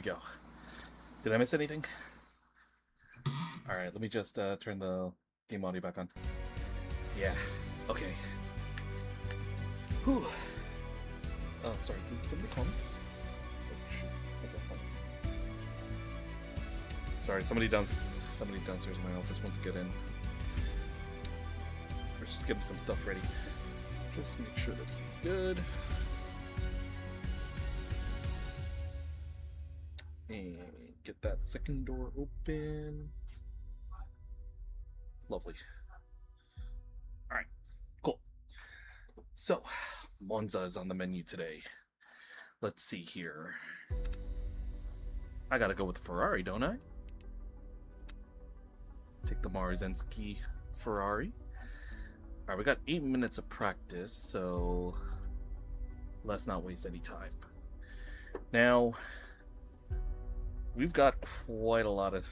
we go. Did I miss anything? Alright, let me just turn the game audio back on. Yeah, okay. Whew. Oh, sorry, did somebody call me? Oh, shit. Okay. Sorry, somebody downstairs in my office wants to get in. We're just getting some stuff ready. Just make sure that he's good. And get that second door open. Lovely. Alright, cool. So, Monza is on the menu today. Let's see here. I gotta go with the Ferrari, don't I? Take the Marzensky Ferrari. Alright, we got 8 minutes of practice, so let's not waste any time. Now, we've got quite a lot of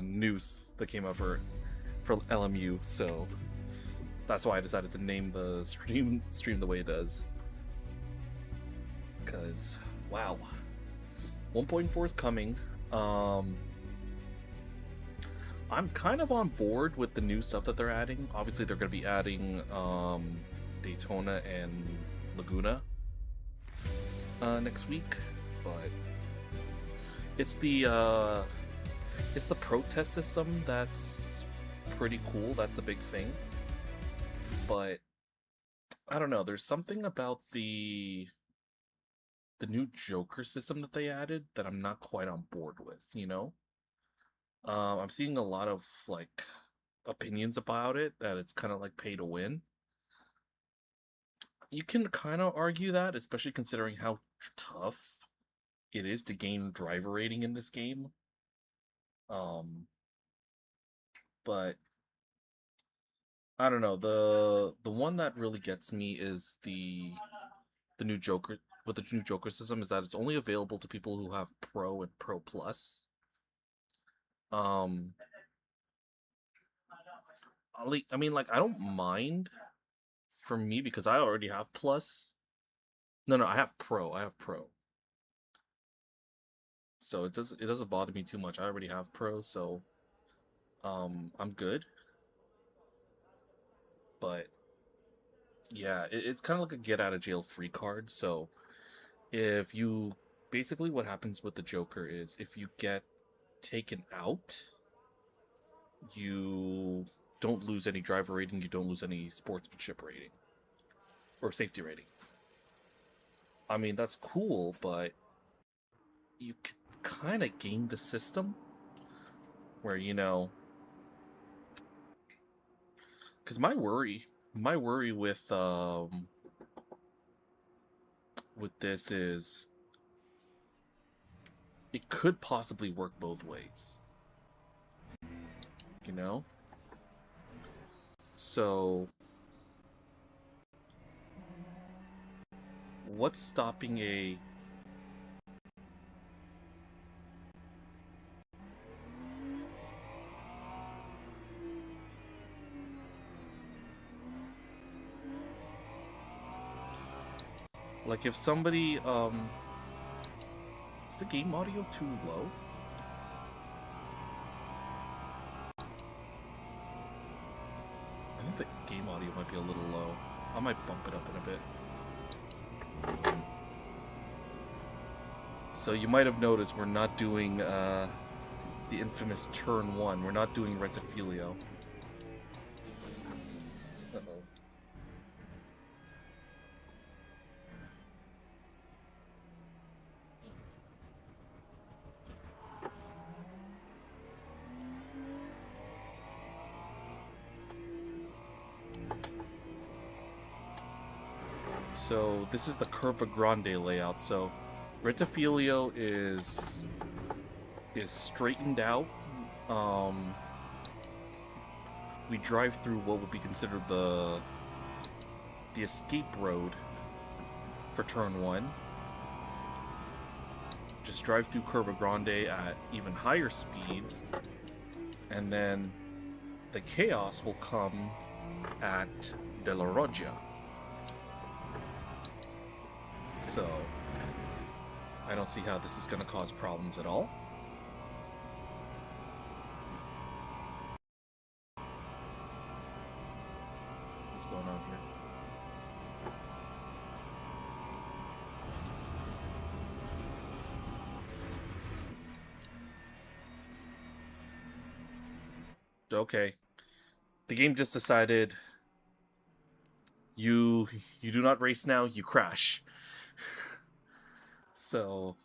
news that came out for LMU, so that's why I decided to name the stream the way it does. Cause wow, 1.4 is coming. I'm kind of on board with the new stuff that they're adding. Obviously, they're going to be adding Daytona and Laguna next week, but it's the protest system that's pretty cool. That's the big thing. But I don't know. There's something about the new Joker system that they added that I'm not quite on board with. You know. I'm seeing a lot of like opinions about it that it's kind of like pay to win. You can kind of argue that, especially considering how tough it is to gain driver rating in this game. But I don't know. The one that really gets me is the new Joker with the new Joker system is that it's only available to people who have Pro and Pro Plus. I mean, like, I don't mind for me because I already have Plus. No, I have Pro. So it doesn't bother me too much. I already have Pro, so I'm good. But yeah, it's kind of like a get out of jail free card. So if you basically what happens with the Joker is if you get taken out, you don't lose any driver rating, you don't lose any sportsmanship rating or safety rating. I mean, that's cool, but you kind of game the system where, you know, because my worry with this is it could possibly work both ways, you know? So what's stopping a like if somebody is the game audio too low? I think the game audio might be a little low. I might bump it up in a bit. So you might have noticed we're not doing the infamous turn 1. We're not doing Rettifilio. Uh-oh. So this is the Curva Grande layout. So Rettifilio is straightened out. We drive through what would be considered the escape road for turn 1. Just drive through Curva Grande at even higher speeds, and then the chaos will come at De La Roggia. So I don't see how this is going to cause problems at all. What's going on here? Okay. The game just decided you do not race now, you crash. So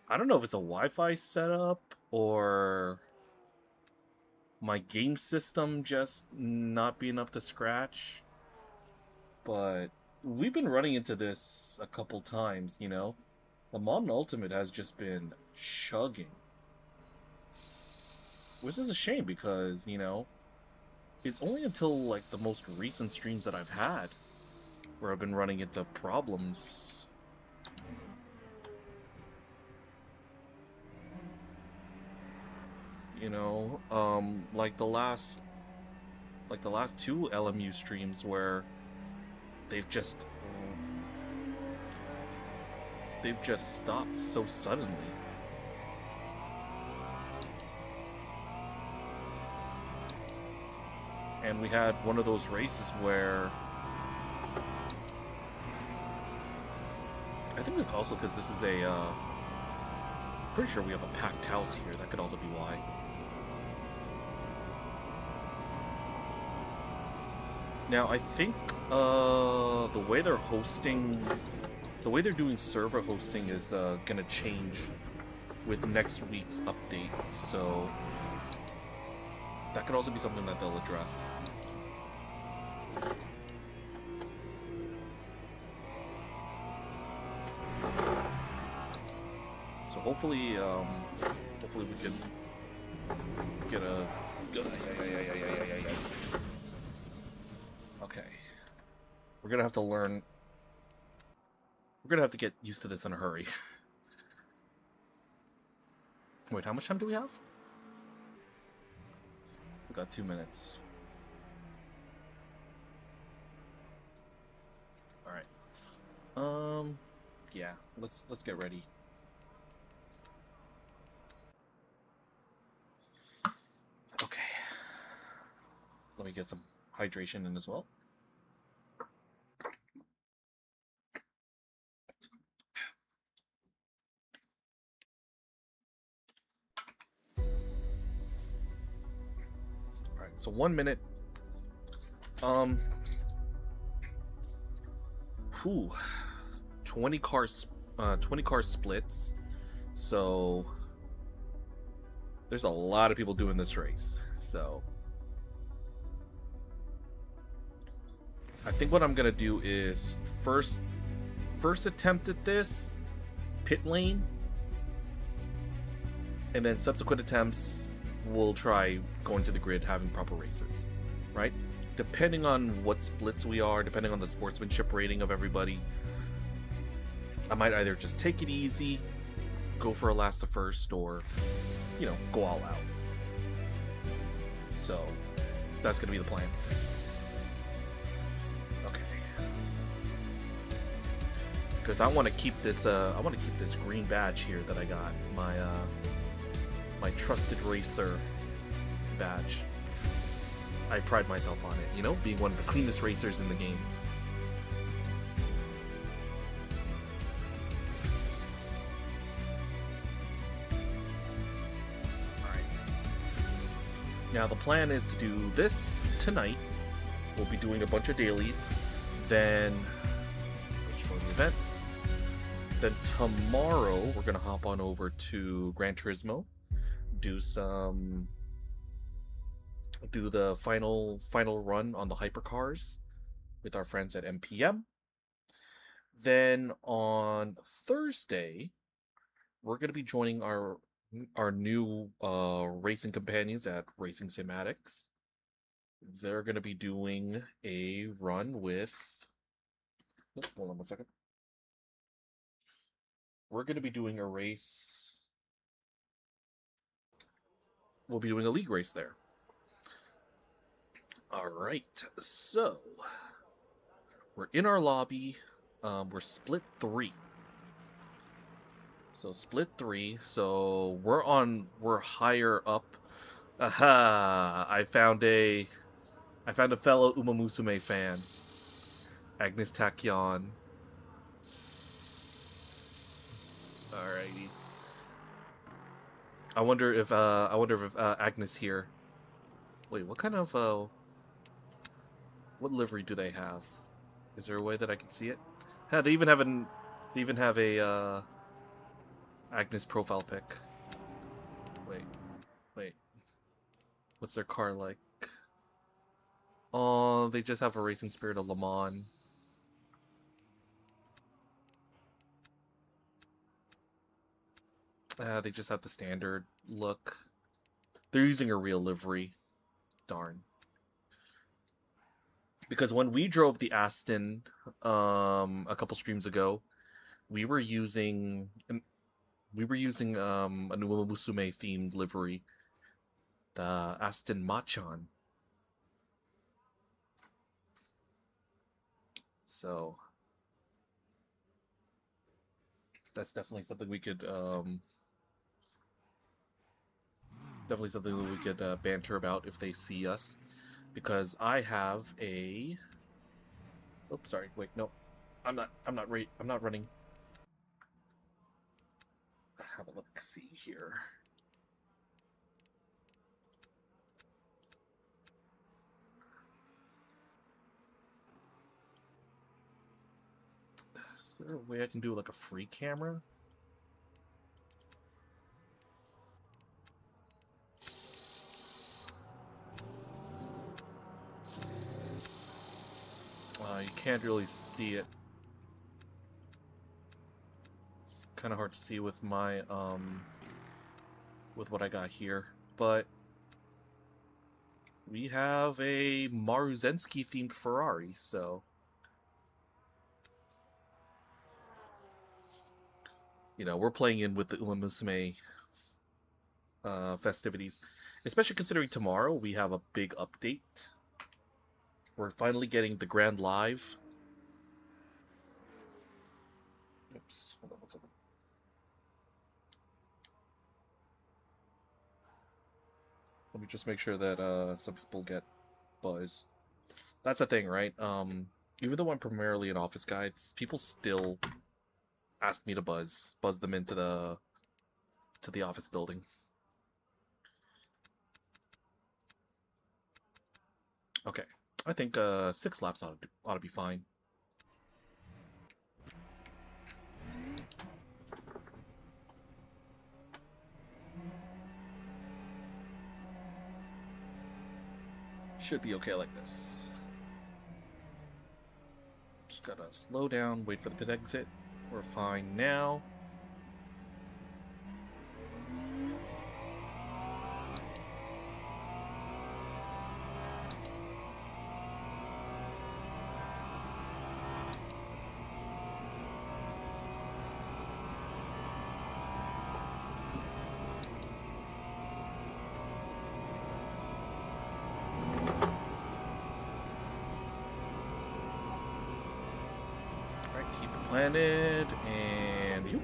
I don't know if it's a Wi-Fi setup or my game system just not being up to scratch. But we've been running into this a couple times, you know. The Modern Ultimate has just been chugging. Which is a shame because, you know, it's only until like the most recent streams that I've had where I've been running into problems. You know, like the last two LMU streams where they've just stopped so suddenly. And we had one of those races where I think it's also because this is a pretty sure we have a packed house here. That could also be why. Now, I think the way they're hosting, the way they're doing server hosting is gonna change with next week's update, so that could also be something that they'll address. So hopefully, hopefully we can get a. Okay, we're gonna have to learn. We're gonna have to get used to this in a hurry. Wait, how much time do we have? We got 2 minutes. All right. Yeah. Let's get ready. Okay. Let me get some hydration in as well. So 1 minute. 20 car splits. So there's a lot of people doing this race. So I think what I'm gonna do is first attempt at this pit lane, and then subsequent attempts we'll try going to the grid, having proper races, right? Depending on what splits we are, depending on the sportsmanship rating of everybody, I might either just take it easy, go for a last to first, or, you know, go all out. So that's gonna be the plan. Okay. Because I want to keep this. I want to keep this green badge here that I got. My trusted racer badge. I pride myself on it, you know, being one of the cleanest racers in the game. Alright. Now the plan is to do this tonight. We'll be doing a bunch of dailies. Then let's join the event. Then tomorrow we're gonna hop on over to Gran Turismo. Do the final run on the hypercars with our friends at MPM. Then on Thursday, we're going to be joining our new racing companions at Racing Cinematics. They're going to be doing a run with. Hold on 1 second. We're going to be doing a race. We'll be doing a league race there. All right, so we're in our lobby. We're split 3. So split 3. So we're higher up. Aha! I found a fellow Uma Musume fan. Agnes Tachyon. Alrighty. I wonder if Agnes here. Wait, what kind of what livery do they have? Is there a way that I can see it? Yeah, they even have a Agnes profile pic. Wait. What's their car like? Oh, they just have a Racing Spirit of Le Mans. They just have the standard look. They're using a real livery. Darn. Because when we drove the Aston a couple streams ago, we were using a Uma Musume themed livery. The Aston Machan. So that's definitely something we could banter about if they see us, because I have a. Oops, sorry. Wait, no, I'm not running. Have a look. See here. Is there a way I can do like a free camera? You can't really see it. It's kind of hard to see with my with what I got here, but we have a Maruzensky themed Ferrari, so you know, we're playing in with the Uma Musume festivities, especially considering tomorrow we have a big update. We're finally getting the Grand Live. Oops, hold on one second. Let me just make sure that some people get buzz. That's the thing, right? Even though I'm primarily an office guy, people still ask me to buzz them into the office building. Okay, I think 6 laps ought to be fine. Should be okay like this. Just gotta slow down, wait for the pit exit. We're fine now. Landed, and you.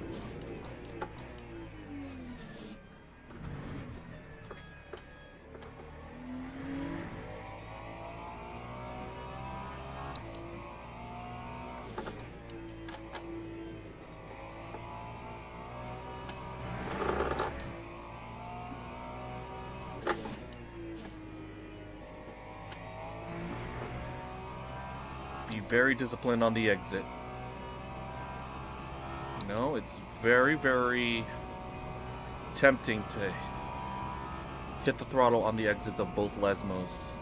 Be very disciplined on the exit. No, it's very, very tempting to hit the throttle on the exits of both Lesmos,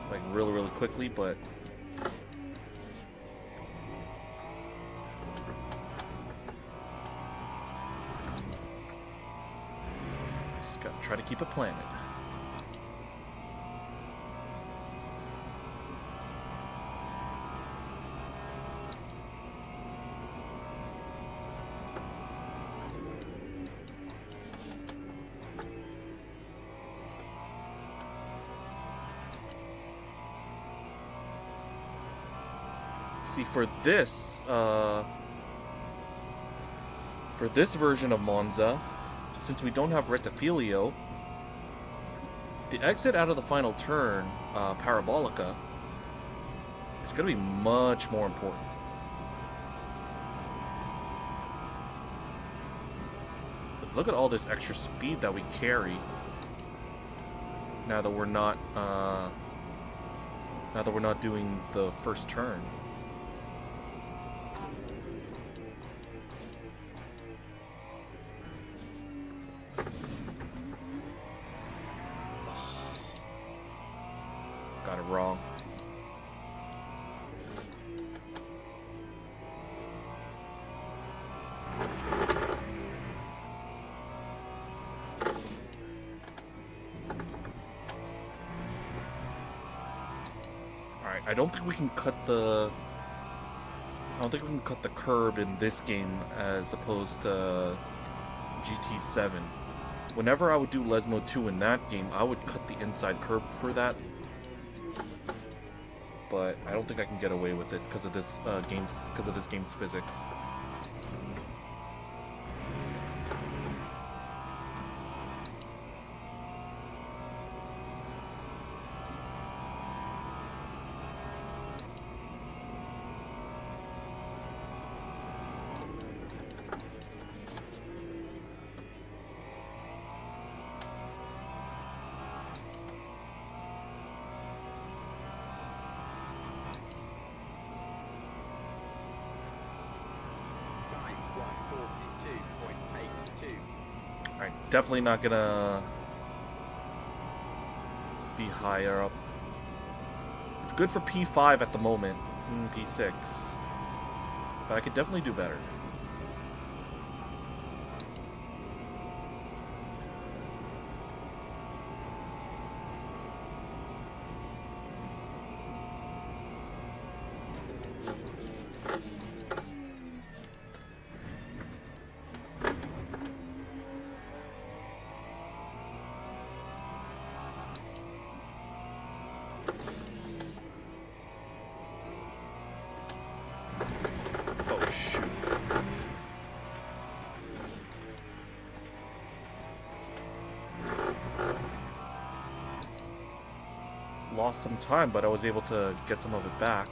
like really, really quickly, but just gotta try to keep it planted. See, for For this version of Monza, since we don't have Rettifilio, the exit out of the final turn, Parabolica, is going to be much more important. Let's look at all this extra speed that we carry. Now that we're not doing the first turn. Got it wrong. I don't think we can cut the curb in this game as opposed to GT7. Whenever I would do Lesmo 2 in that game, I would cut the inside curb for that. But I don't think I can get away with it because of this game's physics. Definitely not gonna be higher up. It's good for P5 at the moment, P6, but I could definitely do better. Lost some time, but I was able to get some of it back.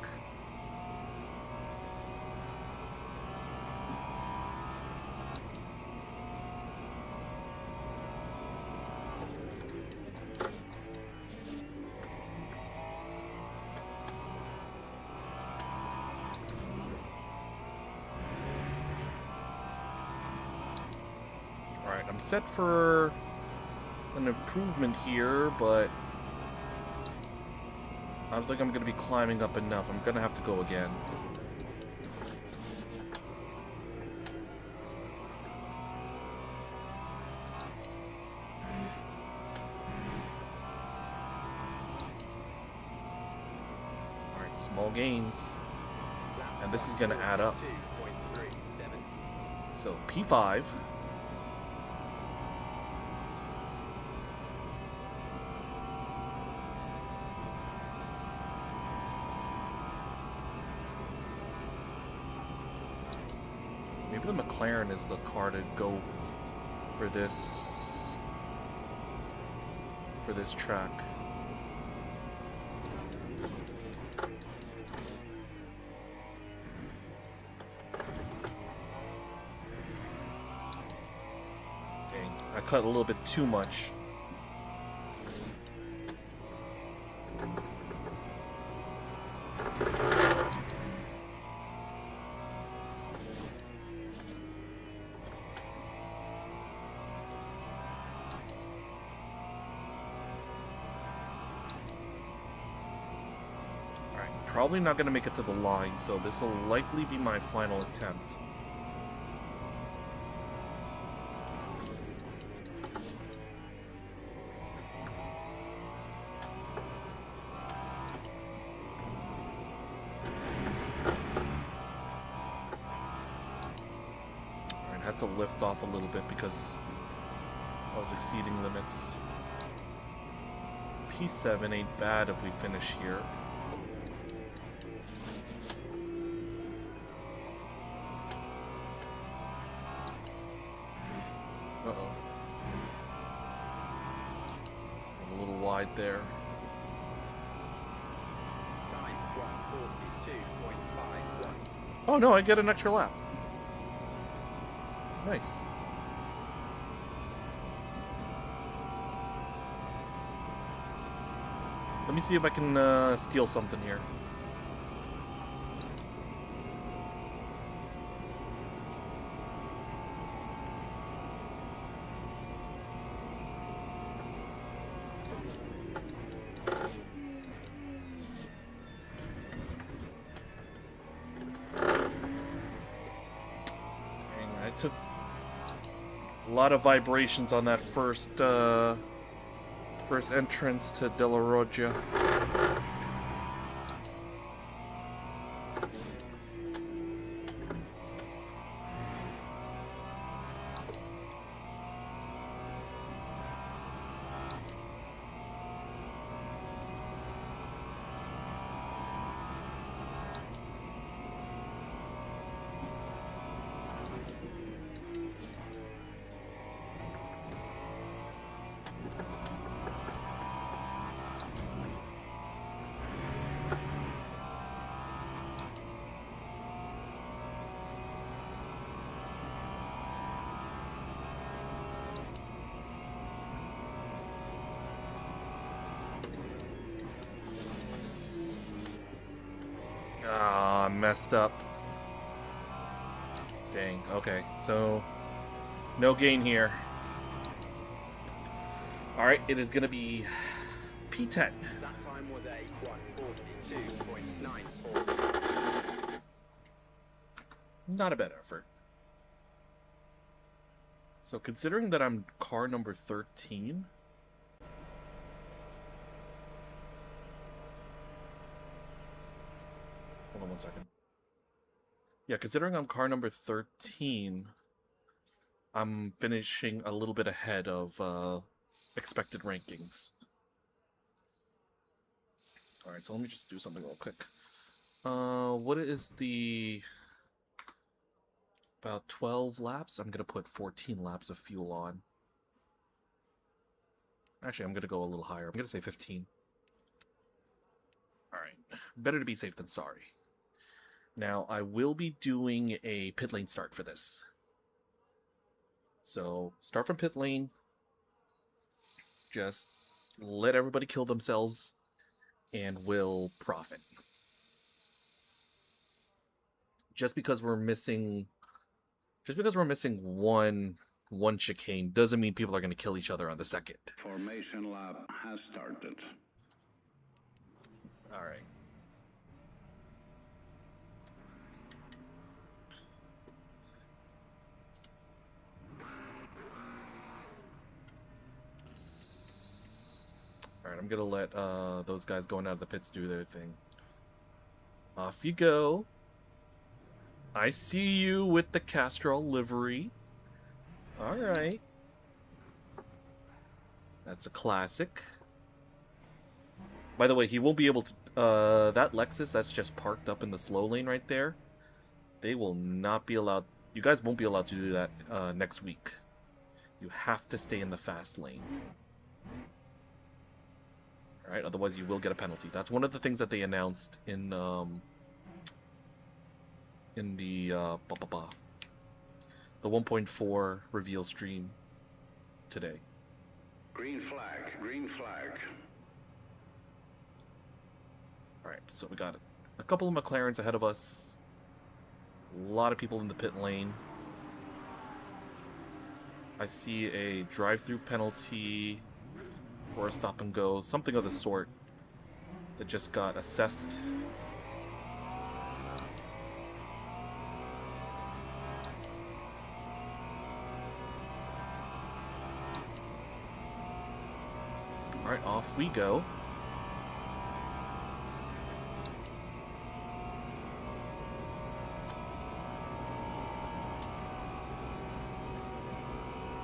Alright, I'm set for an improvement here, but I don't think I'm going to be climbing up enough. I'm going to have to go again. Alright, small gains. And this is going to add up. So, P5. Maybe the McLaren is the car to go for this track. Dang, I cut a little bit too much. Probably not going to make it to the line, so this will likely be my final attempt. Alright, I had to lift off a little bit because I was exceeding limits. P7 ain't bad if we finish here. there. Time 1:42.51. Oh no, I get an extra lap. Nice. Let me see if I can steal something here. I took a lot of vibrations on that first entrance to De La Roggia. Ah, messed up. Dang, okay, so no gain here. Alright, it is gonna be P10. That time was a 1:42.94. Not a bad effort. So considering that I'm car number 13, hold on one second. Yeah, considering I'm car number 13, I'm finishing a little bit ahead of expected rankings. Alright, so let me just do something real quick. What is the... about 12 laps? I'm gonna put 14 laps of fuel on. Actually, I'm gonna go a little higher. I'm gonna say 15. Alright, better to be safe than sorry. Now, I will be doing a pit lane start for this. So, start from pit lane. Just let everybody kill themselves, and we'll profit. Just because we're missing one chicane doesn't mean people are going to kill each other on the second. Formation lap has started. All right. Alright, I'm gonna let those guys going out of the pits do their thing. Off you go. I see you with the Castrol livery. Alright. That's a classic. By the way, he won't be able to... that Lexus that's just parked up in the slow lane right there, they will not be allowed... You guys won't be allowed to do that next week. You have to stay in the fast lane. Alright, otherwise you will get a penalty. That's one of the things that they announced in the 1.4 reveal stream today. Green flag, green flag. Alright, so we got a couple of McLarens ahead of us. A lot of people in the pit lane. I see a drive-through penalty or a stop and go, something of the sort that just got assessed. Alright, off we go.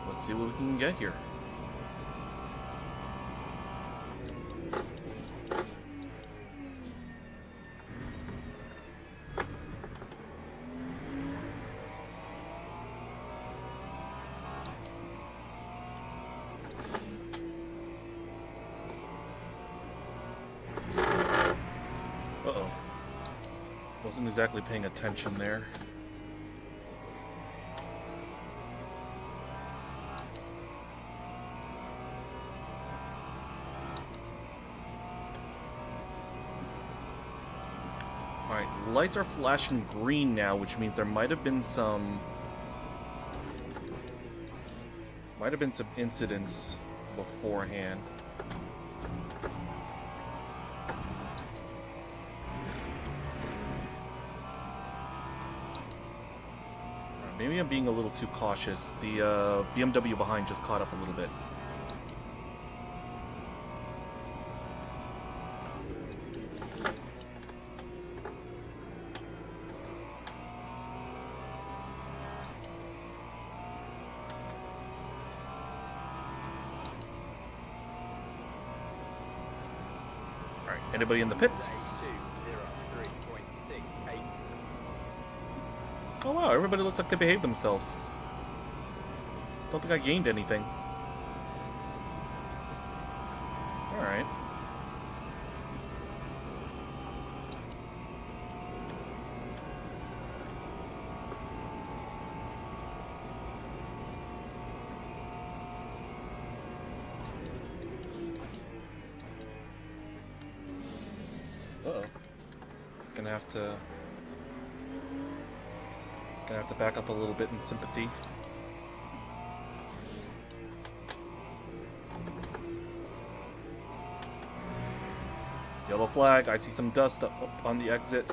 Let's see what we can get here. Uh-oh. Wasn't exactly paying attention there. Alright, lights are flashing green now, which means there might have been some... incidents beforehand. Maybe I'm being a little too cautious. The BMW behind just caught up a little bit. Alright, anybody in the pits? Oh wow, everybody looks like they behaved themselves. Don't think I gained anything. Alright. Uh-oh. Gonna have to back up a little bit in sympathy. Yellow flag. I see some dust up on the exit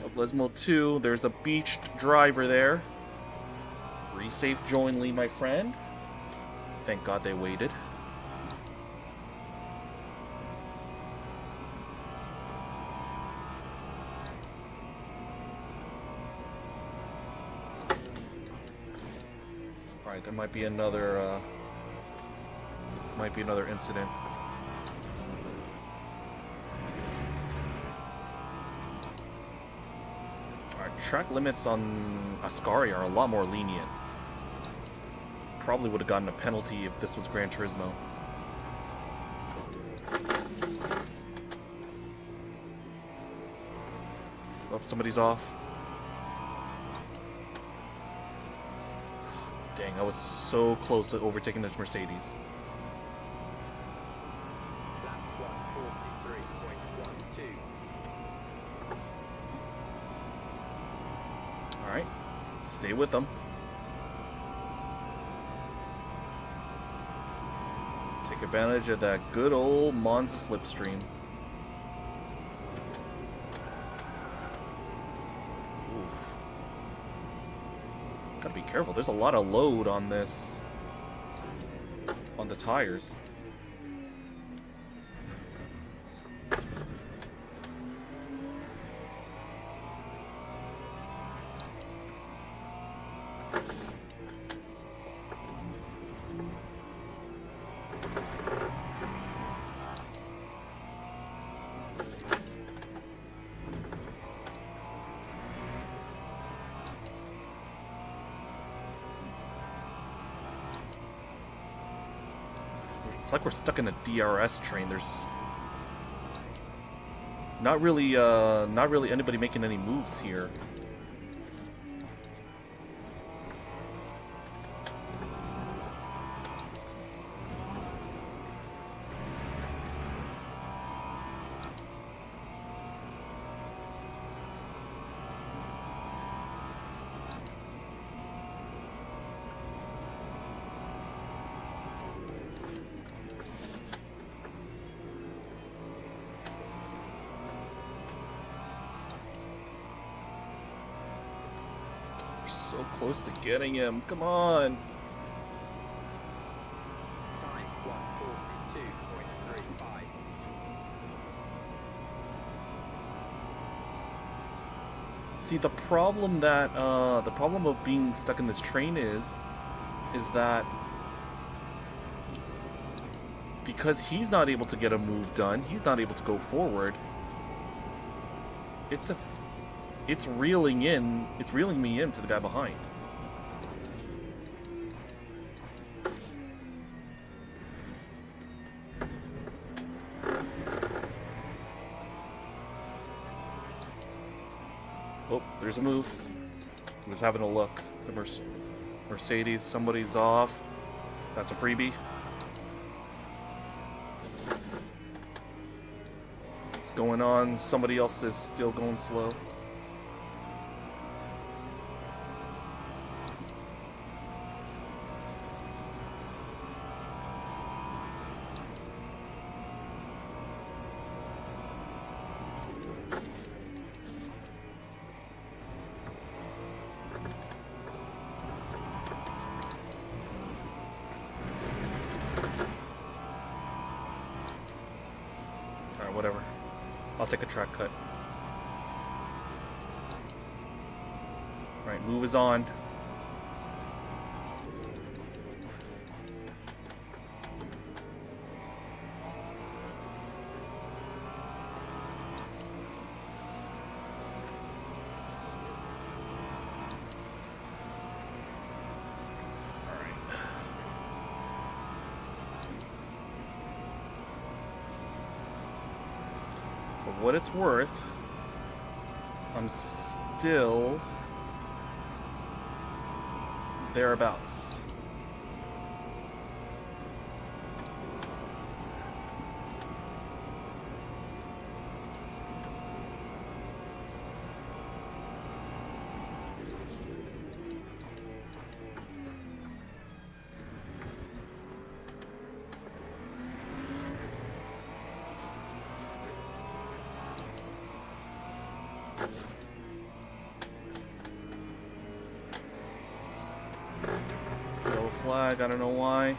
of Lesmo 2. There's a beached driver there. Resafe jointly, my friend. Thank God they waited. There might be another incident. Alright, track limits on Ascari are a lot more lenient. Probably would have gotten a penalty if this was Gran Turismo. Oh, somebody's off. Dang, I was so close to overtaking this Mercedes. Alright, stay with them. Take advantage of that good old Monza slipstream. Gotta be careful. There's a lot of load on this, on the tires. It's like we're stuck in a DRS train. There's not really anybody making any moves here. So close to getting him. Come on. Time 1:42.35. See, the problem of being stuck in this train is that because he's not able to get a move done, he's not able to go forward. It's reeling me into the guy behind. Oh, there's a move. I was having a look. The Mercedes, somebody's off. That's a freebie. What's going on? Somebody else is still going slow. Whatever. I'll take a track cut. Right, move is on. For what it's worth, I'm still thereabouts. Yellow flag, I don't know why.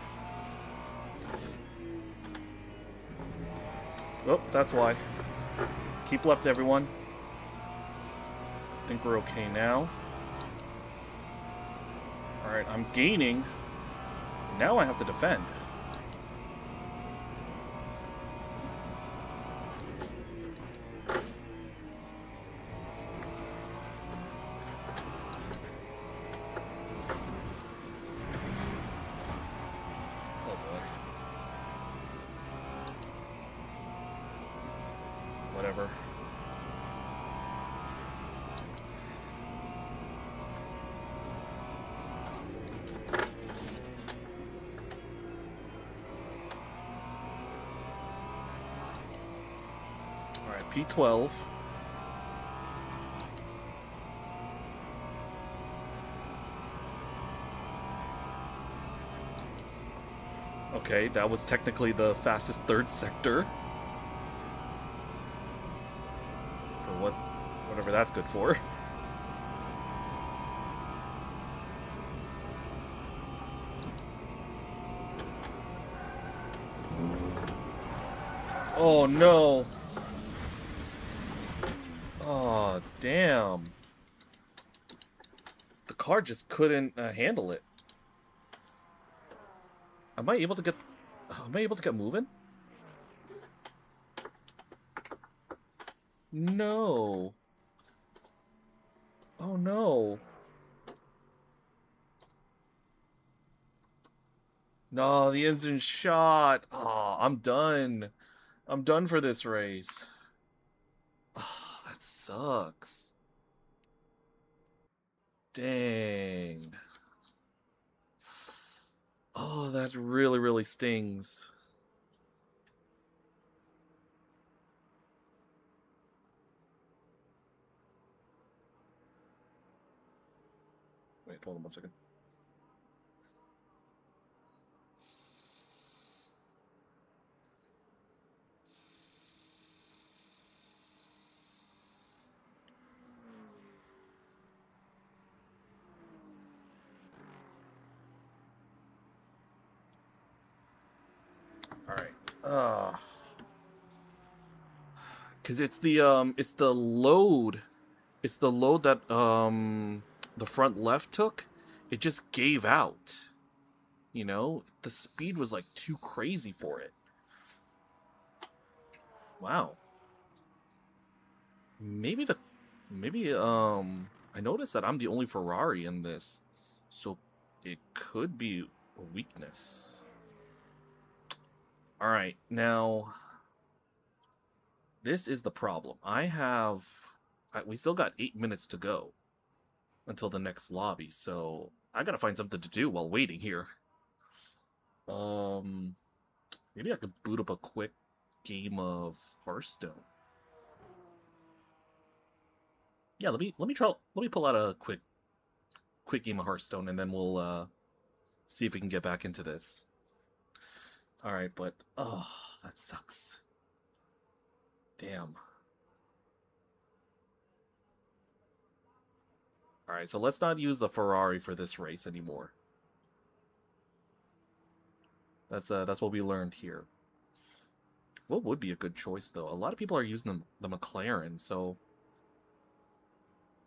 Oh, that's why. Keep left, everyone. I think we're okay now. Alright, I'm gaining. Now I have to defend. Whatever. Alright, P12. Okay, that was technically the fastest third sector. Whatever that's good for. Oh no. Oh, damn. The car just couldn't handle it. Am I able to get moving? No. Oh no. No, the engine shot. Oh, I'm done. I'm done for this race. Oh, that sucks. Dang. Oh, that really, really stings. Wait, hold on 1 second. All right. Cause it's the load. It's the load that the front left took. It just gave out. You know, the speed was like too crazy for it. Wow. Maybe I noticed that I'm the only Ferrari in this. So it could be a weakness. All right, now this is the problem. I we still got 8 minutes to go until the next lobby, so I gotta find something to do while waiting here. Maybe I could boot up a quick game of Hearthstone. Yeah, let me pull out a quick game of Hearthstone, and then we'll see if we can get back into this. All right, but oh, that sucks. Damn. All right, so let's not use the Ferrari for this race anymore. That's what we learned here. What would be a good choice, though? A lot of people are using the McLaren, so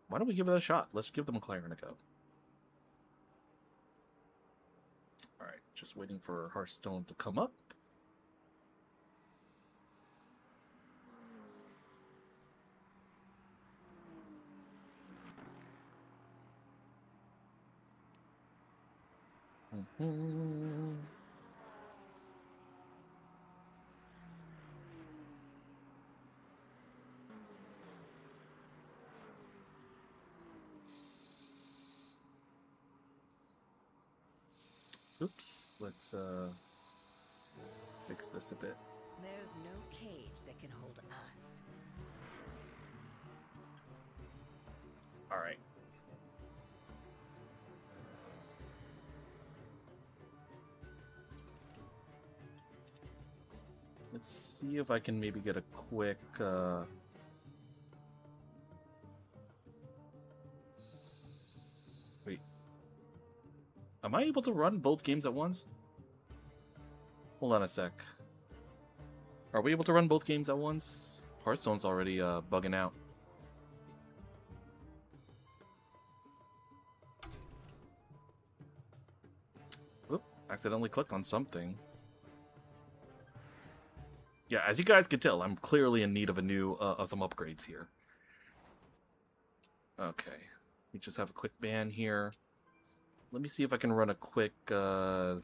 why don't we give it a shot? Let's give the McLaren a go. All right, just waiting for Hearthstone to come up. Oops, let's fix this a bit. There's no cage that can hold us. All right. Let's see if I can maybe get a quick wait. Am I able to run both games at once? Hold on a sec. Are we able to run both games at once? Hearthstone's already bugging out. Oop, accidentally clicked on something. Yeah, as you guys can tell, I'm clearly in need of a new of some upgrades here. Okay, we just have a quick ban here. Let me see if I can run a quick. I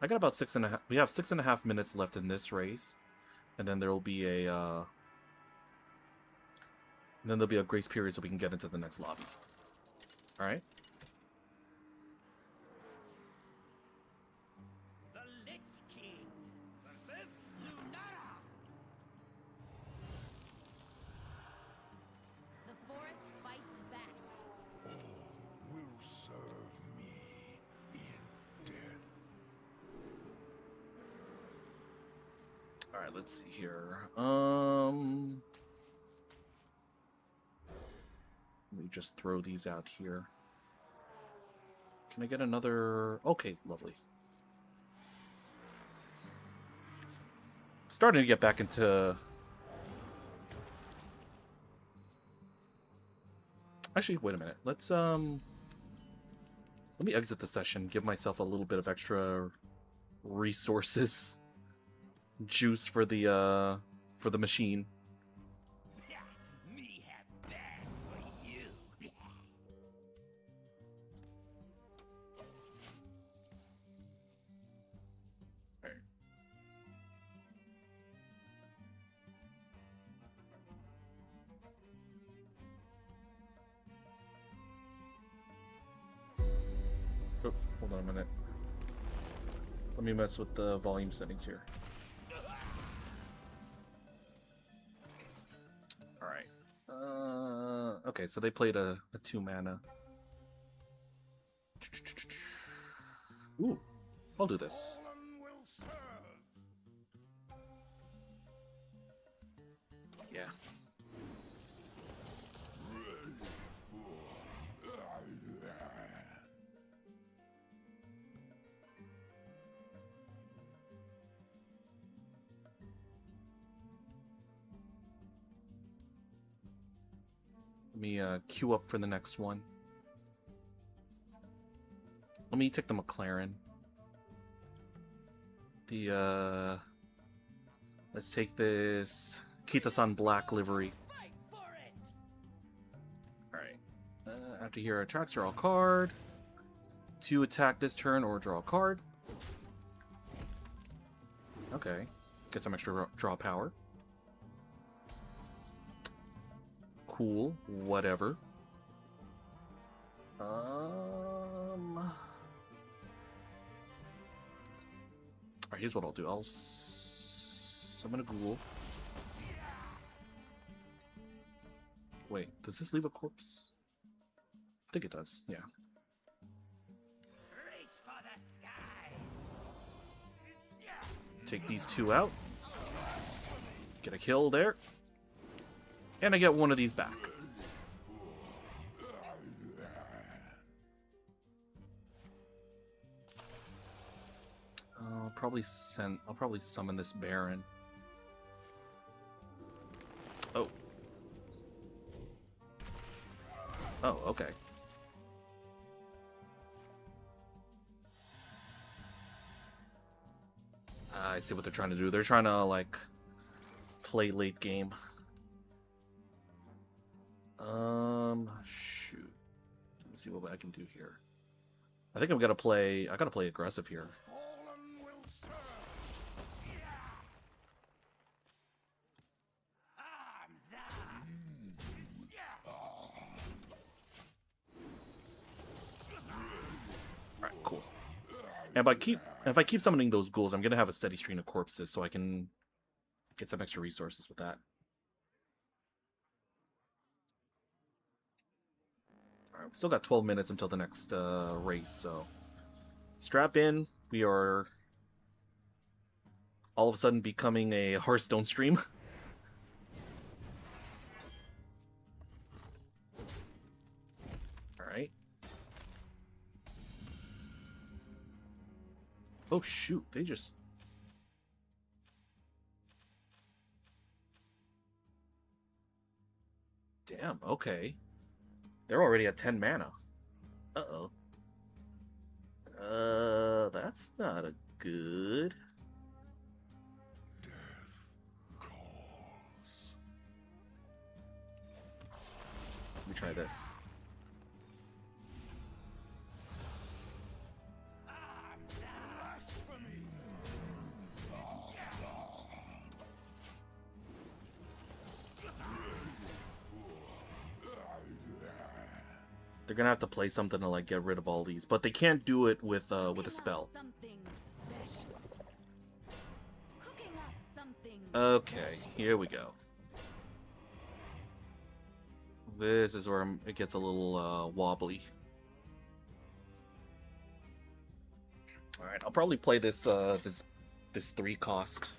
got about 6.5. We have 6.5 minutes left in this race, and then there will be a. Then there'll be a grace period so we can get into the next lobby. All right. Alright, let's see here. Let me just throw these out here. Can I get another... Okay, lovely. Starting to get back into... Actually, wait a minute. Let's, let me exit the session, give myself a little bit of extra resources. Juice for the machine. Me have bad for you. Right. Oh, hold on a minute. Let me mess with the volume settings here. Okay, so they played a 2-mana. Ooh, I'll do this. Yeah. Let me queue up for the next one. Let me take the McLaren. Let's take this Kita-san black livery. Alright. After here, attacks, draw a card. To attack this turn or draw a card. Okay. Get some extra draw power. cool. Whatever. Alright, here's what I'll do. I'll summon a ghoul. Wait, does this leave a corpse? I think it does, yeah. Reach for the skies. Take these two out. Get a kill there. And I get one of these back. I'll probably summon this Baron. Oh. Oh, okay. I see what they're trying to do. They're trying to, like, play late game. Shoot. Let me see what I can do here. I think I gotta play aggressive here. Fallen will serve. Arms up. Alright, cool. And if I keep summoning those ghouls, I'm gonna have a steady stream of corpses, so I can get some extra resources with that. Alright, we still got 12 minutes until the next race, so strap in. We are all of a sudden becoming a Hearthstone stream. Alright. Oh shoot, they just... Damn, okay. They're already at 10 mana. Uh-oh. That's not a good... Let me try this. They're gonna have to play something to like get rid of all these, but they can't do it with a spell. Okay, here we go. This is where it gets a little wobbly. All right, I'll probably play this this 3 cost.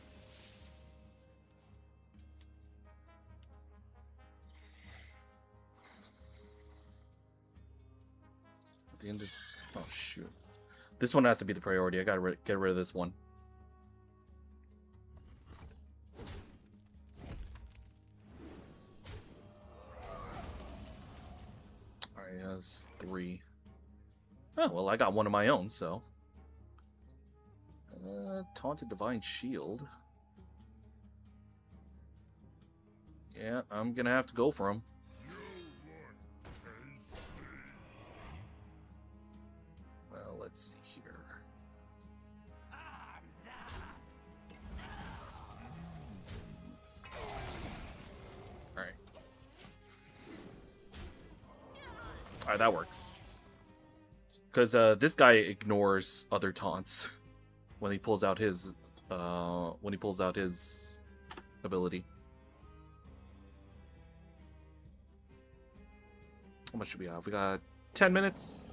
At the end of this, oh shoot, this one has to be the priority. I gotta get rid of this one. All right, that's 3. Oh well, I got one of my own, so. Taunted Divine Shield. Yeah, I'm gonna have to go for him. Well, let's see here. Alright. Alright, that works. Because this guy ignores other taunts when he pulls out his ability. How much do we have? We got 10 minutes.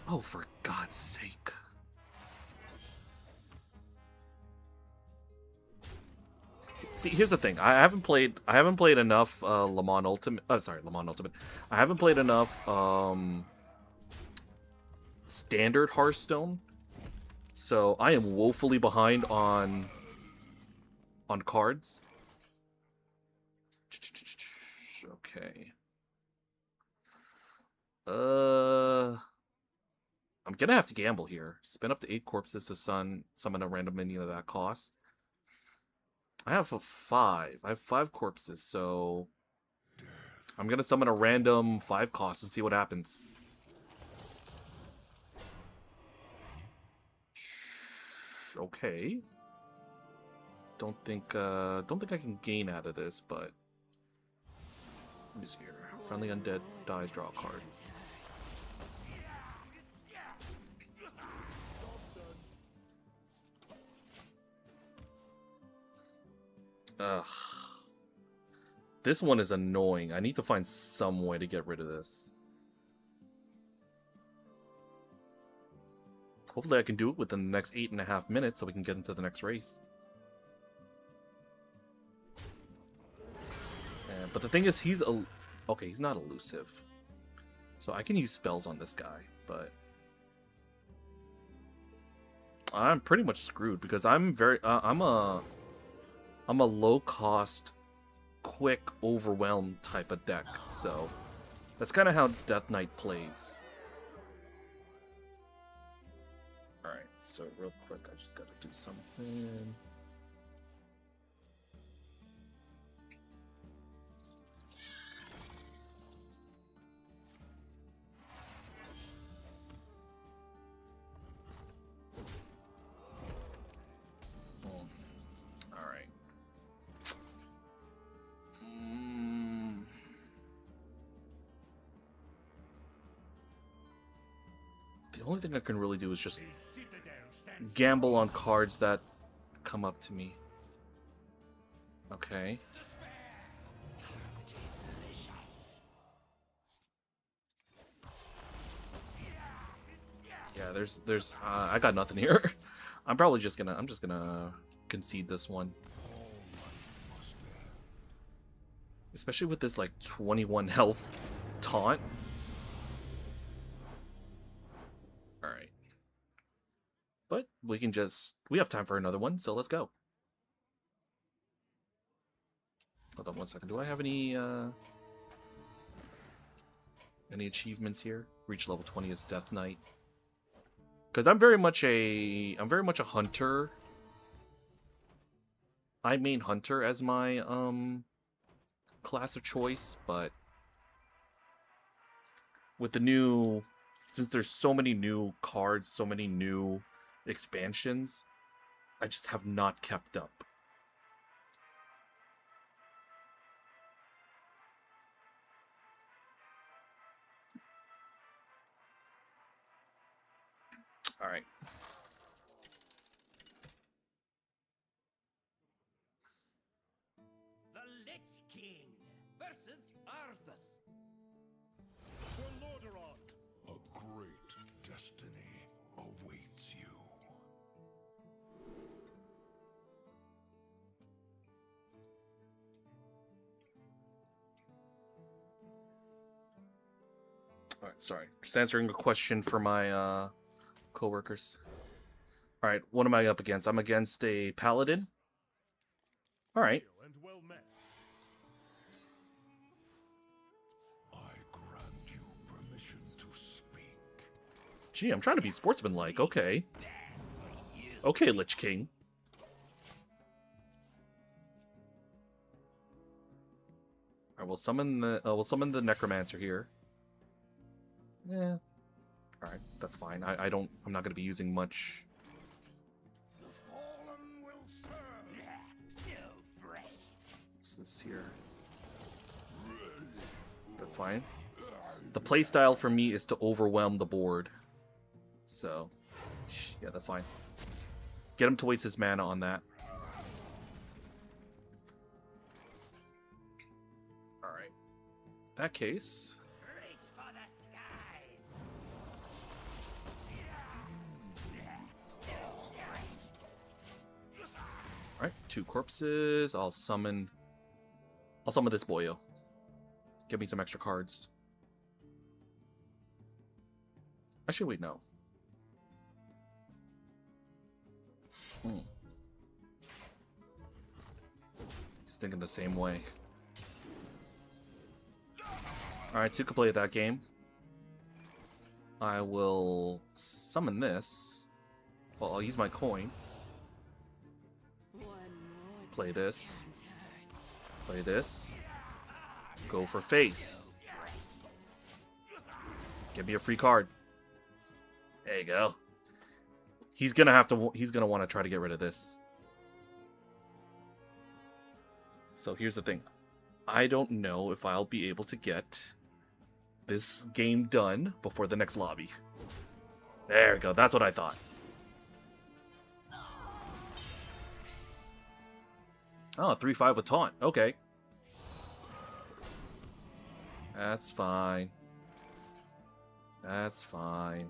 Oh, for God's sake. See, here's the thing. I haven't played enough Le Mans Ultimate. Oh, sorry, Le Mans Ultimate. I haven't played enough standard Hearthstone. So I am woefully behind on cards. Okay. I'm gonna have to gamble here. Spin up to 8 corpses to summon a random minion of that cost. I have 5. I have 5 corpses, so I'm gonna summon a random 5 cost and see what happens. Okay. Don't think I can gain out of this, but Let me see here. Friendly undead dies, draw a card. Ugh. This one is annoying. I need to find some way to get rid of this. Hopefully I can do it within the next 8.5 minutes so we can get into the next race. But the thing is, he's okay, he's not elusive. So I can use spells on this guy, but I'm pretty much screwed because I'm a low cost, quick overwhelm type of deck. So that's kind of how Death Knight plays. All right, so real quick, I just got to do something. The only thing I can really do is just gamble on cards that come up to me. Okay. Yeah, there's I got nothing here. I'm just gonna concede this one. Especially with this like 21 health taunt. Alright. But we have time for another one, so let's go. Hold on one second. Do I have any achievements here? Reach level 20 as Death Knight. Because I'm very much a hunter. I main hunter as my class of choice, but with the new, since there's so many new cards, so many new expansions, I just have not kept up. All right. The Lich King versus Arthas. For Lordaeron. A great destiny awaits you. All right, sorry. Just answering a question for my co-workers. All right, what am I up against? I'm against a paladin. All right. And well met. I grant you permission to speak. Gee, I'm trying to be sportsmanlike. Okay. Okay, Lich King. All right, we'll summon the Necromancer here. Yeah. All right, that's fine. I'm not gonna be using much. The fallen will serve. So fresh. What's this here? That's fine. The playstyle for me is to overwhelm the board. So, yeah, that's fine. Get him to waste his mana on that. Alright. In that case... Reach for the skies. Alright, 2 corpses. I'll summon this boyo. Give me some extra cards. Actually, wait, no. He's thinking the same way. Alright, 2 can play that game. I will summon this. Well, I'll use my coin. Play this. Play this. Go for face. Give me a free card. There you go. He's gonna want to try to get rid of this. So here's the thing. I don't know if I'll be able to get this game done before the next lobby. There we go. That's what I thought. Oh, 3-5 with taunt. Okay. That's fine. That's fine.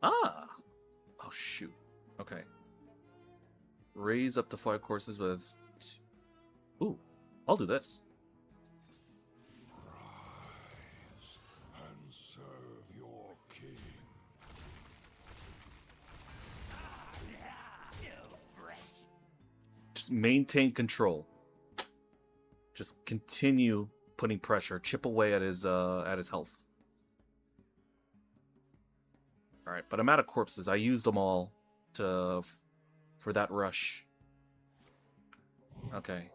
Ah! Oh, shoot. Okay. Raise up to 5 courses with... Ooh, I'll do this. Rise and serve your king. Just maintain control. Just continue putting pressure. Chip away at his health. Alright, but I'm out of corpses. I used them all for that rush. Okay.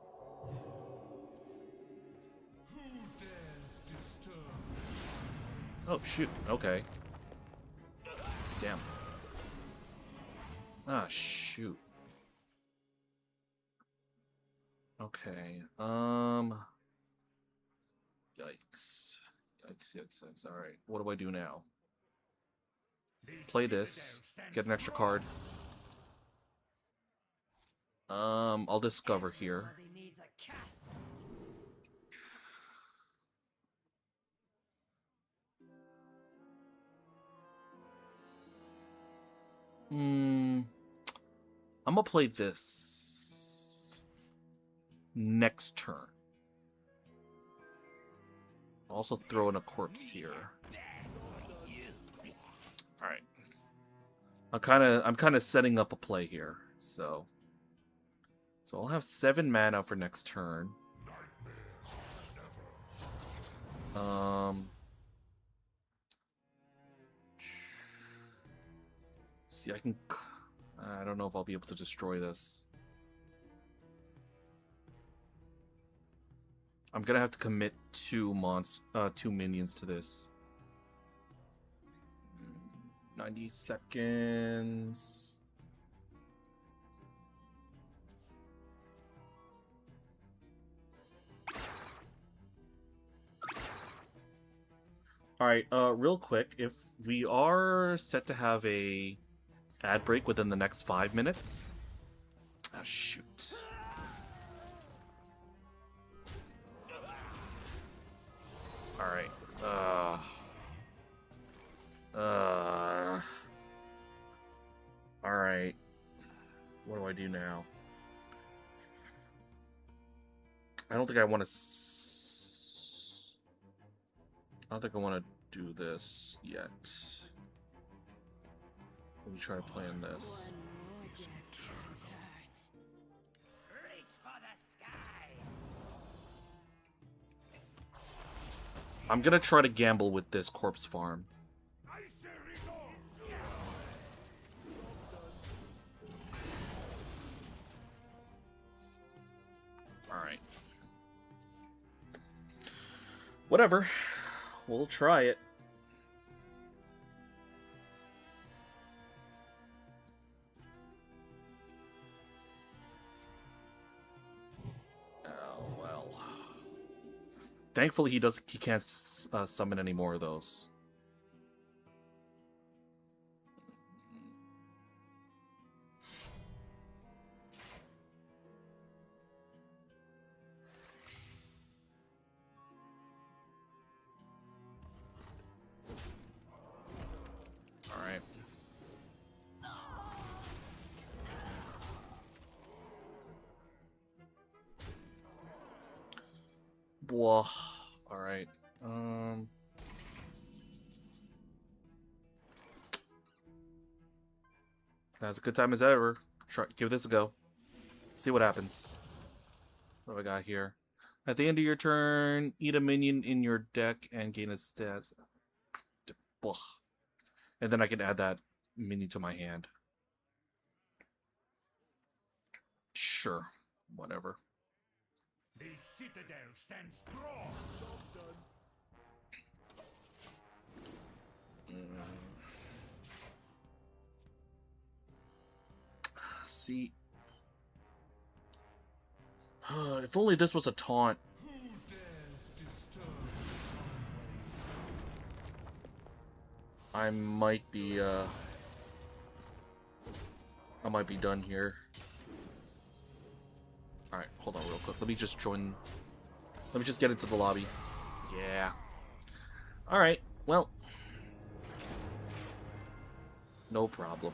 Oh, shoot. Okay. Damn. Ah, shoot. Okay. Yikes. Yikes. Alright. What do I do now? Play this. Get an extra card. I'll discover here. I'm gonna play this next turn. I'll also throw in a corpse here. All right. I'm kind of setting up a play here. So I'll have 7 mana for next turn. See, I don't know if I'll be able to destroy this. I'm gonna have to commit 2 minions to this. 90 seconds. Alright, real quick, if we are set to have a ad break within the next 5 minutes... Ah, shoot. Alright, Alright. What do I do now? I don't think I want to... I don't think I want to do this yet. Let me try playing this. Reach for the skies. I'm gonna try to gamble with this corpse farm. Acer is on. Alright. Whatever. We'll try it. Oh, well. Thankfully, he can't summon any more of those. Alright. Blah. Alright. Now's a good time as ever. Give this a go. See what happens. What do I got here? At the end of your turn, eat a minion in your deck and gain its stats. Blah. And then I can add that minion to my hand. Sure. Whatever. The citadel stands strong. See. If only this was a taunt. Who dares disturb I might be done here. Alright, hold on real quick. Let me just join. Let me just get into the lobby. Yeah. Alright, well. No problem.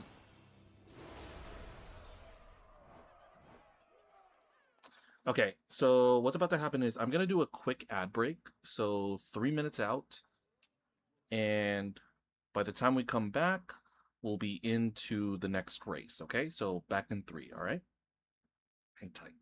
Okay, so what's about to happen is I'm going to do a quick ad break. So 3 minutes out. And by the time we come back, we'll be into the next race, okay? So back in 3, alright? Hang tight.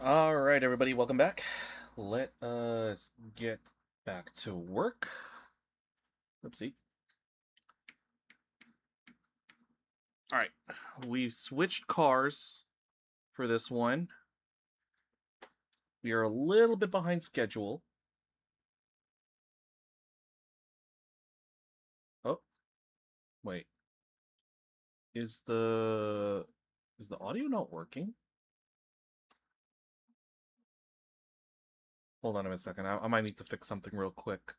Alright, everybody, welcome back. Let us get back to work. Oopsie. Alright, we've switched cars for this one. We are a little bit behind schedule. Oh, wait. Is the audio not working? Hold on a second. I might need to fix something real quick.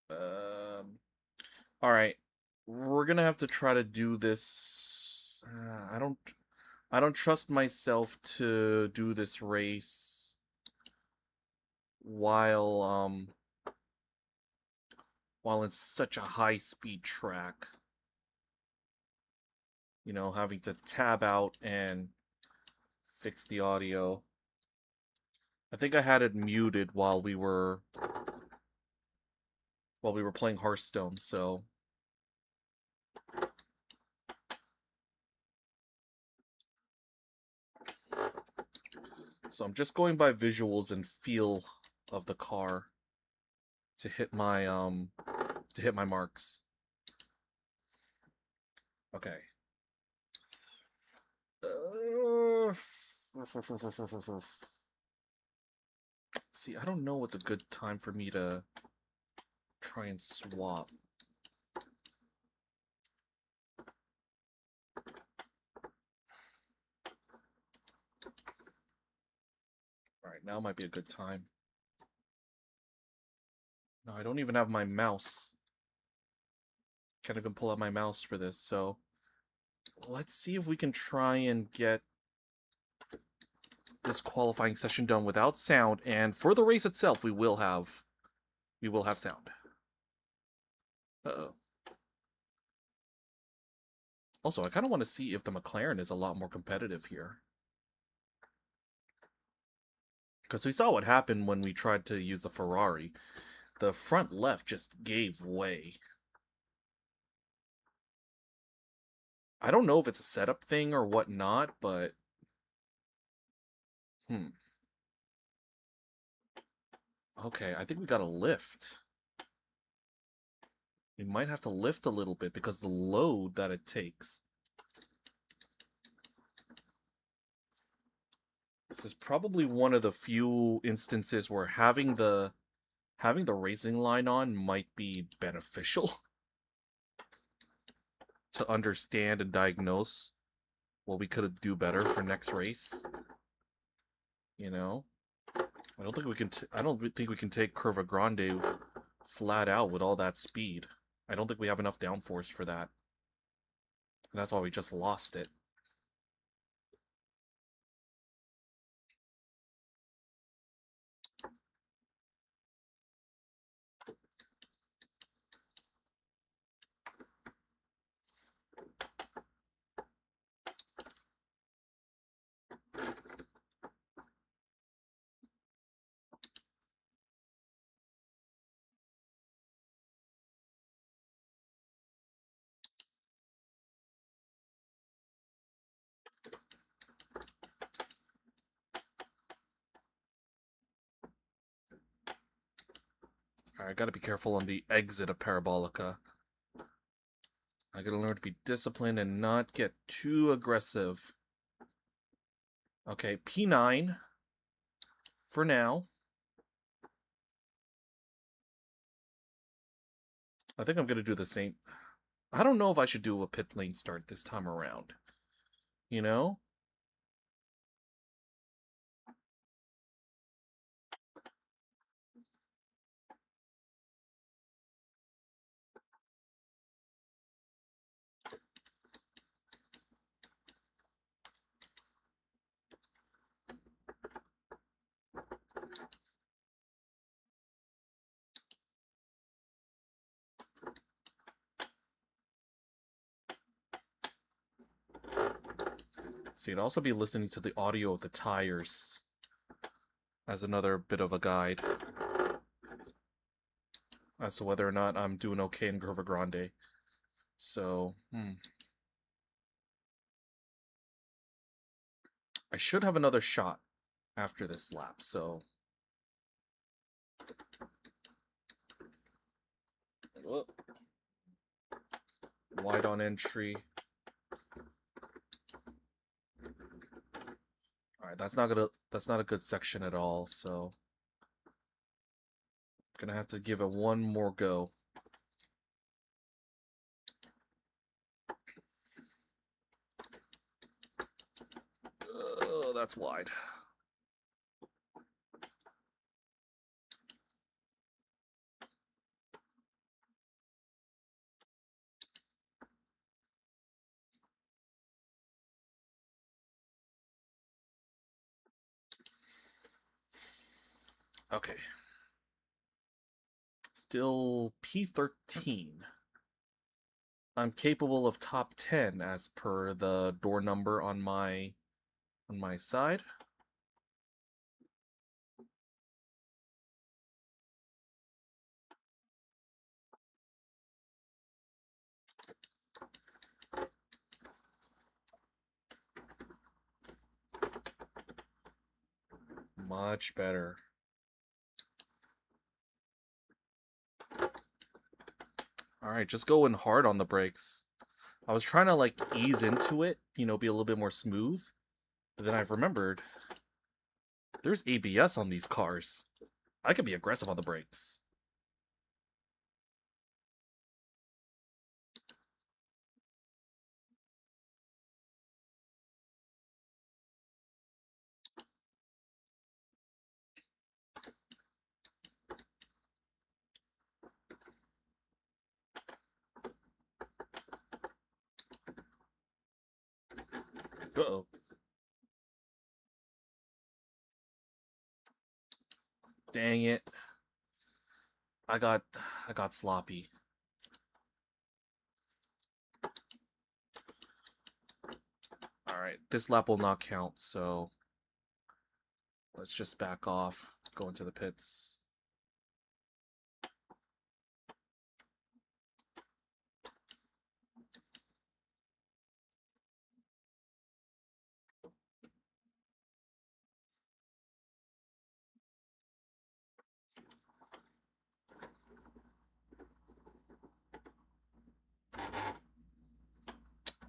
All right. We're gonna have to try to do this. I don't trust myself to do this race while it's such a high-speed track. you know, having to tab out and fix the audio. I think I had it muted while we were playing Hearthstone, so I'm just going by visuals and feel of the car to hit my marks. Okay. See, I don't know what's a good time for me to try and swap. Alright, now might be a good time. No, I don't even have my mouse. Can't even pull out my mouse for this, so let's see if we can try and get this qualifying session done without sound, and for the race itself we will have sound. Uh-oh. Also, I kind of want to see if the McLaren is a lot more competitive here. Because we saw what happened when we tried to use the Ferrari. The front left just gave way. I don't know if it's a setup thing or whatnot, but... Okay, I think we gotta lift. We might have to lift a little bit because the load that it takes. This is probably one of the few instances where having the racing line on might be beneficial to understand and diagnose what we could do better for next race. You know, I don't think we can. I don't think we can take Curva Grande flat out with all that speed. I don't think we have enough downforce for that. And that's why we just lost it. Alright, I gotta be careful on the exit of Parabolica. I gotta learn to be disciplined and not get too aggressive. Okay, P9 for now. I think I'm gonna do the same. I don't know if I should do a pit lane start this time around. You know? So you'd also be listening to the audio of the tires as another bit of a guide as to whether or not I'm doing okay in Curva Grande. So, I should have another shot after this lap, so... Whoop. Wide on entry. Alright, that's not a good section at all, so I'm gonna have to give it one more go. Oh, that's wide. Okay. Still P13. I'm capable of top 10 as per the door number on my side. Much better. Alright, just going hard on the brakes. I was trying to like ease into it, you know, be a little bit more smooth. But then I've remembered there's ABS on these cars. I can be aggressive on the brakes. Uh-oh. Dang it. I got sloppy. Alright, this lap will not count, so let's just back off, go into the pits.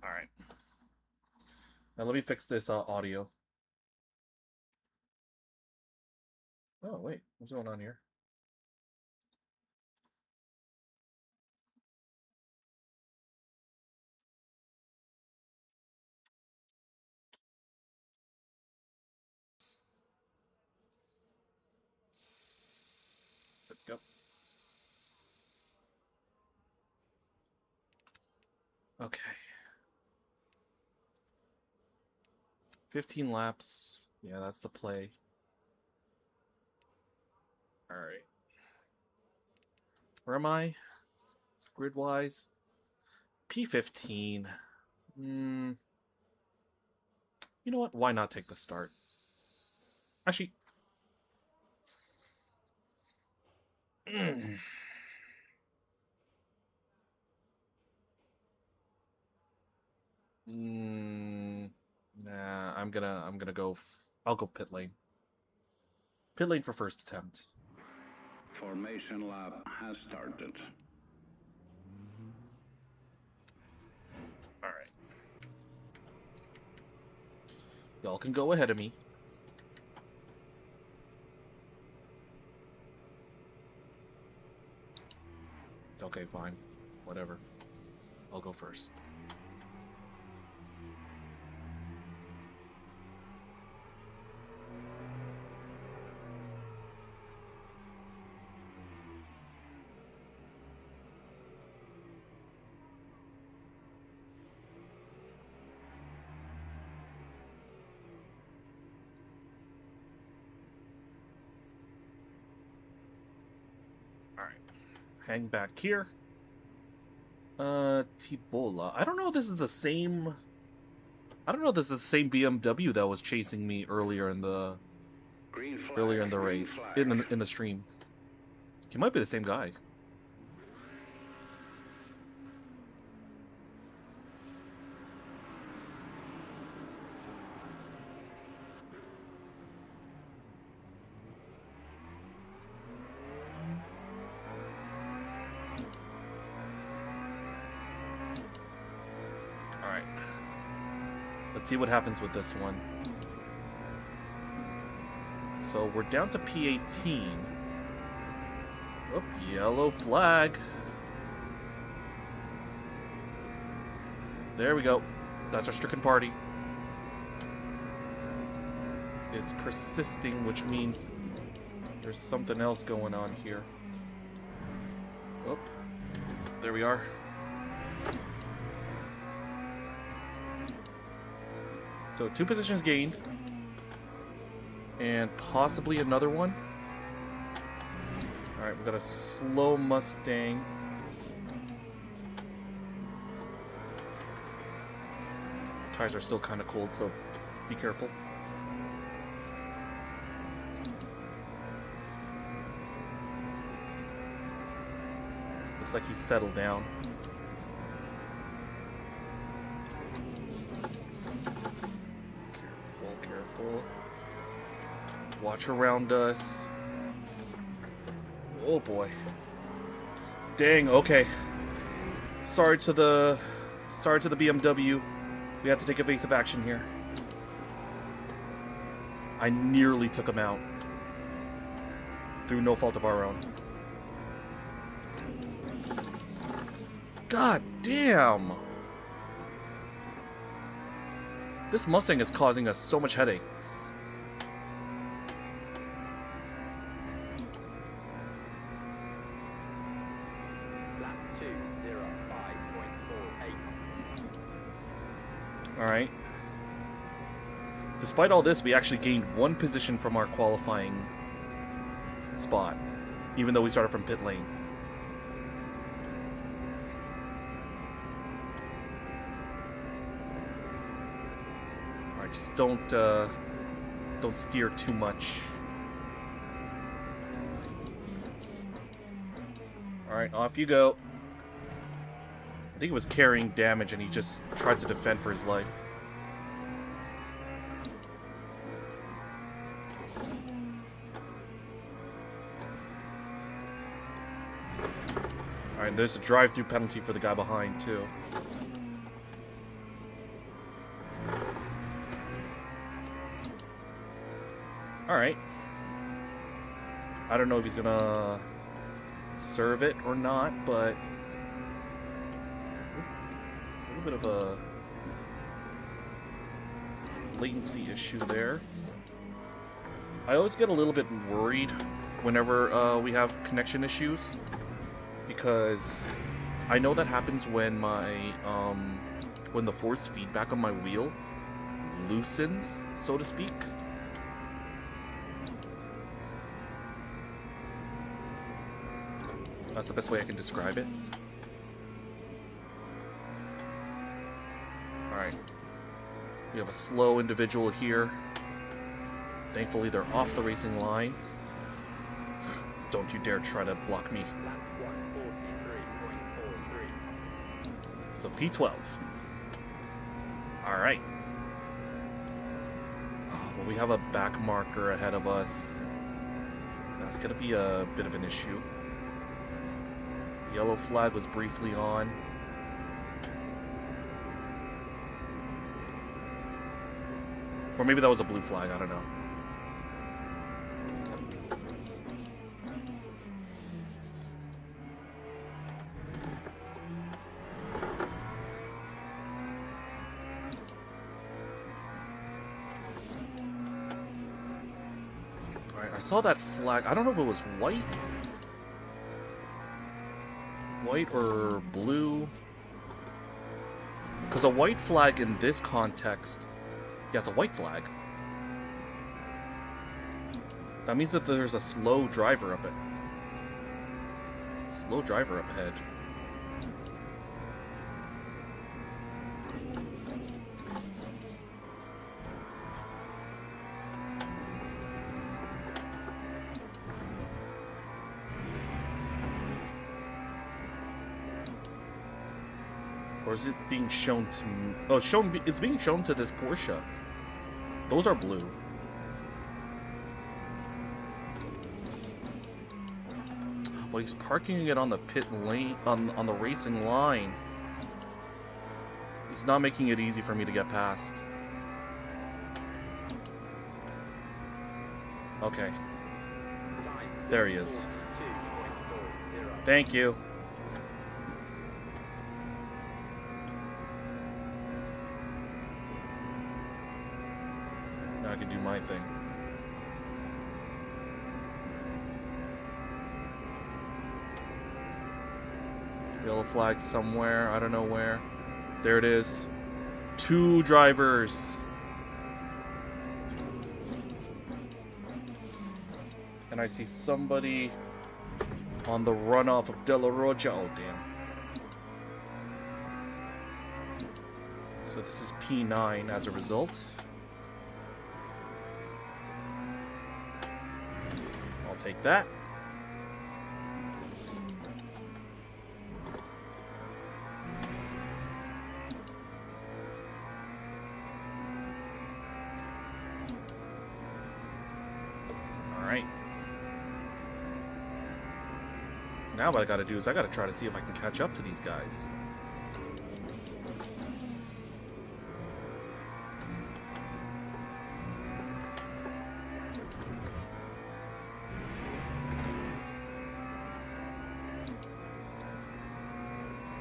Alright. Now let me fix this audio. Oh, wait. What's going on here? There we go. Okay. 15 laps. Yeah, that's the play. Alright. Where am I? Grid-wise? P15. You know what? Why not take the start? Actually... Nah, I'm gonna go... I'll go pit lane. Pit lane for first attempt. Formation lap has started. Alright. Y'all can go ahead of me. Okay, fine. Whatever. I'll go first. Alright. Hang back here. Tibola. I don't know if this is the same... I don't know if this is the same BMW that was chasing me earlier in the... Green flag, earlier in the green race. flag. In the stream. He might be the same guy. Alright. Let's see what happens with this one. So we're down to P18. Oh, yellow flag. There we go. That's our stricken party. It's persisting, which means there's something else going on here. Oh, there we are. So 2 positions gained. And possibly another one. Alright, we got a slow Mustang. Tires are still kind of cold, so be careful. Looks like he's settled down. Careful, careful. Watch around us. Oh boy. Dang, okay. Sorry to the BMW. We had to take evasive action here. I nearly took him out. Through no fault of our own. God damn! This Mustang is causing us so much headaches. Lap 2:05.48. Alright. Despite all this, we actually gained 1 position from our qualifying spot, even though we started from pit lane. Alright, just don't steer too much. Alright, off you go. I think he was carrying damage and he just tried to defend for his life. Alright, there's a drive-through penalty for the guy behind, too. Alright. I don't know if he's gonna serve it or not, but a little bit of a latency issue there. I always get a little bit worried whenever we have connection issues, because I know that happens when my when the force feedback on my wheel loosens, so to speak. That's the best way I can describe it. Alright. We have a slow individual here. Thankfully, they're off the racing line. Don't you dare try to block me. Lap 1:43.43. So P12. Alright. Well, we have a back marker ahead of us. That's gonna be a bit of an issue. Yellow flag was briefly on. Or maybe that was a blue flag, I don't know. Alright, I saw that flag. I don't know if it was white. White or blue. Because a white flag in this context... Yeah, it's a white flag. That means that there's a slow driver up it. Slow driver up ahead. Or is it being shown to... Oh, it's being shown to this Porsche. Those are blue. Well, he's parking it on the pit lane, on the racing line. He's not making it easy for me to get past. Okay. There he is. Thank you. Now I can do my thing. Yellow flag somewhere. I don't know where. There it is. 2 drivers. And I see somebody on the runoff of De La Roja. Oh, damn. So this is P9 as a result. I'll take that. Alright. Now what I gotta do is I gotta try to see if I can catch up to these guys.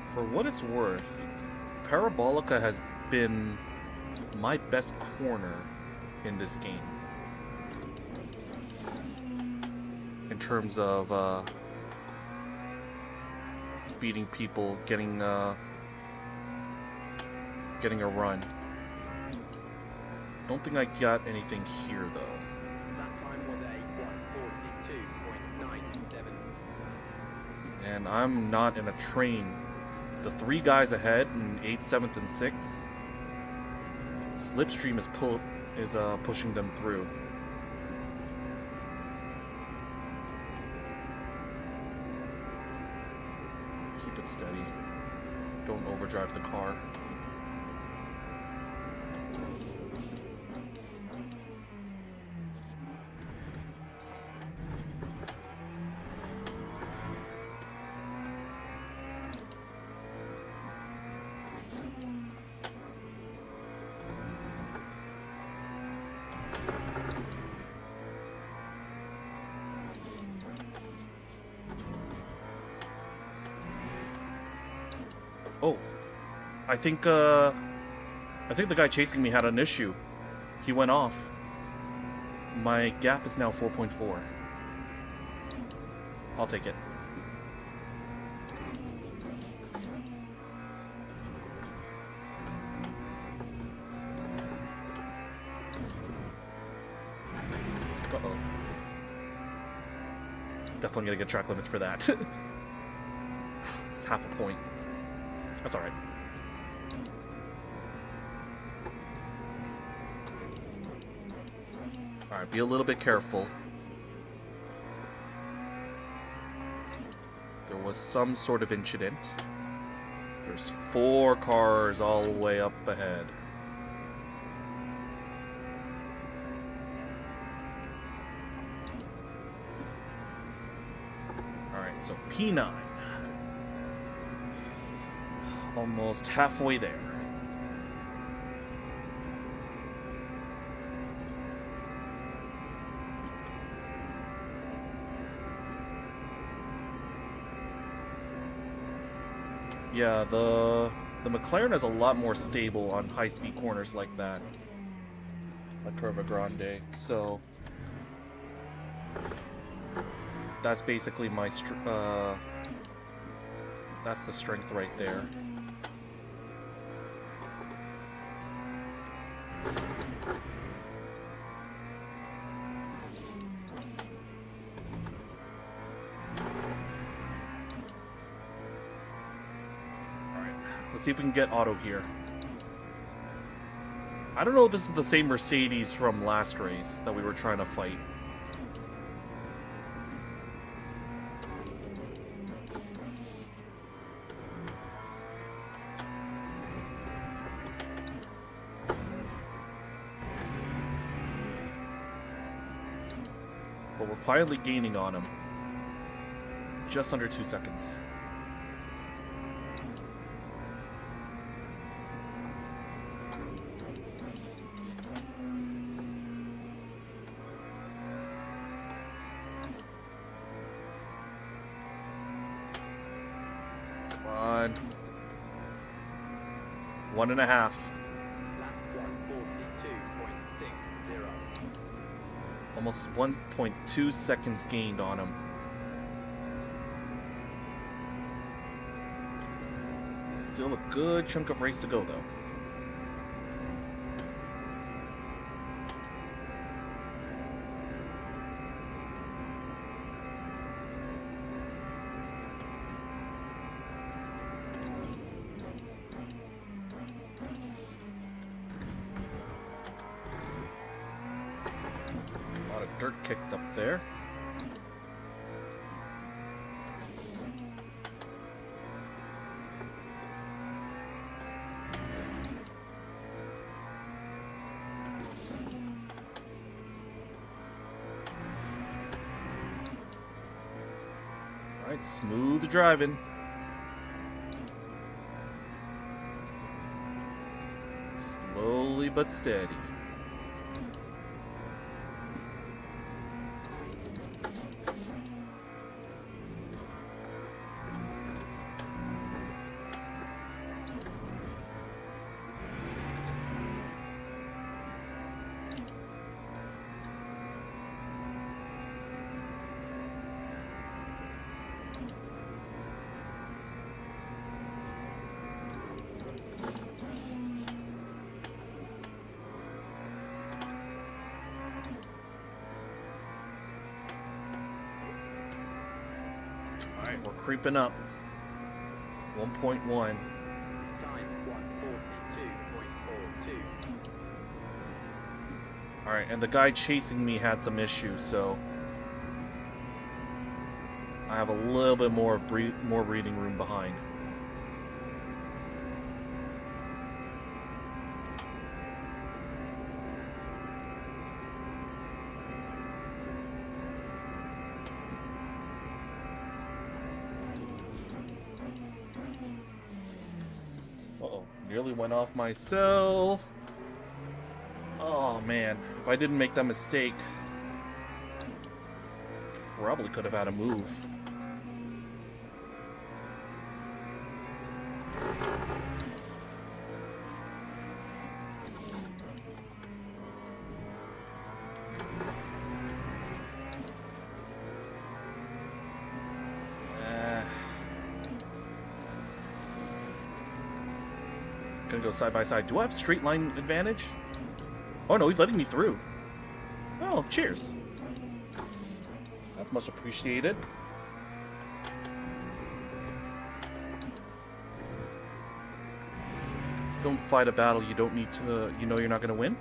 For what it's worth, Parabolica has been my best corner in this game. In terms of beating people, getting a run. Don't think I got anything here though. That time was a 142.97. And I'm not in a train. The 3 guys ahead in 8th, 7th, and 6th, Slipstream is pushing them through. Keep it steady. Don't overdrive the car. Oh, I think the guy chasing me had an issue. He went off. My gap is now 4.4. I'll take it. Uh-oh. Definitely gonna get track limits for that. It's half a point. That's alright. Alright, be a little bit careful. There was some sort of incident. There's 4 cars all the way up ahead. Alright, so P9. Almost halfway there. Yeah, the McLaren is a lot more stable on high-speed corners like that. Like Curva Grande, so that's basically my that's the strength right there. Let's see if we can get auto here. I don't know if this is the same Mercedes from last race that we were trying to fight. But we're quietly gaining on him. Just under 2 seconds. Come on. 1.5. Lap 142.60. Almost 1.2 seconds gained on him. Still a good chunk of race to go, though. dirt kicked up there. Alright, smooth driving. Slowly but steady. Alright, we're creeping up. 1.1. Time 142.42. Alright, and the guy chasing me had some issues, so I have a little bit more of more breathing room behind. Uh-oh, nearly went off myself. Oh man, if I didn't make that mistake, probably could have had a move. Gonna go side by side. Do I have straight line advantage? Oh no, he's letting me through. Oh, cheers. That's much appreciated. Don't fight a battle you don't need to, you know you're not gonna win.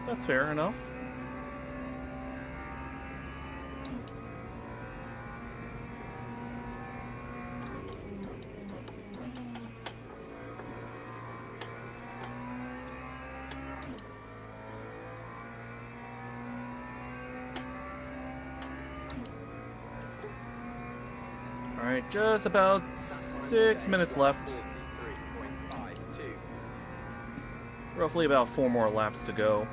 That's fair enough. Alright, just about 6 minutes left. 43.52. Roughly about 4 more laps to go.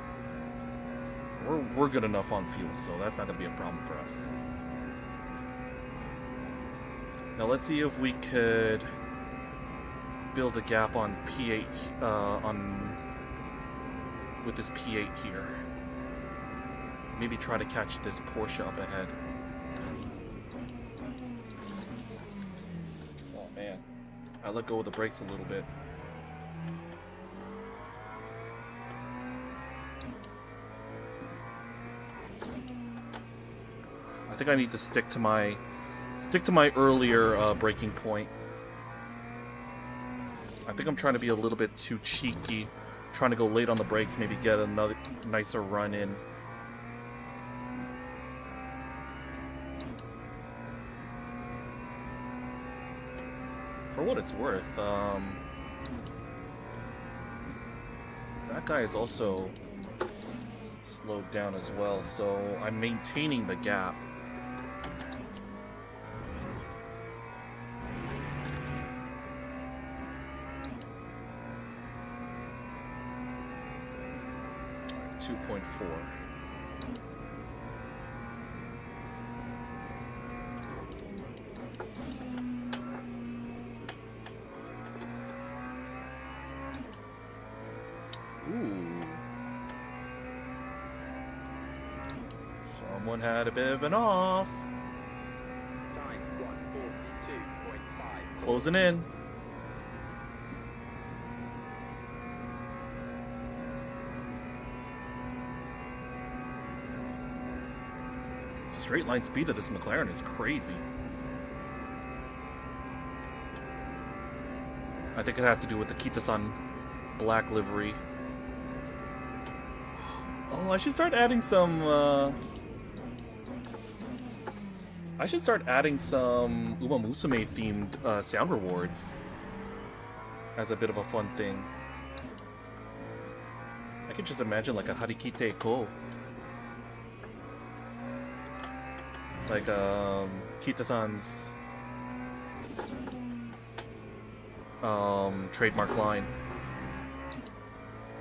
We're good enough on fuel, so that's not going to be a problem for us. Now let's see if we could build a gap on P8 with this P8 here. Maybe try to catch this Porsche up ahead. Oh man, I let go of the brakes a little bit. I think I need to stick to my earlier braking point. I think I'm trying to be a little bit too cheeky, trying to go late on the brakes, maybe get another nicer run in. For what it's worth, that guy is also slowed down as well, so I'm maintaining the gap. All right, 2.4. Ooh. Someone had a bit of an off. Time 142.5. Closing in. Straight line speed of this McLaren is crazy. I think it has to do with the Kitasan black livery. Oh, I should start adding some, I should start adding some Uma Musume themed sound rewards as a bit of a fun thing. I can just imagine like a Harikite Ko. Like Kita-san's trademark line.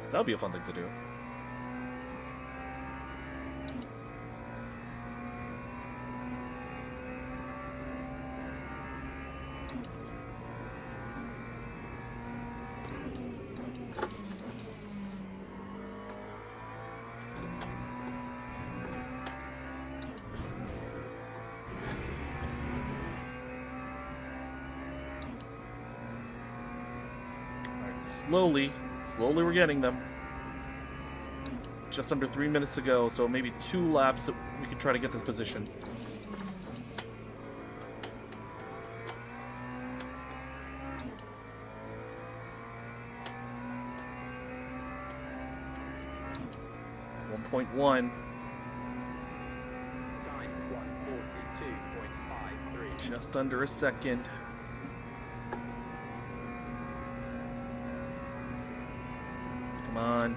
That would be a fun thing to do. Slowly we're getting them. Just under 3 minutes to go, so maybe 2 laps that we could try to get this position. .1. Time 1:42.53. Just under a second. Come on.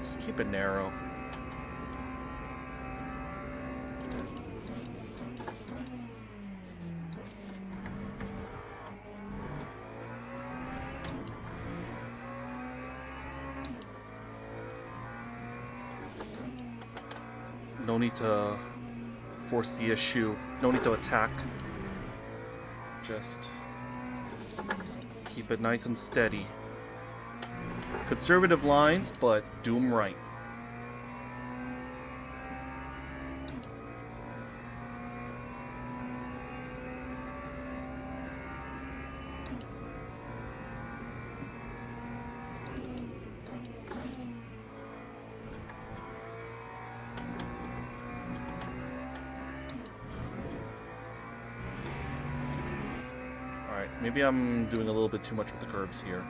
Just keep it narrow. No need to force the issue. No need to attack. Just keep it nice and steady. Conservative lines, but do them right. Maybe I'm doing a little bit too much with the curbs here.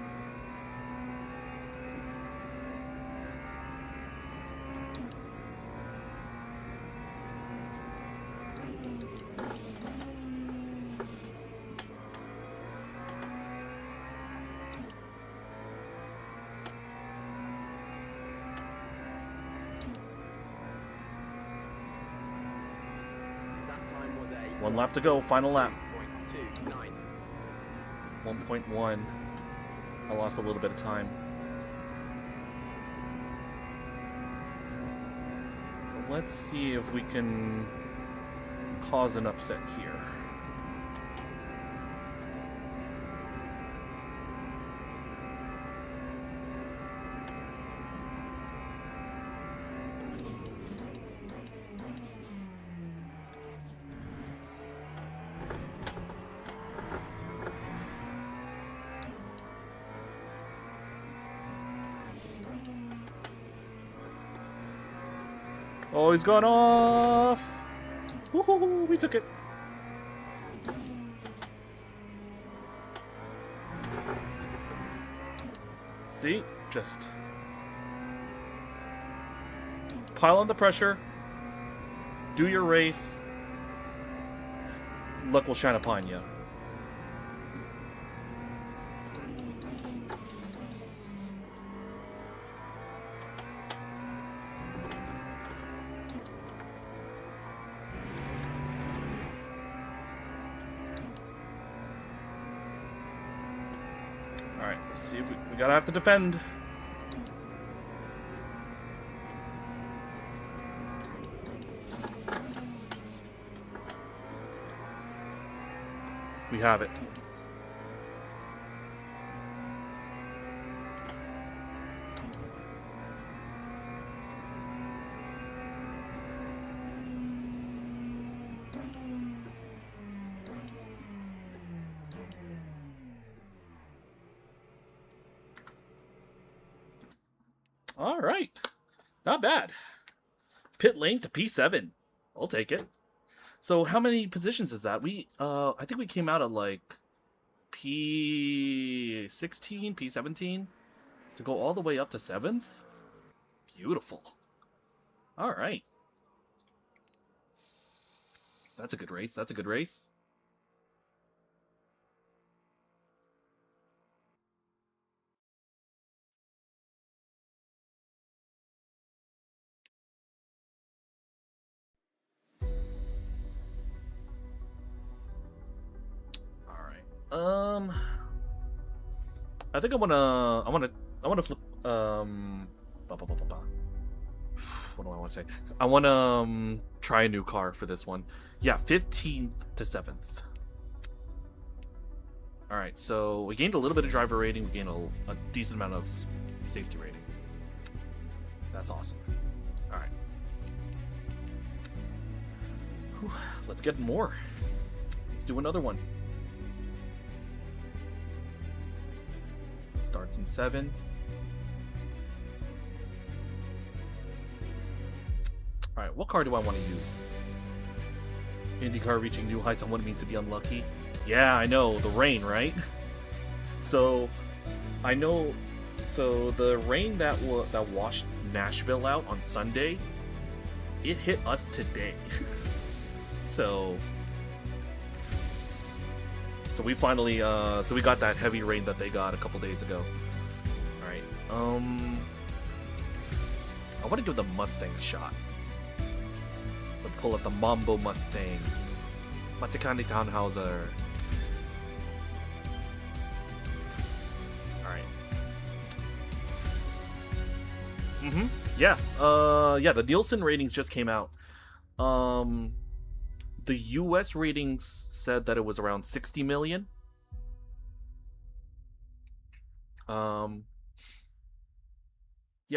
That time was a 1 lap to go, final lap. 1:29. 1.1. I lost a little bit of time. Let's see if we can cause an upset here. Oh, he's gone off! Woohoo! We took it! See? Just pile on the pressure. Do your race. Luck will shine upon you. Alright, let's see if we gotta have to defend. We have it. All right. Not bad. Pit lane to P7. I'll take it. So how many positions is that? I think we came out at like P16, P17 to go all the way up to 7th. Beautiful. All right. That's a good race. That's a good race. I think I wanna flip. What do I want to say? I wanna try a new car for this one. Yeah, 15th to 7th. All right, so we gained a little bit of driver rating. We gained a decent amount of safety rating. That's awesome. All right, whew, let's get more. Let's do another one. Starts in 7. Alright, what car do I want to use? IndyCar reaching new heights on what it means to be unlucky. Yeah, I know, the rain, right? So, I know... So, the rain that washed Nashville out on Sunday, it hit us today. So we finally, so we got that heavy rain that they got a couple days ago. Alright, I want to give the Mustang a shot. Let's pull out the Mambo Mustang. Matikani Tannhauser. Alright. Yeah, yeah, the Nielsen ratings just came out. The US ratings said that it was around 60 million. Yeah,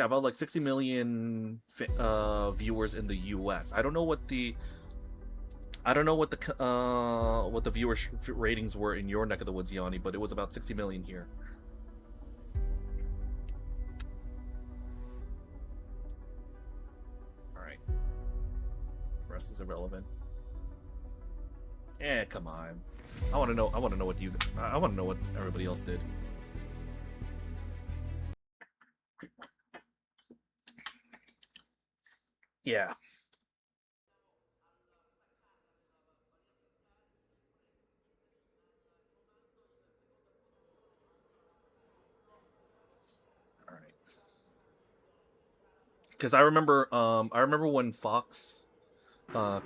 about like 60 million viewers in the US. I don't know what the viewer ratings were in your neck of the woods, Yanni, but it was about 60 million here. All right. Rest is irrelevant. Come on. I want to know what you. I want to know what everybody else did. Yeah. All right. Because I remember when Fox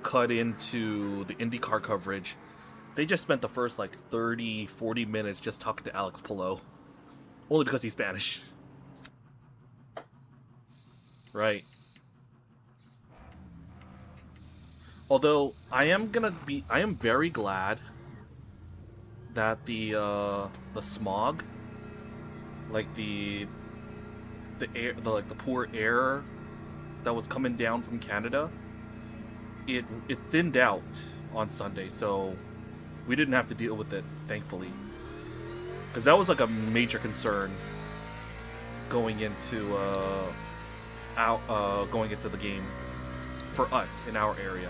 cut into the IndyCar coverage, they just spent the first like 30-40 minutes just talking to Alex Palou, only because he's Spanish. Right. Although I am very glad that the smog, like the air, the poor air that was coming down from Canada, it thinned out on Sunday, so we didn't have to deal with it, thankfully, because that was like a major concern going into the game for us in our area,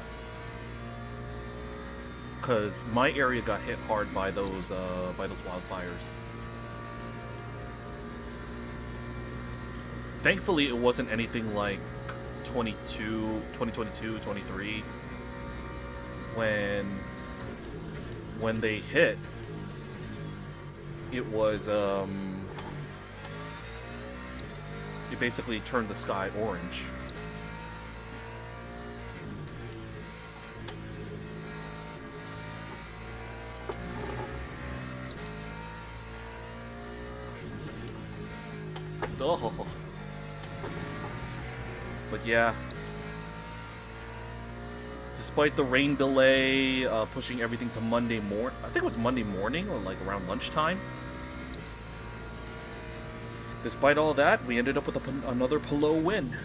because my area got hit hard by those wildfires. Thankfully, it wasn't anything like 22, 23, when they hit. It was it basically turned the sky orange. Oh. But yeah, despite the rain delay, pushing everything to Monday morning, I think it was Monday morning or like around lunchtime. Despite all that, we ended up with another Palou win.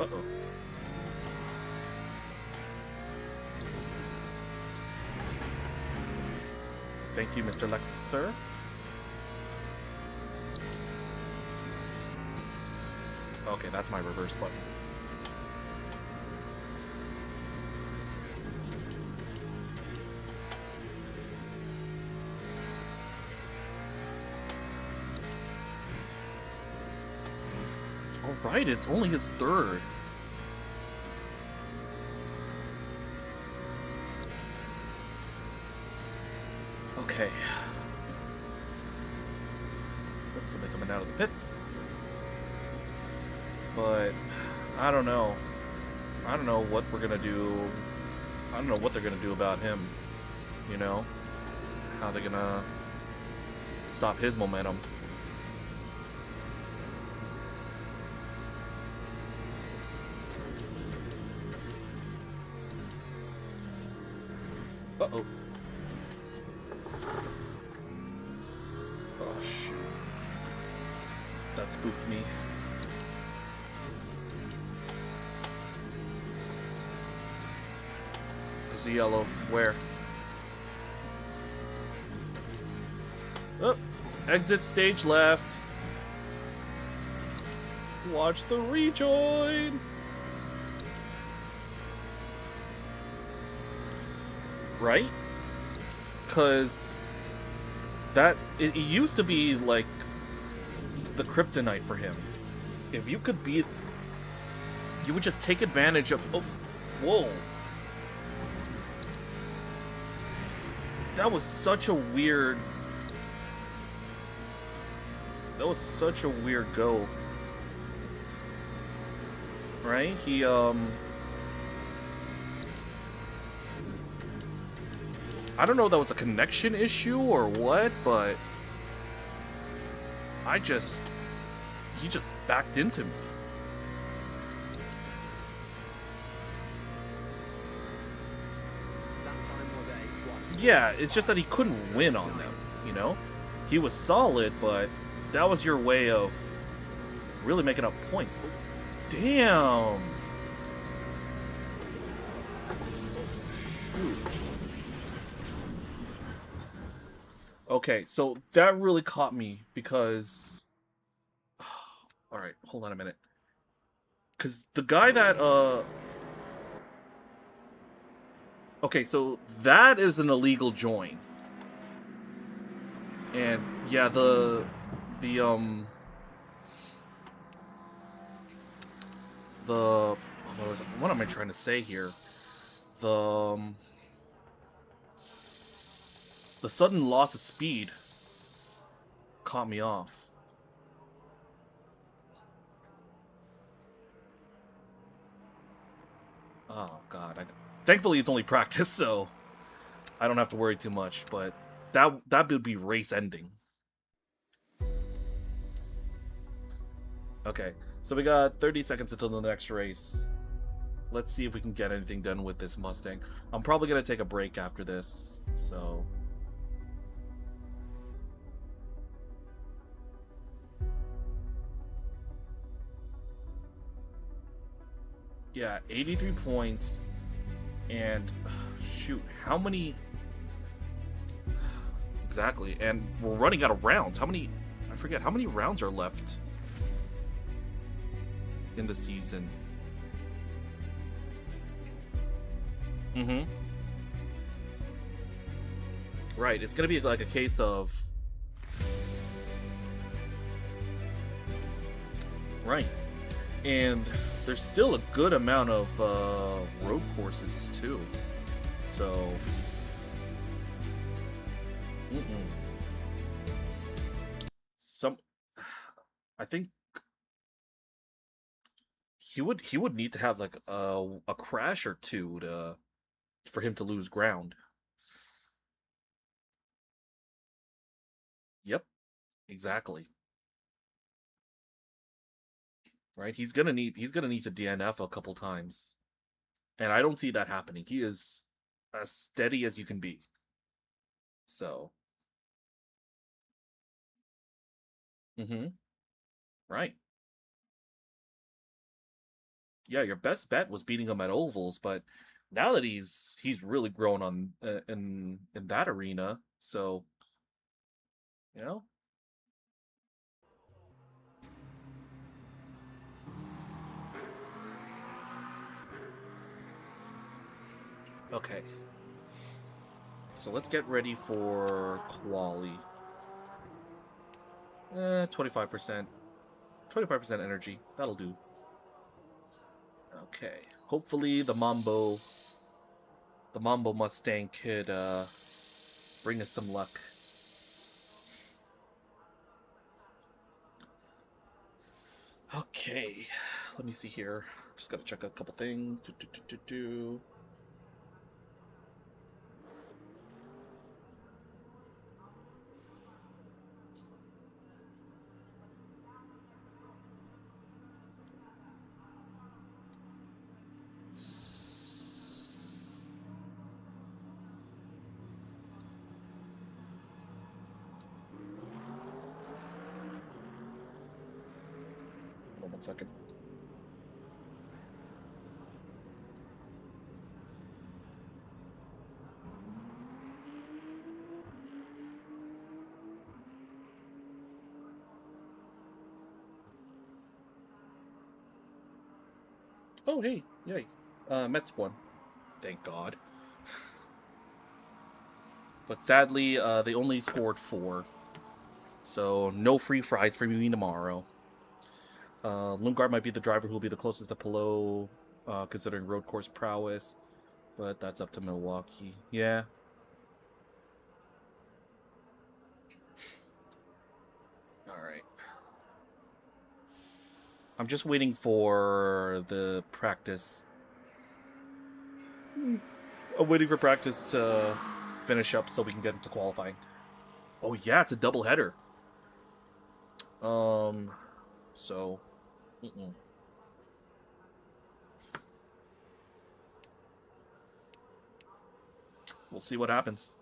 Uh-oh. Thank you, Mr. Lexus, sir. Okay, that's my reverse button. Right, it's only his third. Okay. Oops, somebody coming out of the pits. But I don't know. I don't know what we're gonna do. I don't know what they're gonna do about him. You know? How they're gonna stop his momentum. Uh-oh. Oh, shoot. That spooked me. There's a yellow. Where? Oh, exit stage left. Watch the rejoin. Right? Because that it used to be like the kryptonite for him. If you could beat, you would just take advantage of. Oh, whoa! That was such a weird. That was such a weird go. Right? He I don't know if that was a connection issue or what, but he just backed into me. That time was a 1. Yeah, it's just that he couldn't win on them, you know? He was solid, but that was your way of really making up points. Oh, damn! Shoot. Okay, so that really caught me because... Alright, hold on a minute. Because the guy that, Okay, so that is an illegal join. And, yeah, what am I trying to say here? The sudden loss of speed caught me off. Oh god, thankfully it's only practice, so I don't have to worry too much, but that would be race ending. Okay, so we got 30 seconds until the next race. Let's see if we can get anything done with this Mustang. I'm probably gonna take a break after this, so... Yeah, 83 points, and shoot, how many... Exactly, and we're running out of rounds. How many... I forget, how many rounds are left in the season? Right, it's gonna be like a case of... Right, and there's still a good amount of road courses too, so I think he would need to have like a crash or two for him to lose ground. Yep, exactly. Right, he's gonna need to DNF a couple times, and I don't see that happening. He is as steady as you can be. So, right. Yeah, your best bet was beating him at ovals, but now that he's really grown on in that arena, so you know. Okay. So let's get ready for quali. 25%. 25% energy. That'll do. Okay. Hopefully the Mambo Mustang could bring us some luck. Okay. Let me see here. Just gotta check a couple things. Hold on 1 second. Oh, hey, yay. Mets won. Thank God. But sadly, they only scored 4. So, no free fries for me tomorrow. Lundgaard might be the driver who will be the closest to Pelot, considering road course prowess. But that's up to Milwaukee. Yeah. Alright. I'm just waiting for the practice. I'm waiting for practice to finish up so we can get into qualifying. Oh yeah, it's a doubleheader. So... We'll see what happens.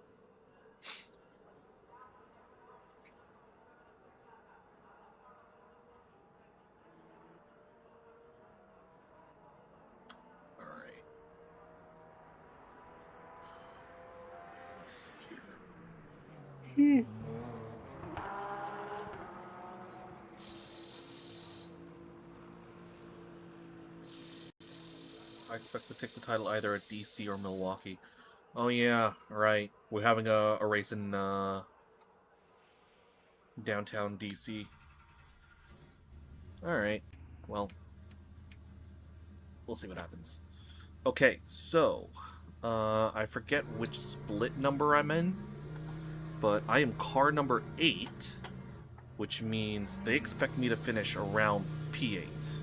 All right. Let's see here. I expect to take the title either at DC or Milwaukee. Oh yeah, right. We're having a race in downtown DC. Alright. Well, we'll see what happens. Okay, so I forget which split number I'm in, but I am car number 8, which means they expect me to finish around P8.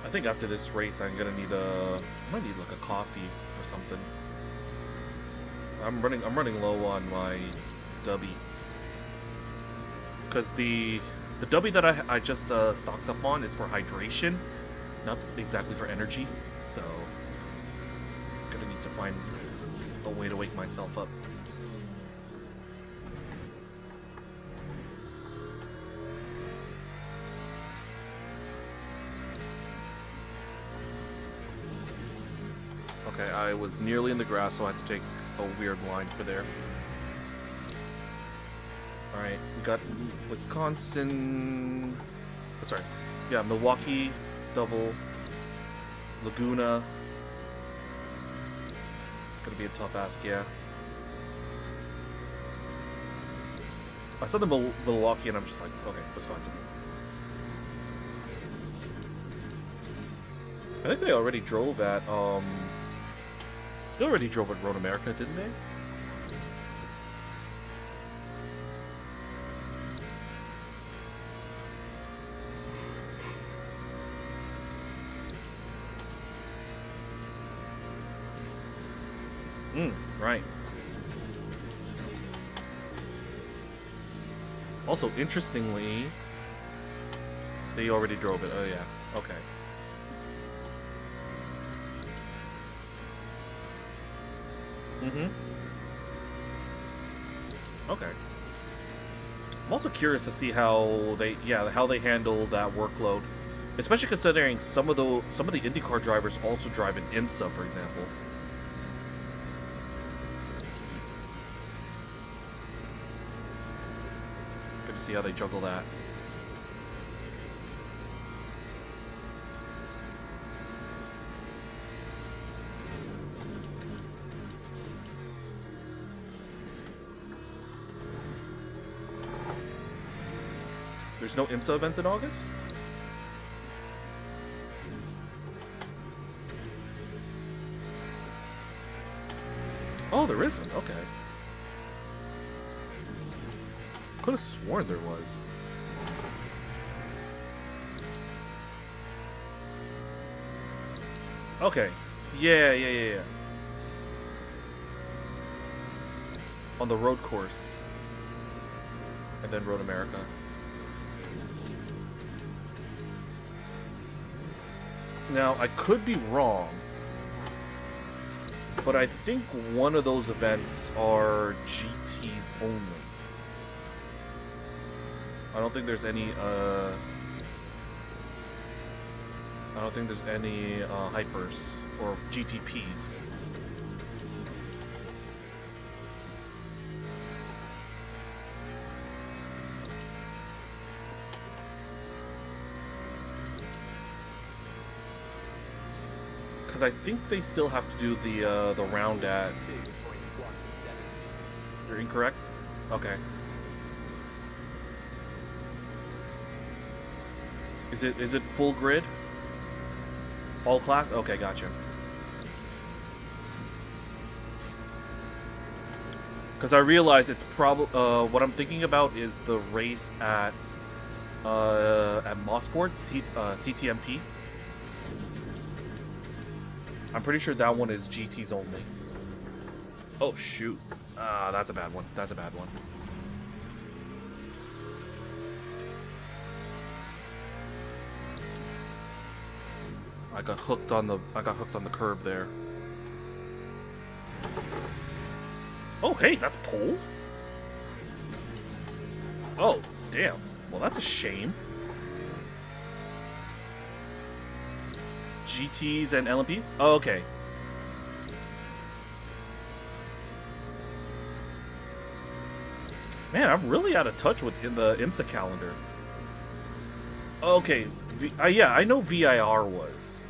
I think after this race, I'm gonna need I might need like a coffee or something. I'm running low on my dubby, because the dubby that I just stocked up on is for hydration, not exactly for energy. So I'm gonna need to find a way to wake myself up. Okay, I was nearly in the grass, so I had to take a weird line for there. Alright, we got Wisconsin... Oh, sorry. Yeah, Milwaukee, double. Laguna. It's gonna be a tough ask, yeah. I saw the Milwaukee and I'm just like, okay, Wisconsin. I think they already drove at, They already drove at Road America, didn't they? Right. Also, interestingly, they already drove it. Oh, yeah. Okay. Okay. I'm also curious to see how they handle that workload, especially considering some of the IndyCar drivers also drive in IMSA, for example. to see how they juggle that. There's no IMSA events in August? Oh, there isn't. Okay. Could have sworn there was. Okay. Yeah. On the road course. And then Road America. Now, I could be wrong, but I think one of those events are GTs only. I don't think there's any, hypers or GTPs. Because I think they still have to do the round at... 2.17. You're incorrect? Okay. Is it full grid? All class? Okay, gotcha. Because I realize it's probably what I'm thinking about is the race at Mossport, CTMP. I'm pretty sure that one is GTs only. Oh shoot! That's a bad one. That's a bad one. I got hooked on the curb there. Oh hey, that's pole. Oh damn. Well, that's a shame. GTs and LMPs? Oh, okay. Man, I'm really out of touch with in the IMSA calendar. Okay, yeah, I know VIR was.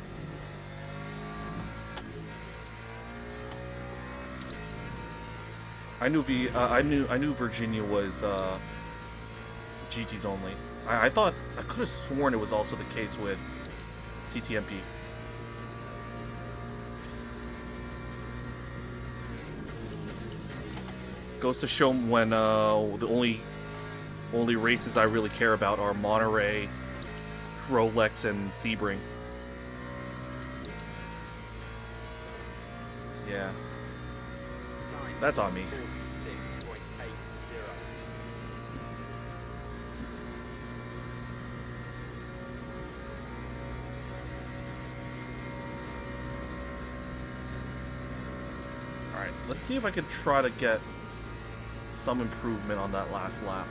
I knew Virginia was GTs only. I thought I could have sworn it was also the case with CTMP. Goes to show when the only races I really care about are Monterey, Rolex, and Sebring. Yeah, that's on me. 46.80. Alright, let's see if I can try to get some improvement on that last lap.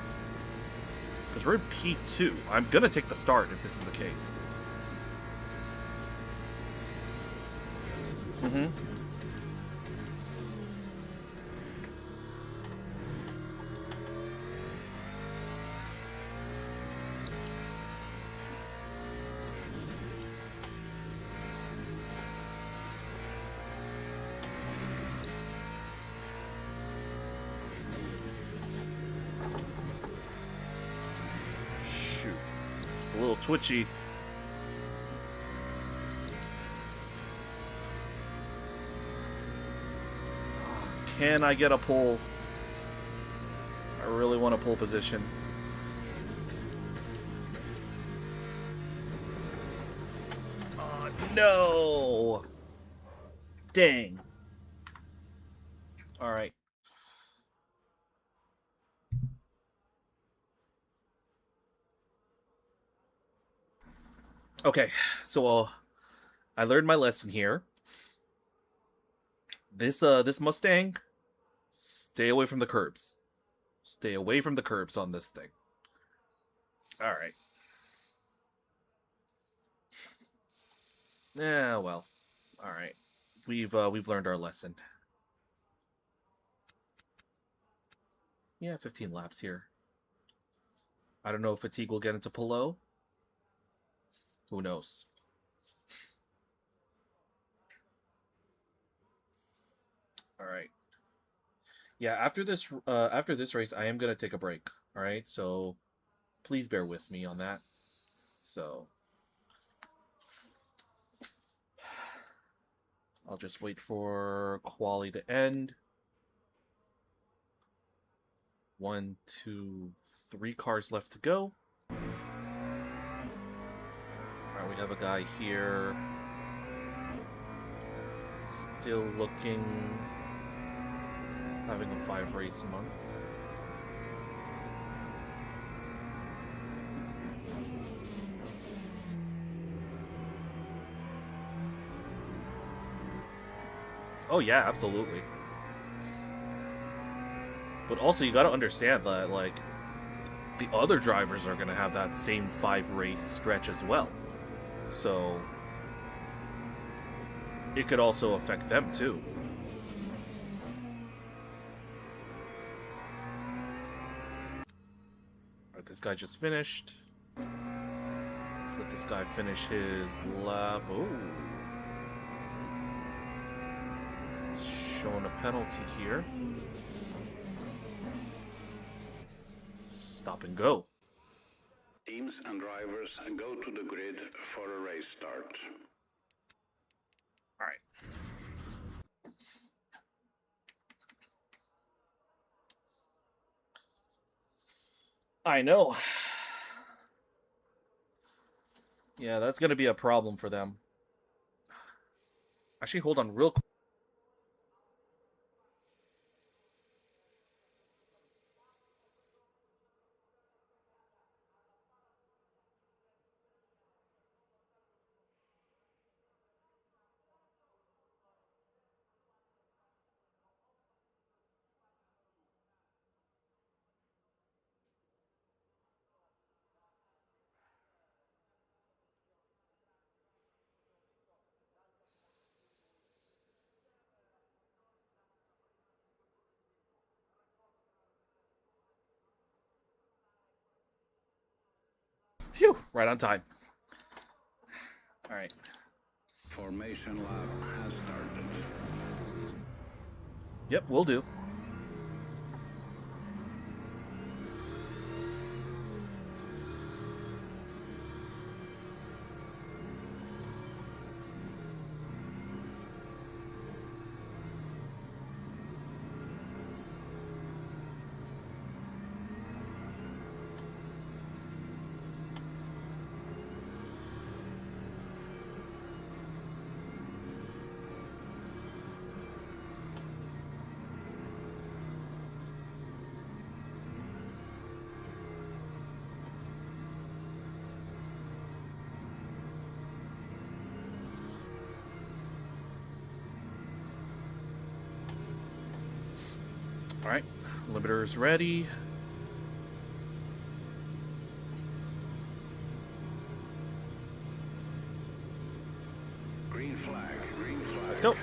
Because we're in P2. I'm going to take the start if this is the case. Mm-hmm. It's a little twitchy. Can I get a pull? I really want a pull position. Oh, no! Dang. All right. Okay, so I learned my lesson here. This Mustang, stay away from the curbs. Stay away from the curbs on this thing. All right. Yeah, well, all right. We've learned our lesson. Yeah, 15 laps here. I don't know if fatigue will get into Pillow. Who knows? All right. Yeah, after this race, I am gonna take a break. All right, so please bear with me on that. So I'll just wait for quali to end. 1, 2, 3 cars left to go. All right, we have a guy here. Still looking, having a 5-race month. Oh yeah, absolutely. But also you gotta understand that, like, the other drivers are gonna have that same 5-race stretch as well. So it could also affect them too. Alright, this guy just finished. Let's let this guy finish his lap. Ooh. Showing a penalty here. Stop and go. Teams and drivers go to the grid for a race start. All right. I know. Yeah, that's going to be a problem for them. Actually, hold on real quick. Phew, right on time. All right. Formation lap has started. Yep, will do. All right, limiter's ready. Green flag, green flag. Let's go.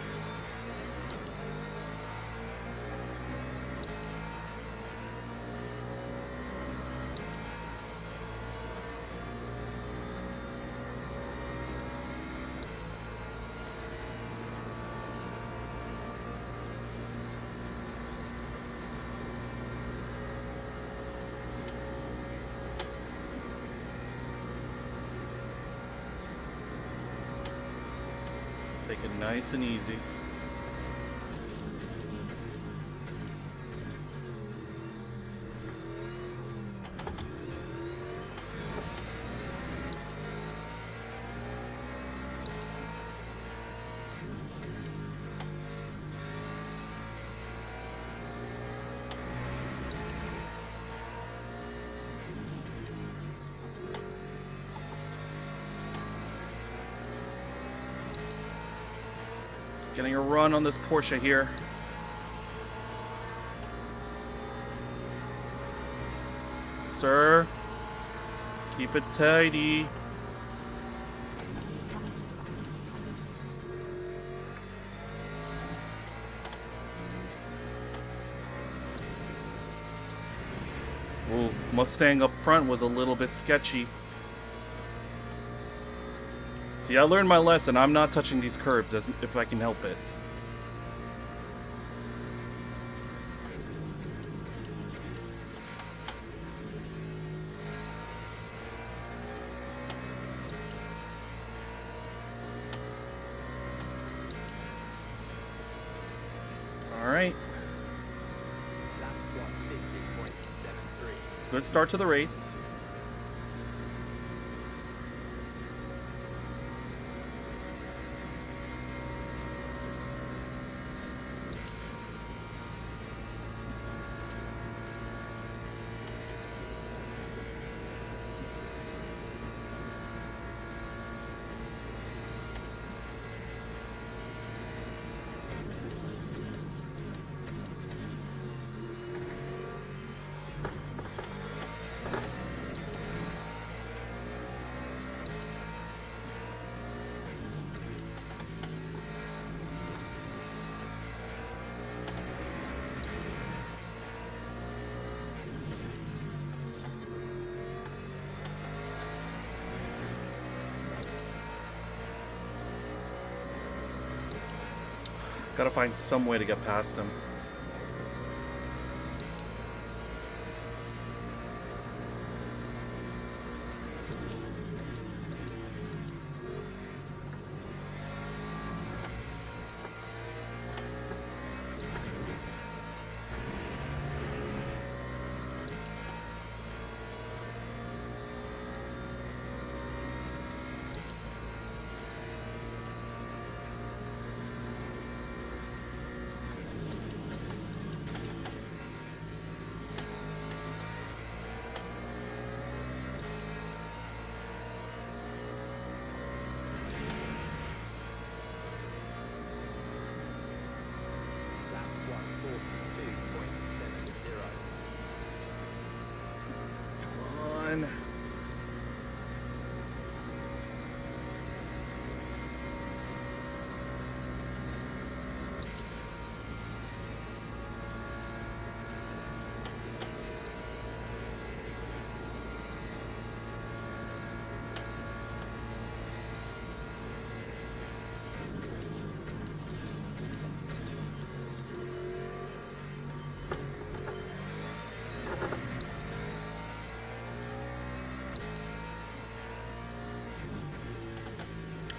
Take it nice and easy. Getting a run on this Porsche here. Sir, keep it tidy. Ooh, Mustang up front was a little bit sketchy. See, I learned my lesson. I'm not touching these curbs as if I can help it. All right. Lap 150.73. Good start to the race. Gotta find some way to get past him. Lap 142.70. Come on.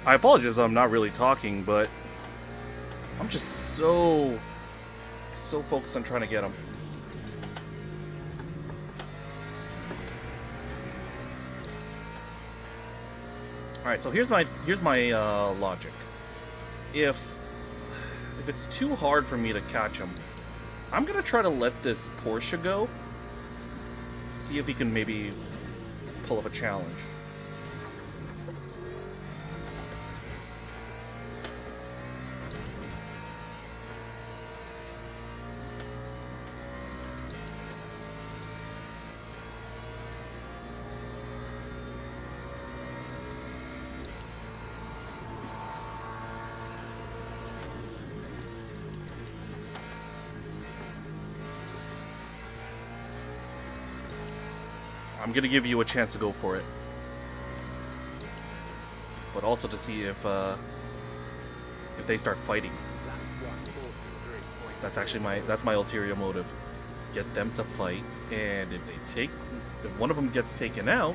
I apologize, I'm not really talking, but I'm just so focused on trying to get him. All right, so here's my logic. If it's too hard for me to catch him, I'm gonna try to let this Porsche go. See if he can maybe pull up a challenge. I'm gonna give you a chance to go for it, but also to see if they start fighting. Lap 143.70. That's actually that's my ulterior motive. Get them to fight, and if one of them gets taken out,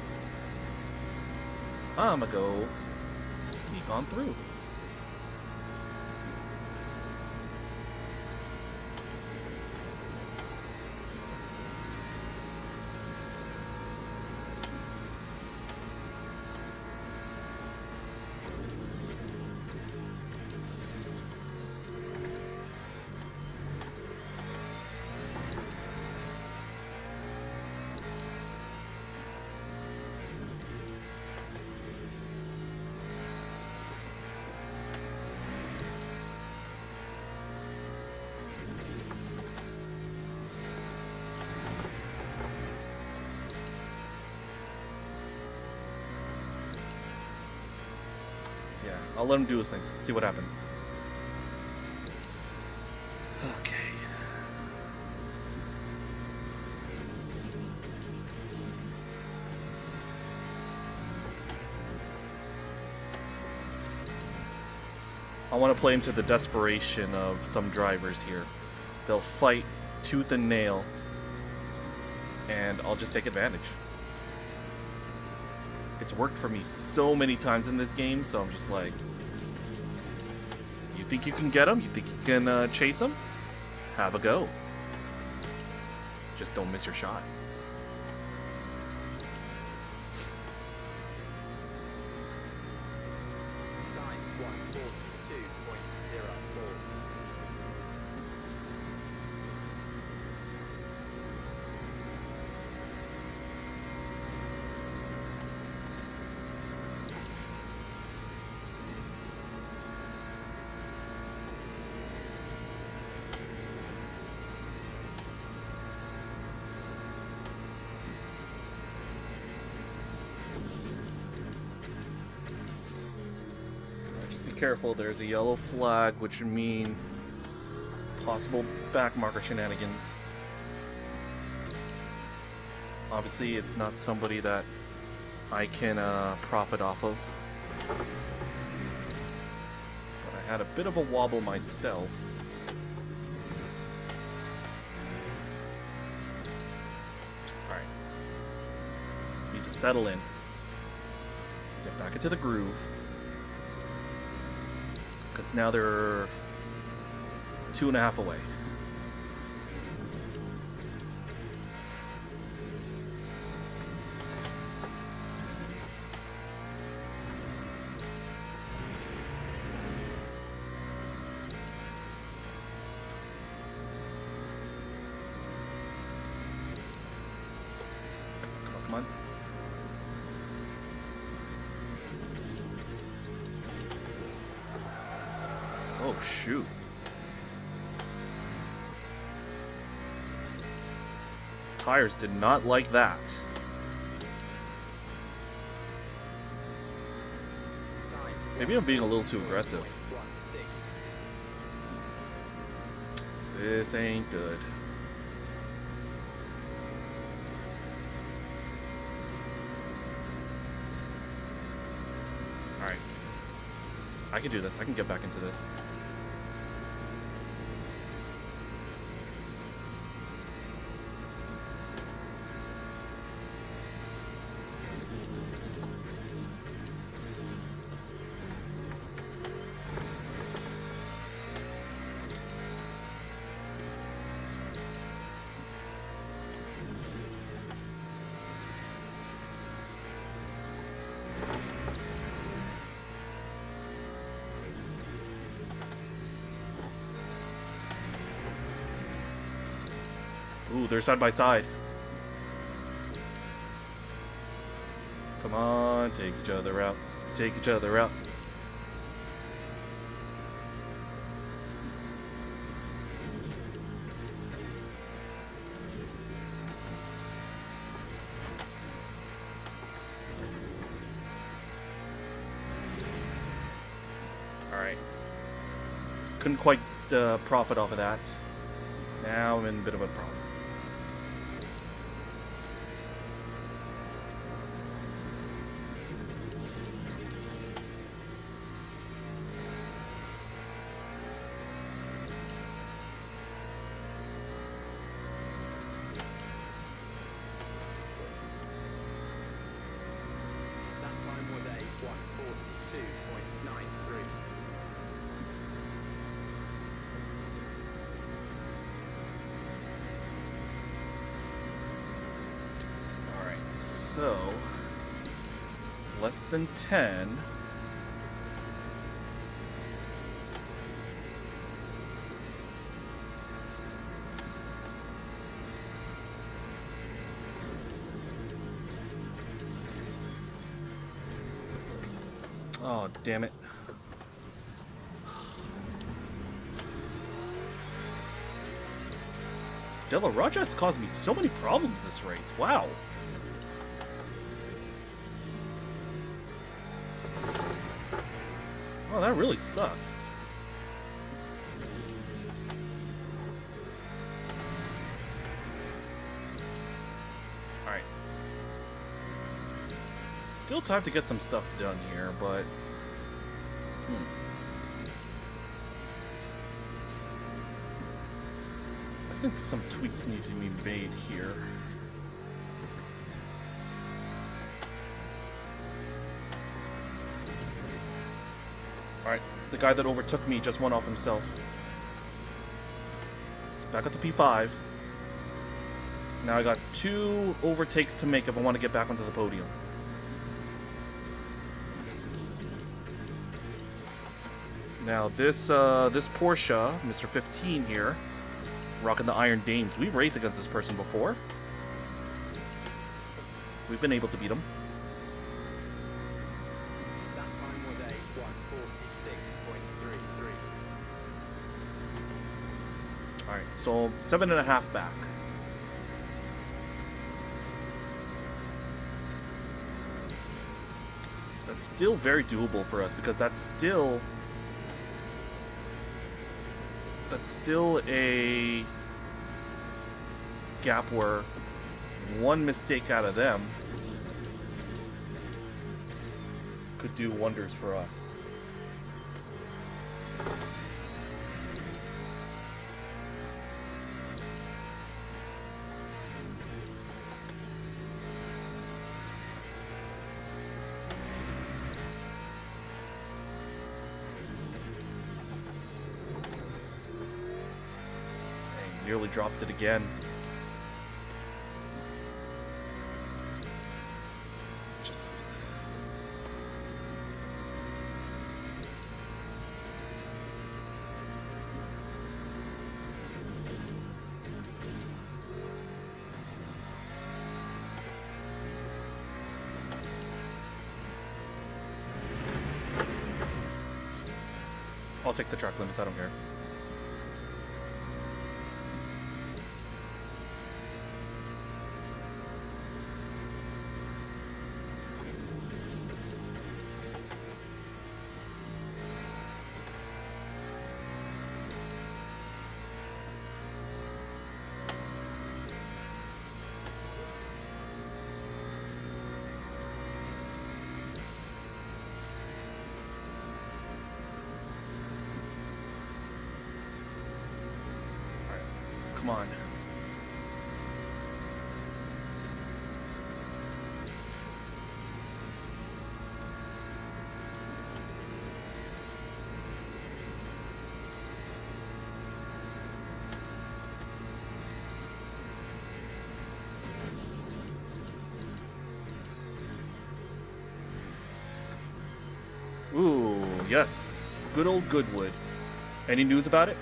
I'm gonna go sneak on through. Yeah, I'll let him do his thing. See what happens. Okay. I want to play into the desperation of some drivers here. They'll fight tooth and nail, and I'll just take advantage. It's worked for me so many times in this game, so I'm just like, you think you can get him? You think you can chase him? Have a go. Just don't miss your shot. Time 142.04. Just be careful, there's a yellow flag, which means possible backmarker shenanigans. Obviously, it's not somebody that I can profit off of. But I had a bit of a wobble myself. Alright. Need to settle in. Get back into the groove. Because now they're 2.5 away. Come on. Oh, shoot. Tires did not like that. Maybe I'm being a little too aggressive. This ain't good. Alright. I can do this. I can get back into this. Ooh, they're side by side. Come on, take each other out. Take each other out. Alright. Couldn't quite profit off of that. Now I'm in a bit of a problem. That time was a 142.93. So, less than 10. Oh, damn it. Della Raja has caused me so many problems this race. Wow. Oh, that really sucks. Alright. Still time to get some stuff done here, but... think some tweaks need to be made here. Alright, the guy that overtook me just went off himself. So back up to P5. Now I got 2 overtakes to make if I want to get back onto the podium. Now this Porsche, Mr. 15 here, rocking the Iron Dames. We've raced against this person before. We've been able to beat him. That time was a 146.33. Alright, so 7.5 back. That's still very doable for us because that's still a gap where one mistake out of them could do wonders for us. Nearly dropped it again. Just... I'll take the track limits, I don't care. Come on. Ooh, yes. Good old Goodwood. Any news about it?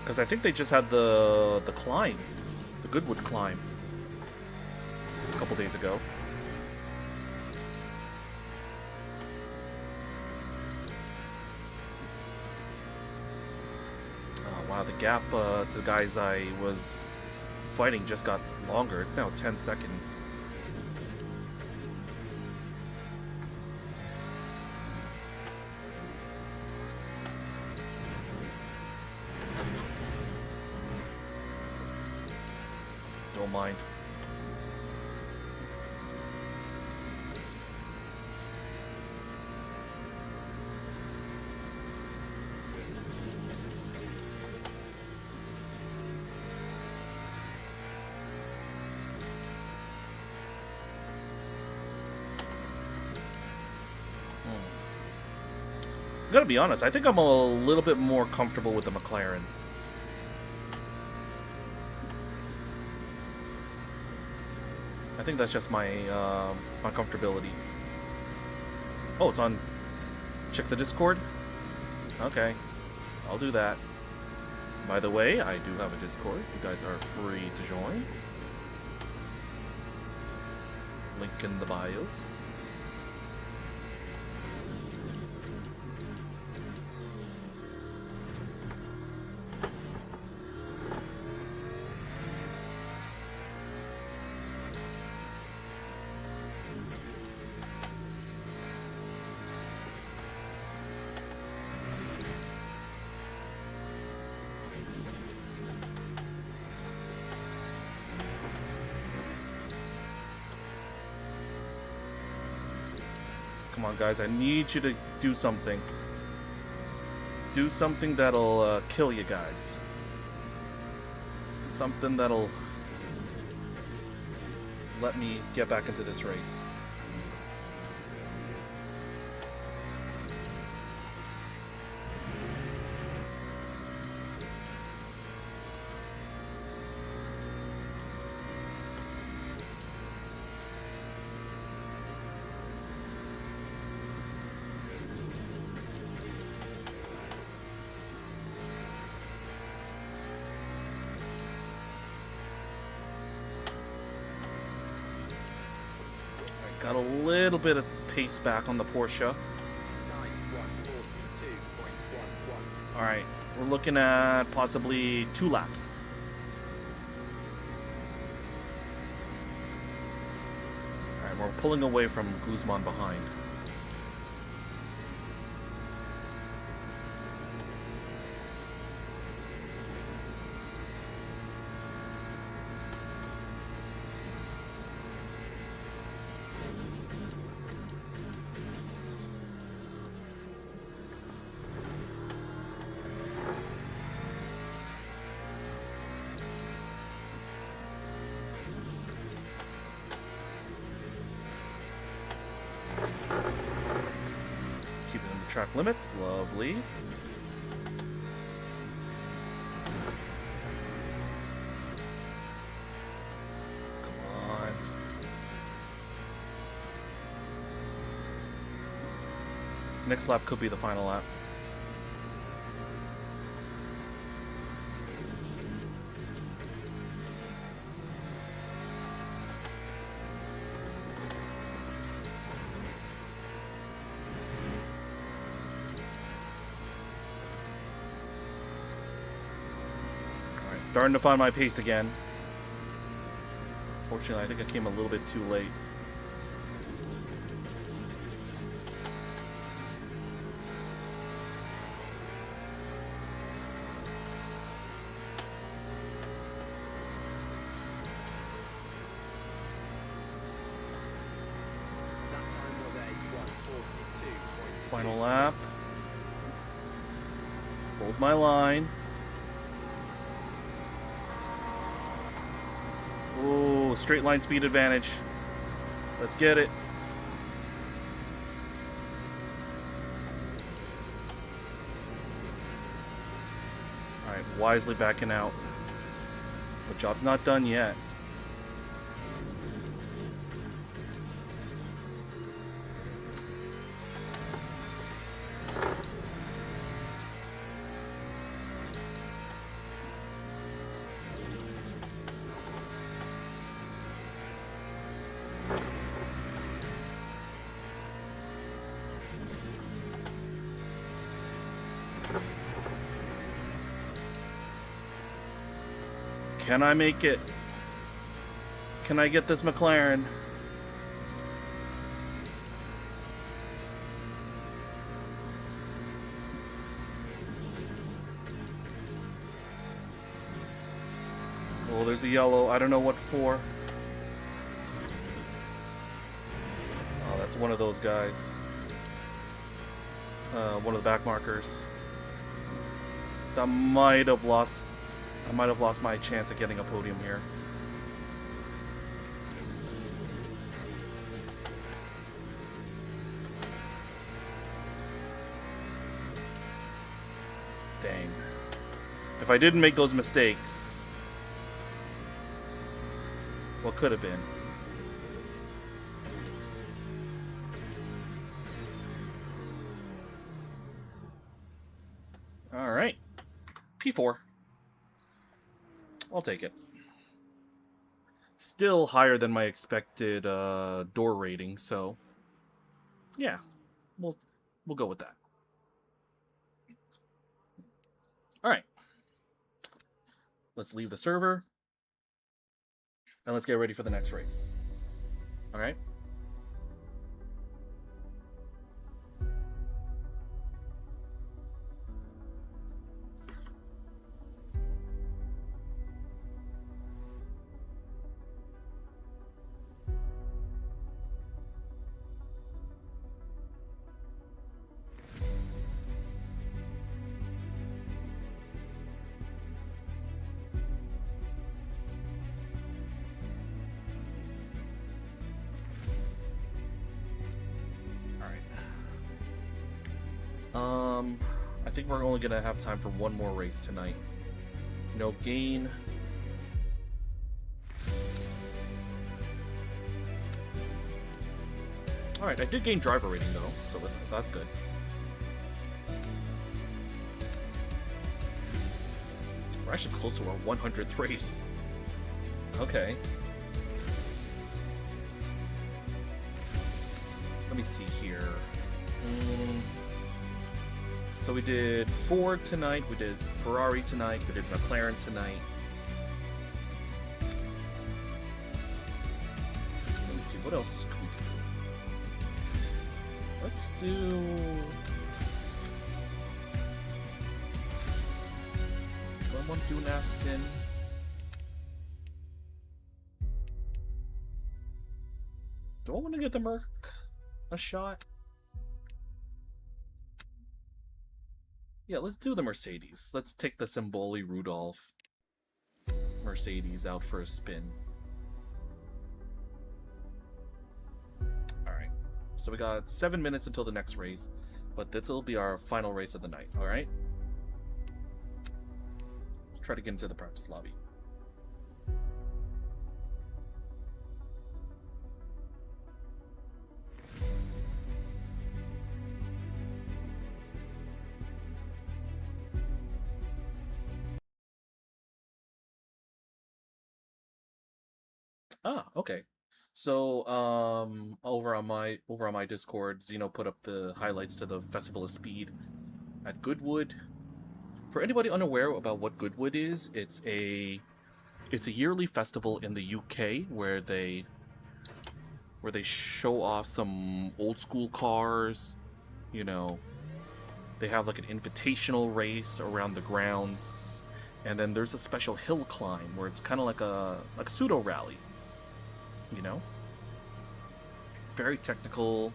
Because I think they just had the climb, the Goodwood climb, a couple days ago. Oh, wow, the gap to the guys I was fighting just got longer. It's now 10 seconds. Don't mind. I gotta be honest, I think I'm a little bit more comfortable with the McLaren. I think that's just my my comfortability. Oh, it's on. Check the Discord? Okay, I'll do that. By the way, I do have a Discord. You guys are free to join. Link in the bios. Come on, guys. I need you to do something. Do something that'll kill you guys. Something that'll let me get back into this race. Got a little bit of pace back on the Porsche. 9142.11. Alright, we're looking at possibly 2 laps. Alright, we're pulling away from Guzman behind. Track limits, lovely. Come on. Next lap could be the final lap. Starting to find my pace again. Fortunately, I think I came a little bit too late. That time was a 142.2. Final lap. Hold my line. Ooh, straight line speed advantage. Let's get it. Alright, wisely backing out. But job's not done yet. Can I make it? Can I get this McLaren? Oh, there's a yellow. I don't know what for. Oh, that's one of those guys. One of the back markers. That might have lost. I might have lost my chance at getting a podium here. Dang. If I didn't make those mistakes, what could have been? All right. P4. I'll take it. Still higher than my expected door rating, so yeah, we'll go with that. All right, let's leave the server and let's get ready for the next race. All right. I think we're only gonna have time for one more race tonight. No gain. Alright, I did gain driver rating though, so that's good. We're actually close to our 100th race. Okay. Let me see here. So we did Ford tonight, we did Ferrari tonight, we did McLaren tonight. Let me see, what else can we do? Let's do... I want to do an Aston. Do I want to get the Merc a shot? Yeah, let's do the Mercedes. Let's take the Symboli Rudolph Mercedes out for a spin. Alright. So we got 7 minutes until the next race, but this will be our final race of the night, alright? Let's try to get into the practice lobby. Ah, okay. So, over on my Discord, Zeno put up the highlights to the Festival of Speed at Goodwood. For anybody unaware about what Goodwood is, it's a yearly festival in the UK where they show off some old school cars. You know, they have like an invitational race around the grounds, and then there's a special hill climb where it's kind of like a pseudo rally. You know, very technical.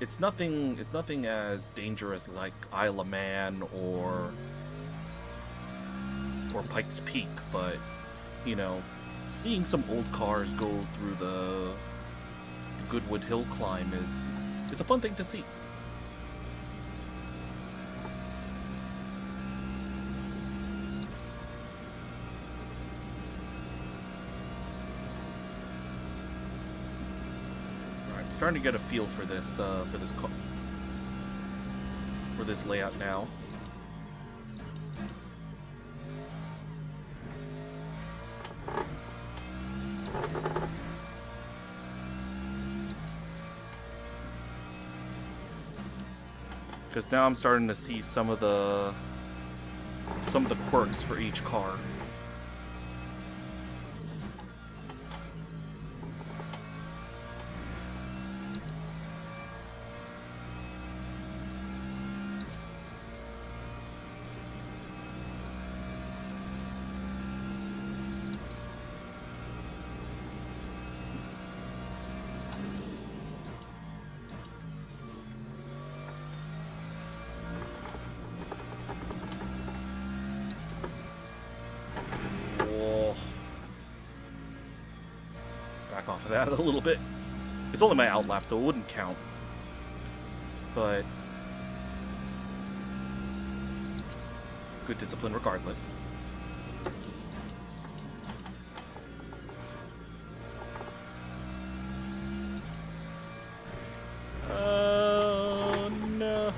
It's nothing as dangerous as like Isle of Man or Pikes Peak, but you know, seeing some old cars go through the Goodwood Hill climb is a fun thing to see. Starting to get a feel for this layout now. Because now I'm starting to see some of the quirks for each car. Off of that a little bit. It's only my outlap, so it wouldn't count. But good discipline regardless. Oh no.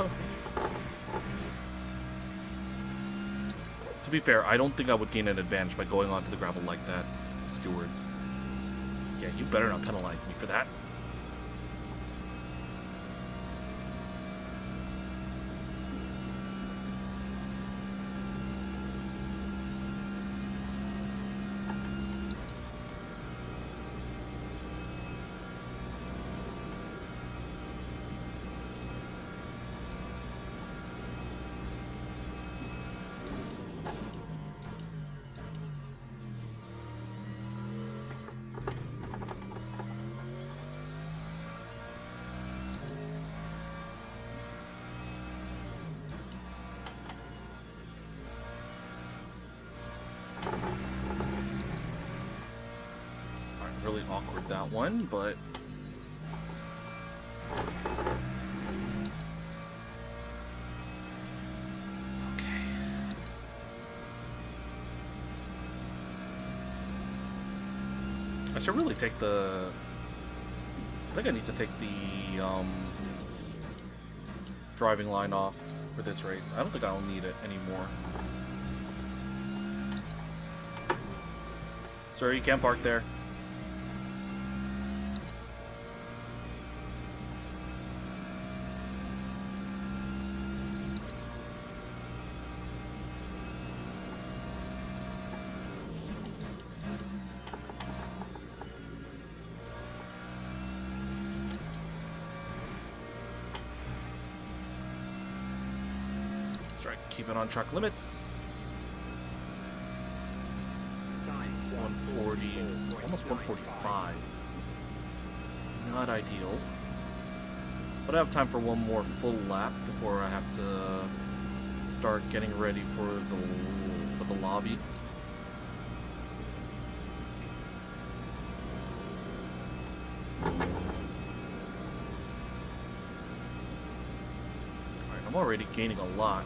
To be fair, I don't think I would gain an advantage by going onto the gravel like that, stewards. Yeah, you better not penalize me for that. Really awkward, that one, but I should really take the... I think I need to take the driving line off for this race. I don't think I'll need it anymore. Sir, you can't park there. That's right, keep it on track limits. 140, almost 145. Not ideal. But I have time for one more full lap before I have to start getting ready for the lobby. Alright, I'm already gaining a lot.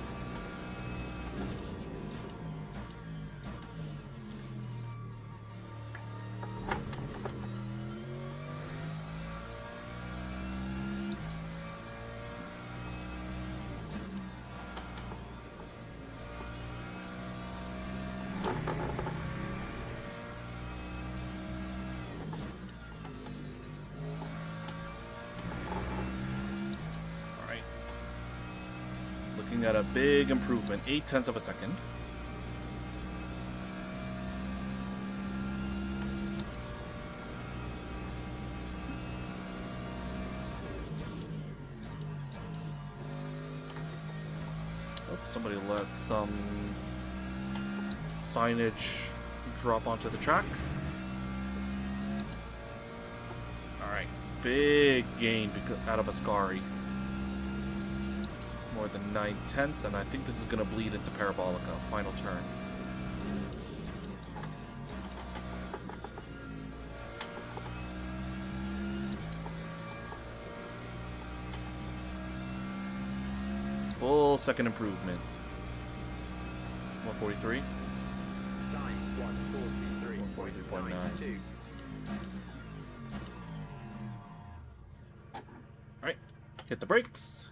At a big improvement, 0.8 of a second. Oh, somebody let some signage drop onto the track. Alright, big gain out of Ascari. More than 9/10, and I think this is going to bleed into Parabolica. Final turn. Full second improvement. 143. 143.9. Alright, hit the brakes.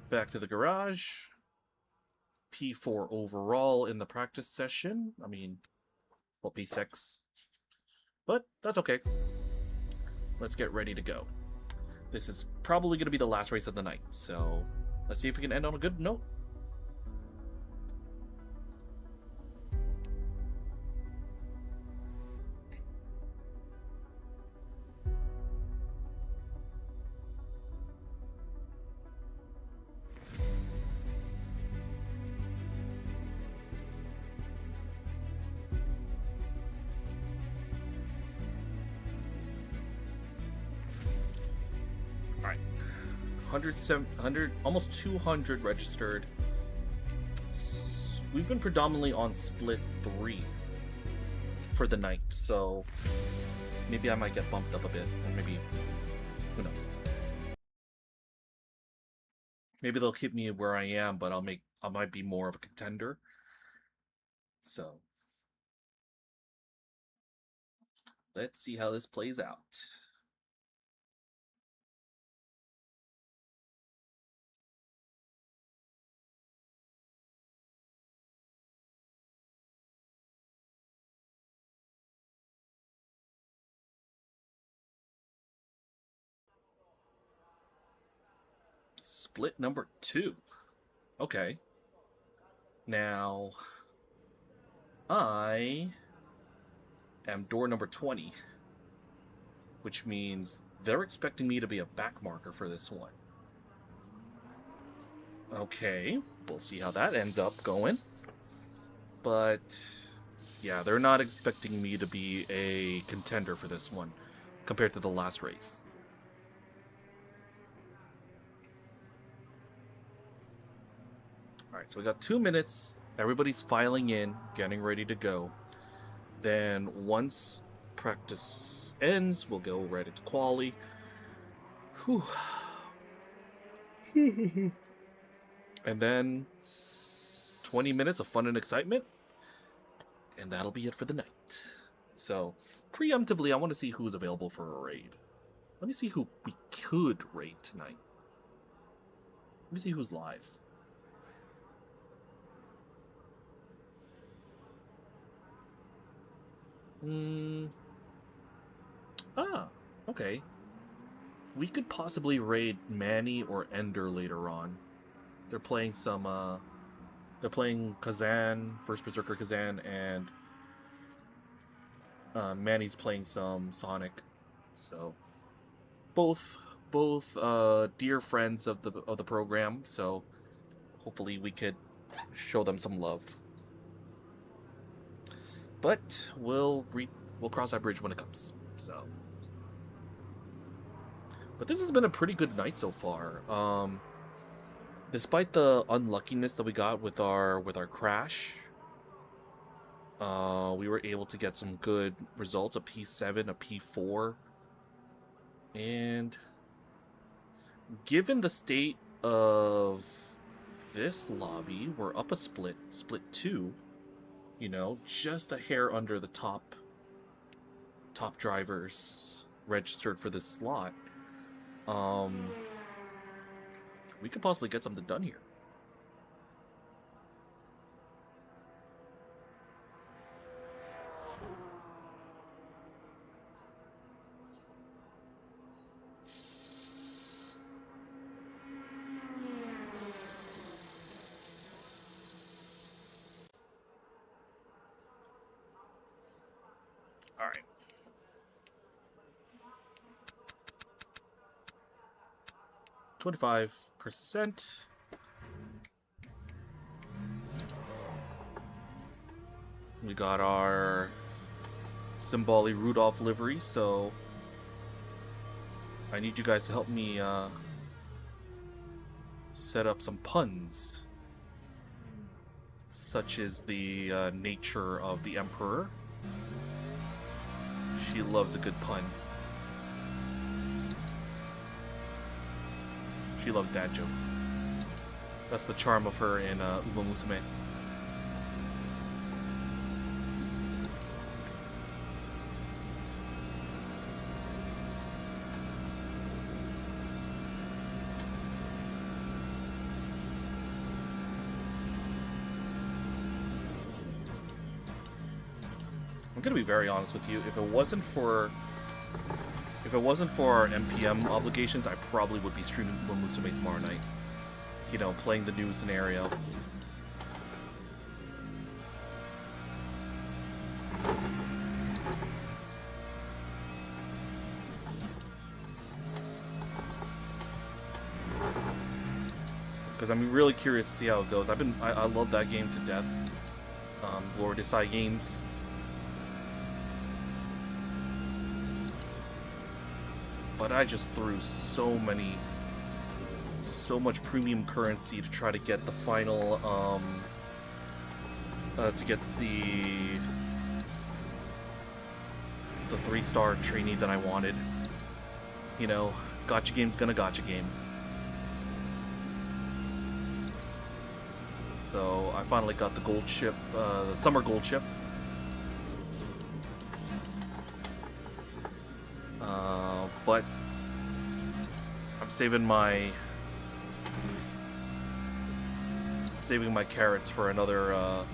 Back to the garage. P4 overall in the practice session. I mean, well, P6. But that's okay. Let's get ready to go. This is probably going to be the last race of the night, so let's see if we can end on a good note. Alright, 100, almost 200 registered. We've been predominantly on split 3 for the night, so maybe I might get bumped up a bit, or maybe, who knows. Maybe they'll keep me where I am, but I might be more of a contender. So let's see how this plays out. Split number 2. Okay. Now, I am door number 20, which means they're expecting me to be a back marker for this one. Okay, we'll see how that ends up going. But, yeah, they're not expecting me to be a contender for this one compared to the last race. Alright, so we got 2 minutes. Everybody's filing in, getting ready to go. Then once practice ends, we'll go right into quali. Whew. And then 20 minutes of fun and excitement. And that'll be it for the night. So, preemptively, I want to see who's available for a raid. Let me see who we could raid tonight. Let me see who's live. Okay. We could possibly raid Manny or Ender later on. They're playing some, they're playing Kazan, First Berserker Kazan, and Manny's playing some Sonic. So, both dear friends of the program. So, hopefully we could show them some love. But we'll cross that bridge when it comes. So, but this has been a pretty good night so far. Despite the unluckiness that we got with our crash, we were able to get some good results, a P7, a P4. And given the state of this lobby, we're up a split 2. You know, just a hair under the top drivers registered for this slot. We could possibly get something done here. All right. %. We got our Symboli Rudolph livery, so I need you guys to help me set up some puns, such as the nature of the Emperor. She loves a good pun. She loves dad jokes. That's the charm of her in Uma Musume. I'm gonna be very honest with you. If it wasn't for our MPM obligations, I probably would be streaming Uma Musume tomorrow night. You know, playing the new scenario. Because I'm really curious to see how it goes. I love that game to death. Lord Isai Games. But I just threw so much premium currency to try to get the final, to get the 3-star trainee that I wanted. You know, gotcha game's gonna gotcha game. So I finally got the gold ship, the summer gold ship. But I'm saving my carrots for another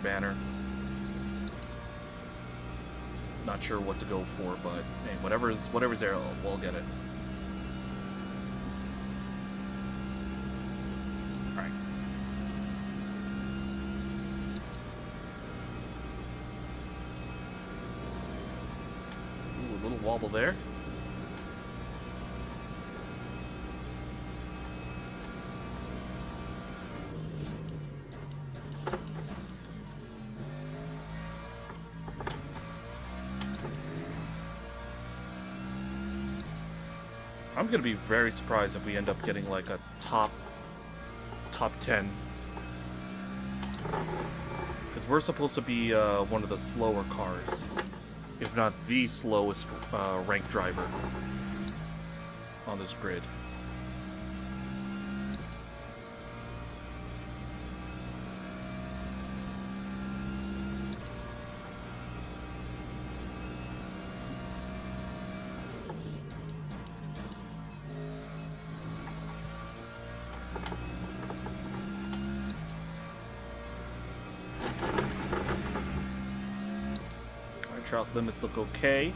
banner. Not sure what to go for, but hey, whatever's there, we'll get it. All right. Ooh, a little wobble there. I'm gonna be very surprised if we end up getting like a top 10, because we're supposed to be one of the slower cars, if not the slowest ranked driver on this grid. Shot limits look okay.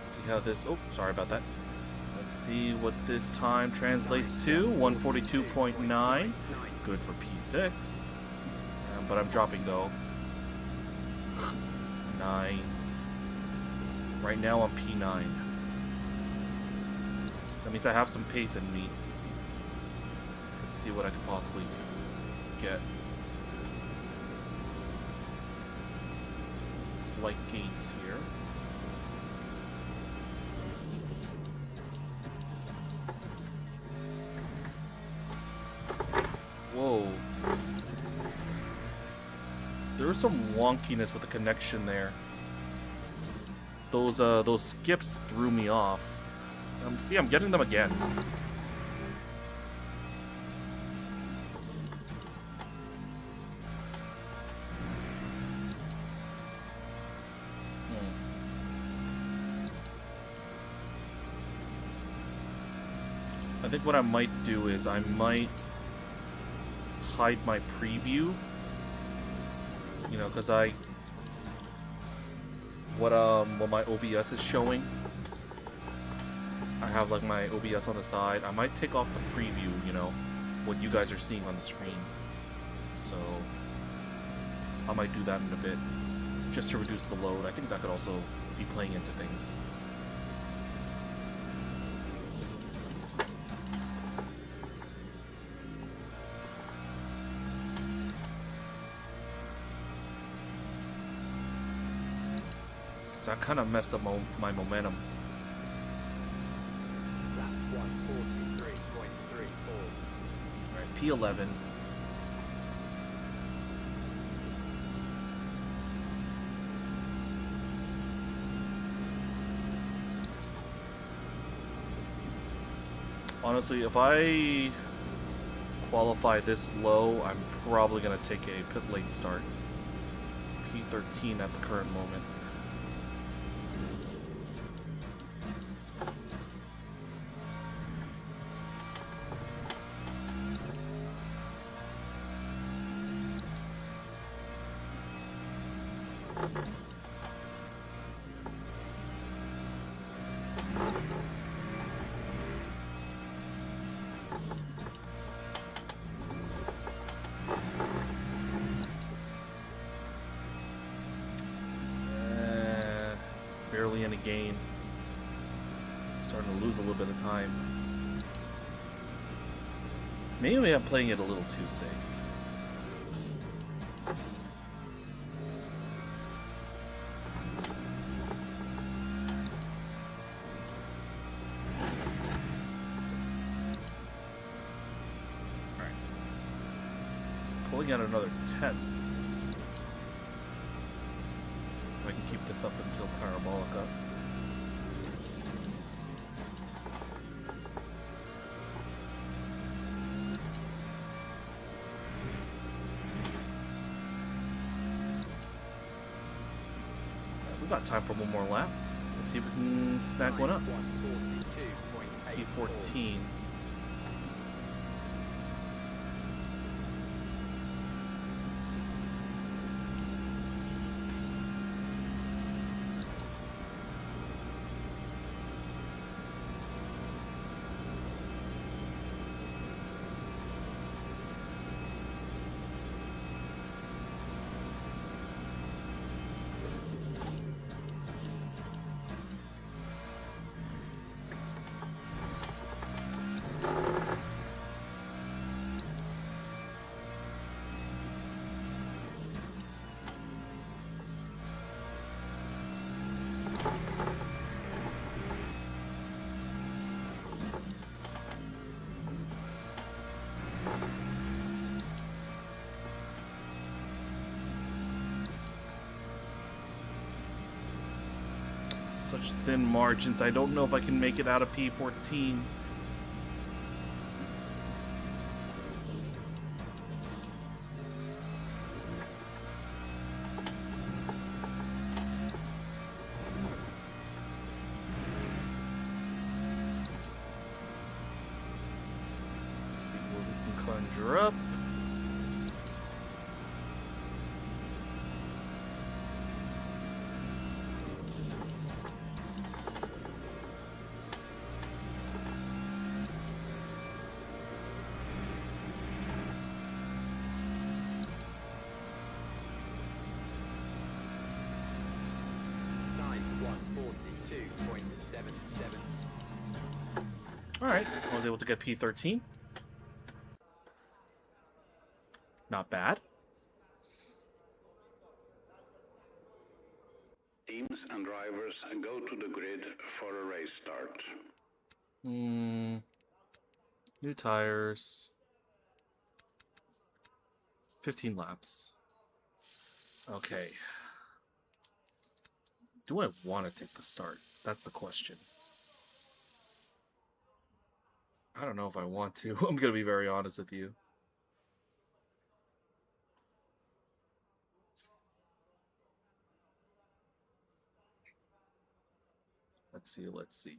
Let's see how this... Oh, sorry about that. Let's see what this time translates to. 142.9. Good for P6. But I'm dropping though. 9. Right now I'm P9. That means I have some pace in me. Let's see what I could possibly get. Slight gains here. Whoa. There was some wonkiness with the connection there. Those skips threw me off. See, I'm getting them again. I think what I might do is I might hide my preview, you know, because what my OBS is showing, I have like my OBS on the side. I might take off the preview, you know, what you guys are seeing on the screen. So I might do that in a bit, just to reduce the load. I think that could also be playing into things. So I kind of messed up my momentum. Alright, P11. Honestly, if I qualify this low, I'm probably going to take a pit lane start. P13 at the current moment. Barely any gain. Starting to lose a little bit of time. Maybe I'm playing it a little too safe. Alright. Pulling out another 10th. I can keep this up until parabolic up. We've got time for one more lap. Let's see if we can snag one up. P14. Such thin margins. I don't know if I can make it out of P14. Conjure up. Alright, I was able to get P13. Not bad. Teams and drivers go to the grid for a race start. New tires. 15 laps. Okay. Do I want to take the start? That's the question. I don't know if I want to. I'm going to be very honest with you. Let's see.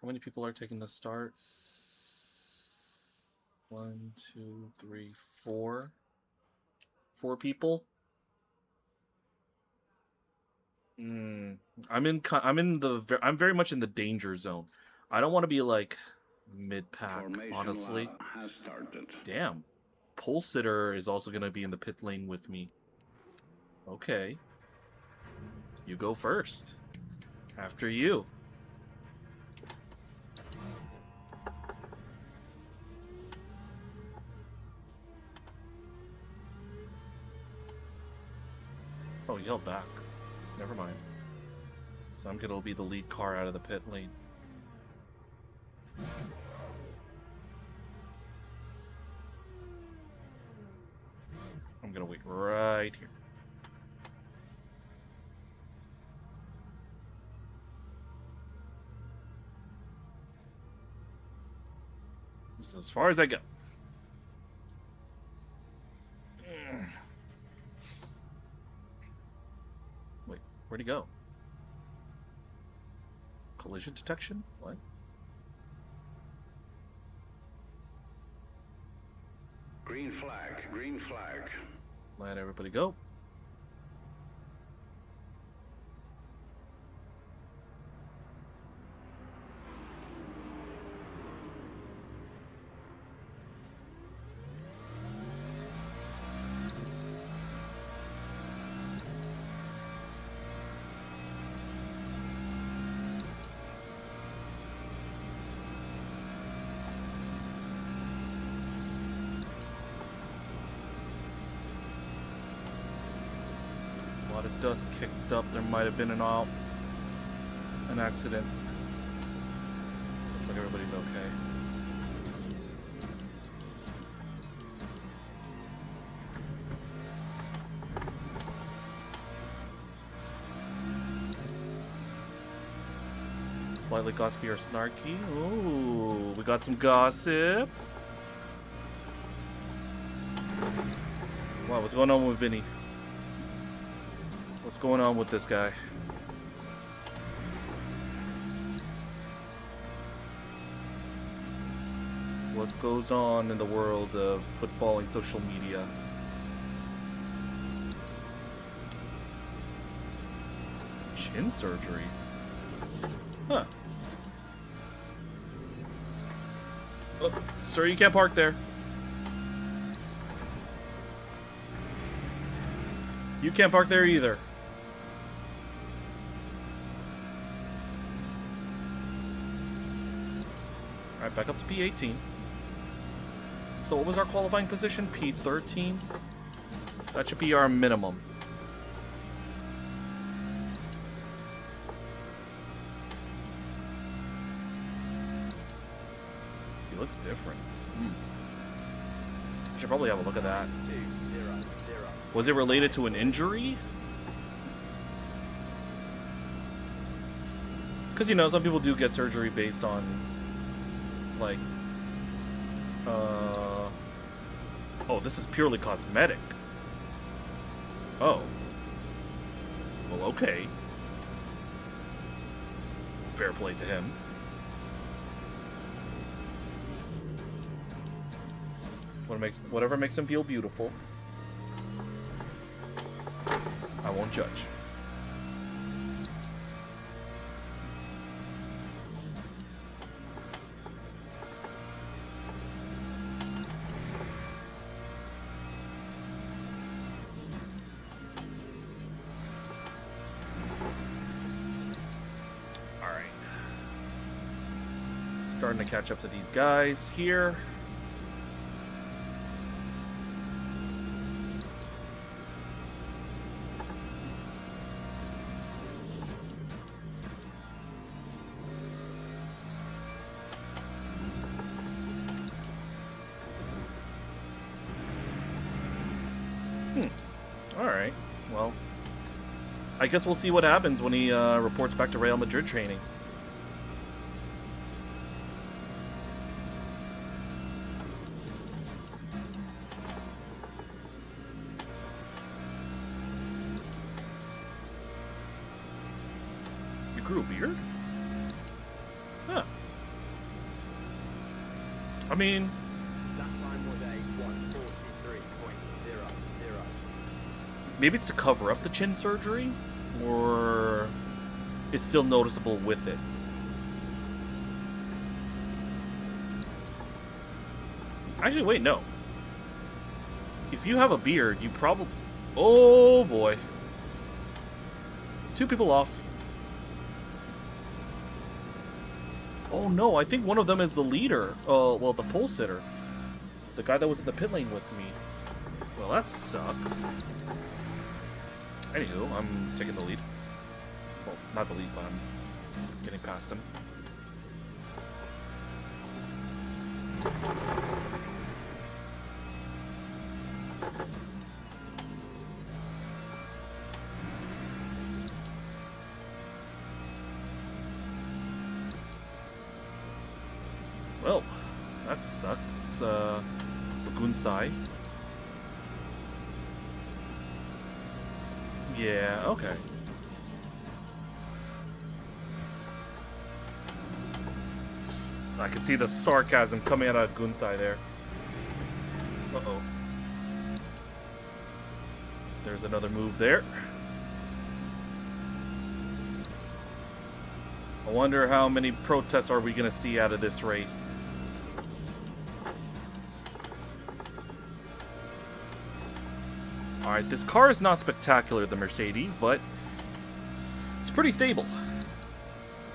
How many people are taking the start? 1, 2, 3, 4. 4 people? I'm very much in the danger zone. I don't want to be like mid-pack, Formation honestly. lap has started. Damn. Pole sitter is also going to be in the pit lane with me. Okay. You go first. After you. Oh, he held back. Never mind. So I'm gonna be the lead car out of the pit lane. I'm gonna wait right here. This is as far as I go. Wait, where'd he go? Collision detection? What? Green flag, green flag. Let everybody go. A lot of dust kicked up. There might have been an accident. Looks like everybody's okay. Slightly gossipy or snarky. Ooh, we got some gossip. Wow, what's going on with Vinny? What's going on with this guy? What goes on in the world of football and social media? Chin surgery? Huh. Oh, sir, you can't park there. You can't park there either. Alright, back up to P18. So what was our qualifying position? P13? That should be our minimum. He looks different. Should probably have a look at that. Was it related to an injury? Because, you know, some people do get surgery based on, like, oh, this is purely cosmetic. Oh. Well, okay. fair play to him. Whatever makes him feel beautiful. I won't judge. Alright. Starting to catch up to these guys here. Alright, well, I guess we'll see what happens when he reports back to Real Madrid training. You grew a beard? Huh. I mean... That time was a 143.00. Maybe it's to cover up the chin surgery, or it's still noticeable with it. Actually, wait, no. If you have a beard, you probably... Oh, boy. 2 people off. Oh, no, I think one of them is the leader. Well, the pole sitter. The guy that was in the pit lane with me. Well, that sucks. Anywho, I'm taking the lead. Well, not the lead, but I'm getting past him. Well, that sucks for Gunsai. Yeah, okay. I can see the sarcasm coming out of Gunsai there. Uh-oh. There's another move there. I wonder how many protests are we going to see out of this race. Alright, this car is not spectacular, the Mercedes, but it's pretty stable.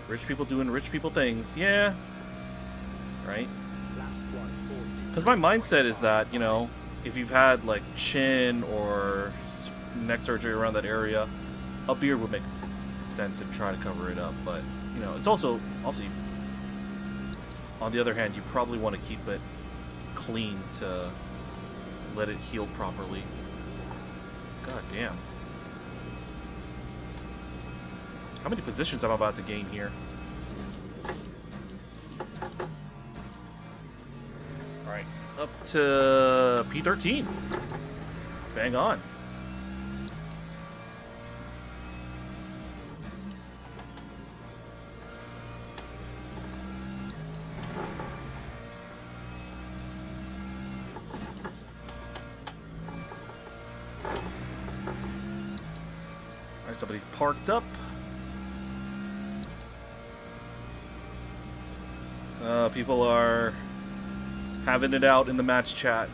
Rich people doing rich people things, yeah. Right? Because my mindset is that, you know, if you've had, like, chin or neck surgery around that area, a beard would make sense and try to cover it up. But, you know, it's also, on the other hand, you probably want to keep it clean to let it heal properly. God damn. How many positions am I about to gain here? Alright, up to P13. Bang on. Somebody's parked up. People are having it out in the match chat.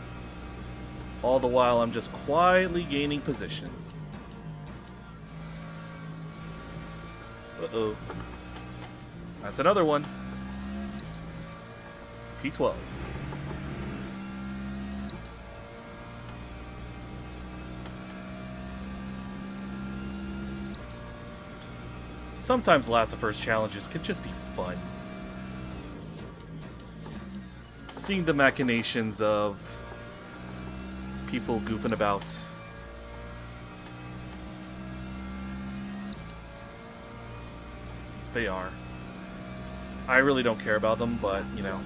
All the while, I'm just quietly gaining positions. Uh-oh. That's another one. P12. Sometimes last of first challenges can just be fun. Seeing the machinations of people goofing about. They are. I really don't care about them, but, you know.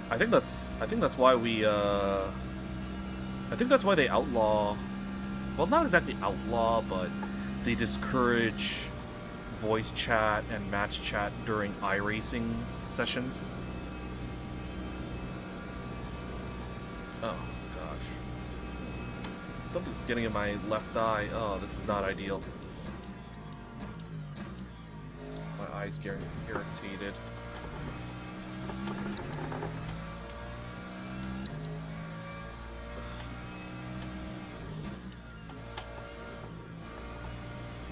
I think that's why we, I think that's why they outlaw... Well, not exactly outlaw, but they discourage voice chat and match chat during iRacing sessions. Oh gosh. Something's getting in my left eye. Oh, this is not ideal. My eye's getting irritated.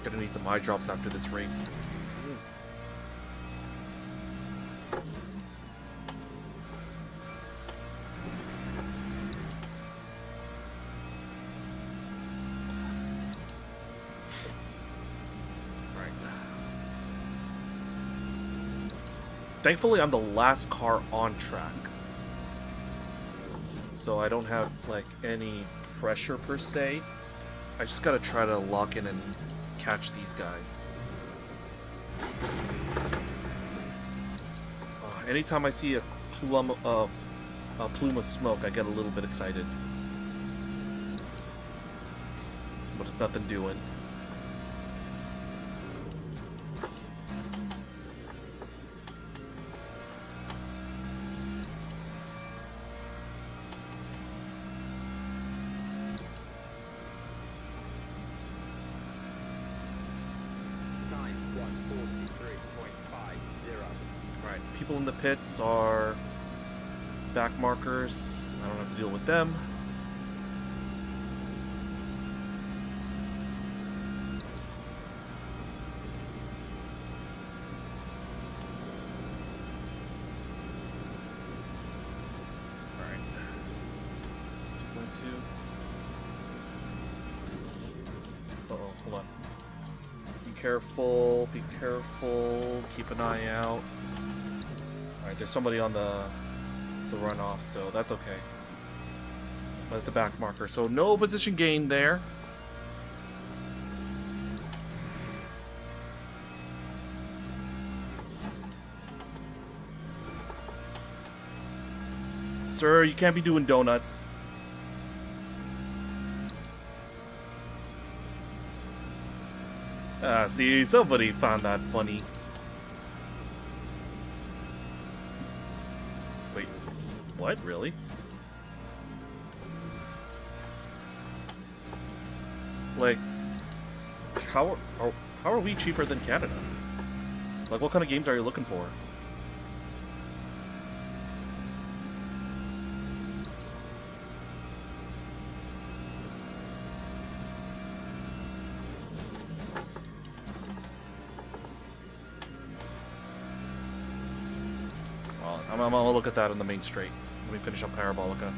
Gonna need some eye drops after this race. Right. Thankfully, I'm the last car on track, so I don't have like any pressure per se. I just gotta try to lock in and catch these guys. Anytime I see a plume of smoke, I get a little bit excited. But it's nothing doing. People in the pits are back markers. I don't have to deal with them. Alright. 2.2. Uh-oh, hold on. Be careful, be careful. Keep an eye out. Alright, there's somebody on the runoff, so that's okay. But it's a back marker, so no position gain there. Sir, you can't be doing donuts. Ah, see, somebody found that funny. What? Really? Like, how are we cheaper than Canada? Like, what kind of games are you looking for? Well, I'm gonna look at that on the main straight. Let me finish up Parabolica.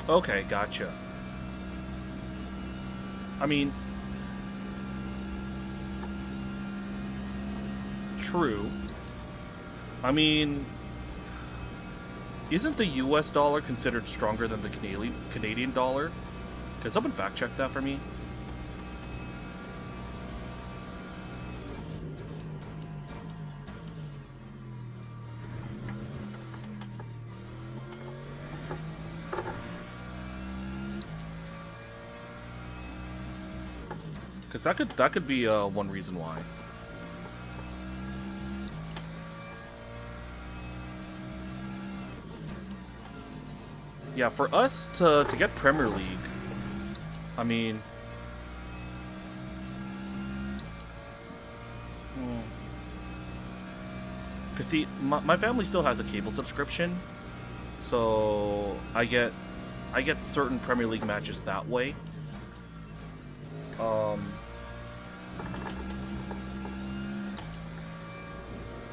Okay, gotcha. I mean, true. I mean, isn't the US dollar considered stronger than the Canadian dollar? Can someone fact check that for me? Because that could be one reason why. Yeah, for us to get Premier League, I mean, because see, my family still has a cable subscription, so I get certain Premier League matches that way.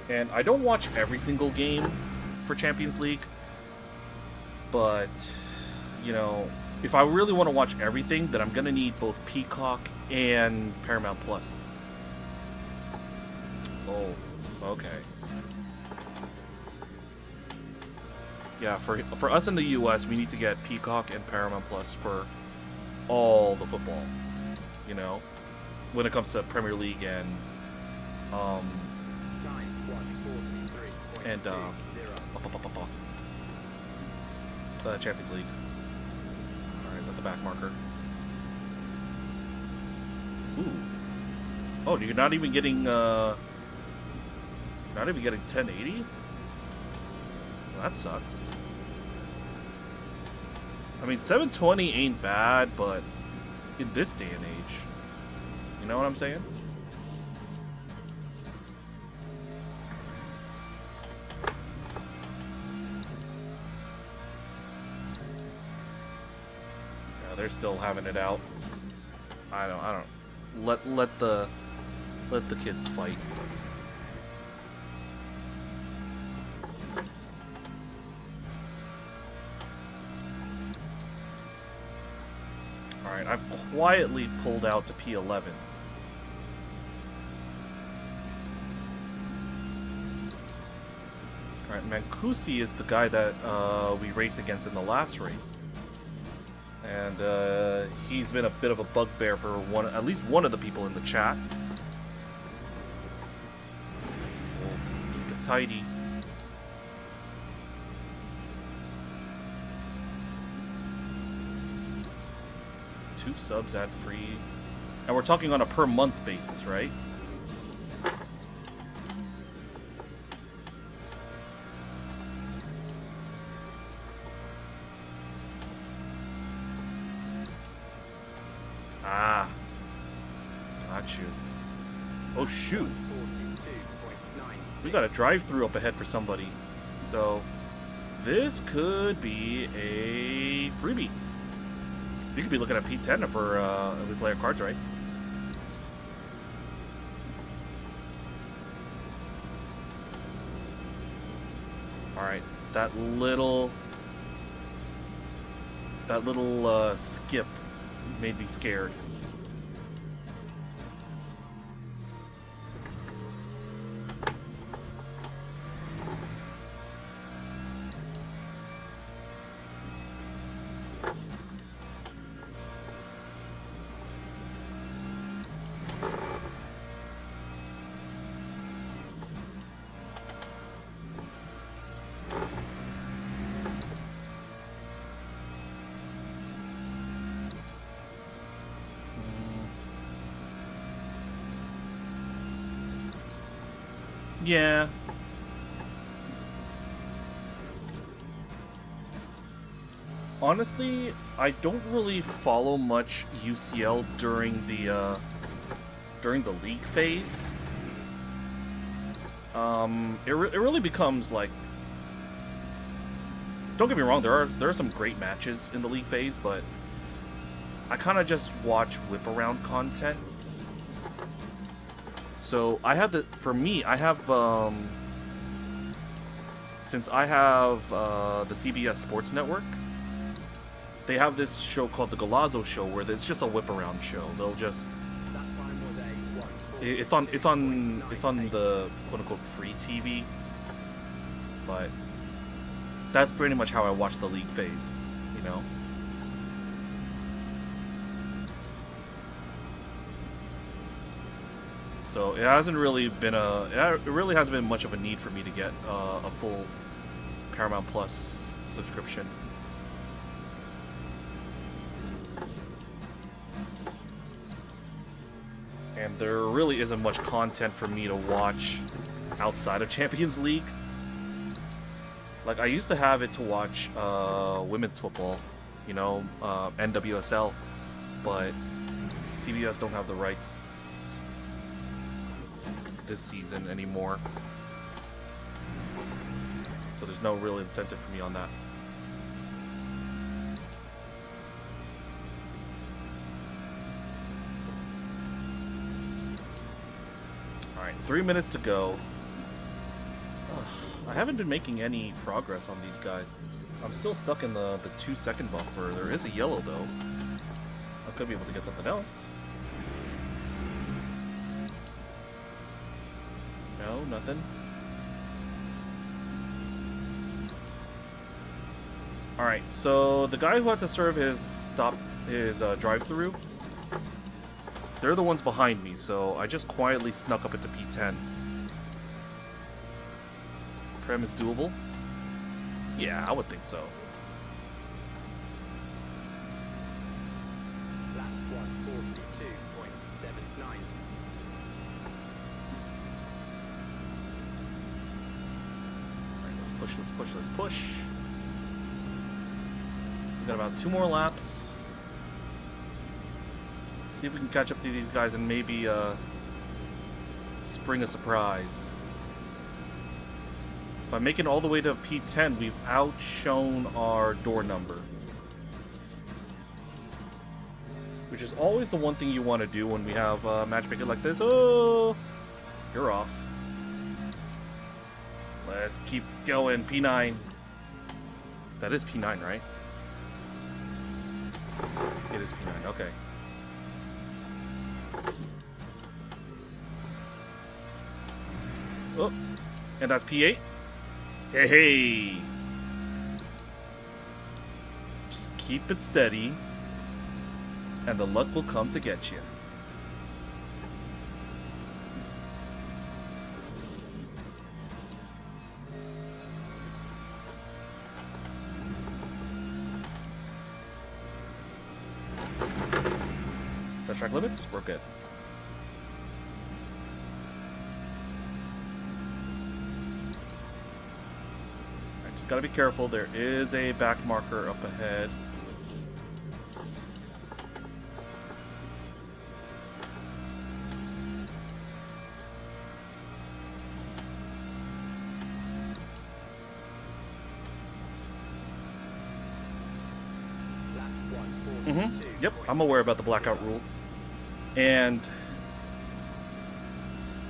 And I don't watch every single game for Champions League, but, you know, if I really want to watch everything, then I'm going to need both Peacock and Paramount Plus. Oh, okay. Yeah, for us in the US, we need to get Peacock and Paramount Plus for all the football, you know, when it comes to Premier League and and Champions League. All right, that's a back marker. Ooh. Oh, you're not even getting 1080? Well, that sucks. I mean, 720 ain't bad, but in this day and age, you know what I'm saying? Yeah, they're still having it out. I don't. Let the kids fight. Alright, I've quietly pulled out to P11. Alright, Mancusi is the guy that we raced against in the last race. And he's been a bit of a bugbear for at least one of the people in the chat. We'll keep it tidy. Two subs ad free. And we're talking on a per month basis, right? Ah. Got you. Oh shoot. We got a drive-through up ahead for somebody. So this could be a freebie. We could be looking at P10 if we play our cards right. Alright, that little skip made me scared. Yeah. Honestly, I don't really follow much UCL during the league phase. It really becomes like, don't get me wrong, there are some great matches in the league phase, but I kind of just watch whip around content. So I have since I have the CBS Sports Network, they have this show called the Galazzo Show where it's just a whip around show. They'll just it's on the quote unquote free TV, but that's pretty much how I watch the league phase, you know. So it hasn't really been much of a need for me to get a full Paramount Plus subscription. And there really isn't much content for me to watch outside of Champions League. Like, I used to have it to watch women's football, you know, NWSL, but CBS don't have the rights this season anymore, so there's no real incentive for me on that. Alright, 3 minutes to go. Ugh, I haven't been making any progress on these guys. I'm still stuck in the 2-second buffer. There is a yellow though. I could be able to get something else. No, nothing. Alright, so the guy who had to serve his drive-through, they're the ones behind me, so I just quietly snuck up into P10. Prem is doable? Yeah, I would think so. Lap 142.79. Alright, let's push, let's push, let's push. We've got about 2 more laps. See if we can catch up to these guys and maybe spring a surprise. By making it all the way to P10, we've outshone our door number. Which is always the one thing you want to do when we have matchmaking like this. Oh, you're off. Let's keep going. P9. That is P9, right? It is P9. Okay. Oh, and that's P8. Hey, hey. Just keep it steady, and the luck will come to get you. Set track limits? We're good. Just gotta be careful. There is a back marker up ahead. Yep, I'm aware about the blackout rule. And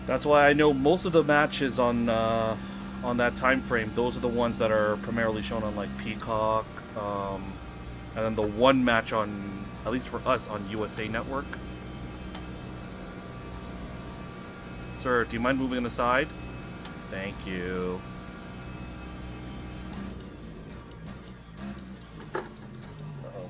that's why I know most of the matches on that time frame, those are the ones that are primarily shown on like Peacock, and then the one match on, at least for us, on USA Network. Sir, do you mind moving aside? Thank you. Uh-oh.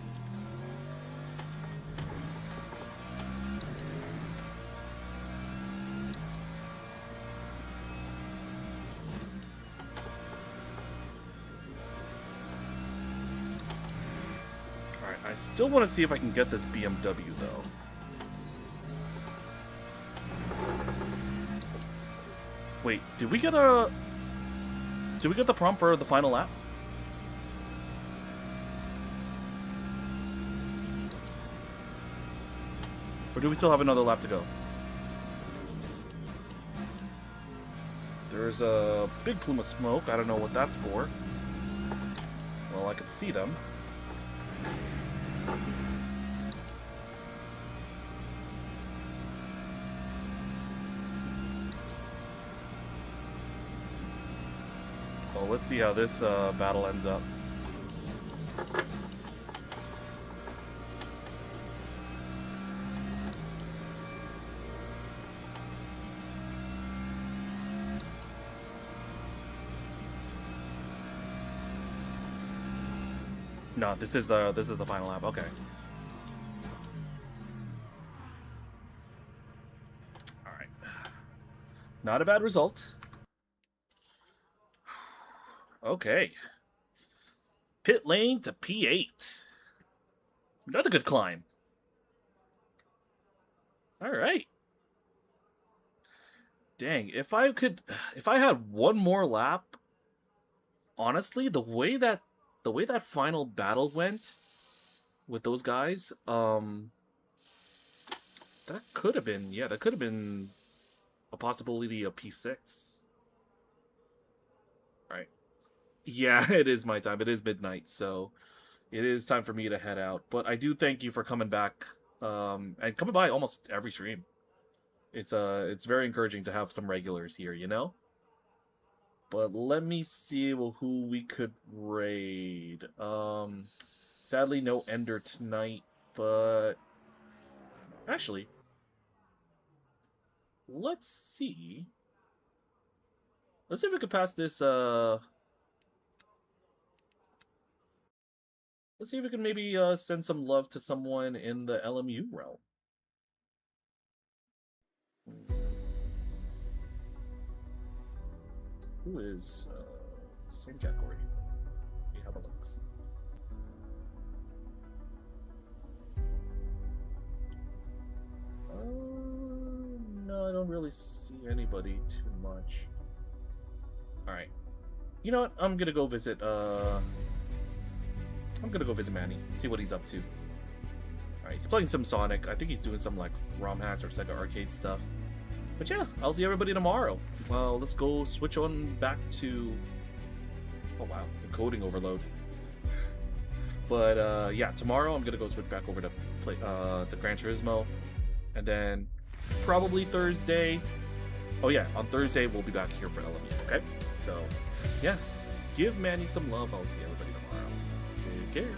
I still want to see if I can get this BMW, though. Wait, did we get the prompt for the final lap? Or do we still have another lap to go? There's a big plume of smoke. I don't know what that's for. Well, I can see them. Well, let's see how this battle ends up. No, this is the final lap. Okay. All right. Not a bad result. Okay. Pit lane to P8. Another good climb. All right. Dang, if I had one more lap, honestly, the way that final battle went with those guys, that could have been a possibility of P6. Right. Yeah, it is my time. It is midnight, so it is time for me to head out. But I do thank you for coming back, and coming by almost every stream. It's very encouraging to have some regulars here, you know? But let me see who we could raid. Sadly, no Ender tonight, but actually, let's see. Let's see if we could pass this. Let's see if we can maybe send some love to someone in the LMU realm. Who is Same category. We have a look. No, I don't really see anybody too much. Alright. You know what? I'm gonna go visit Manny, see what he's up to. Alright, he's playing some Sonic. I think he's doing some like ROM hacks or Sega Arcade stuff. But yeah, I'll see everybody tomorrow. Well, let's go switch on back to... Oh wow, the coding overload. But yeah, tomorrow I'm gonna go switch back over to play to Gran Turismo. And then probably Thursday. Oh yeah, on Thursday we'll be back here for LME, okay? So yeah, give Manny some love. I'll see everybody tomorrow. Take care.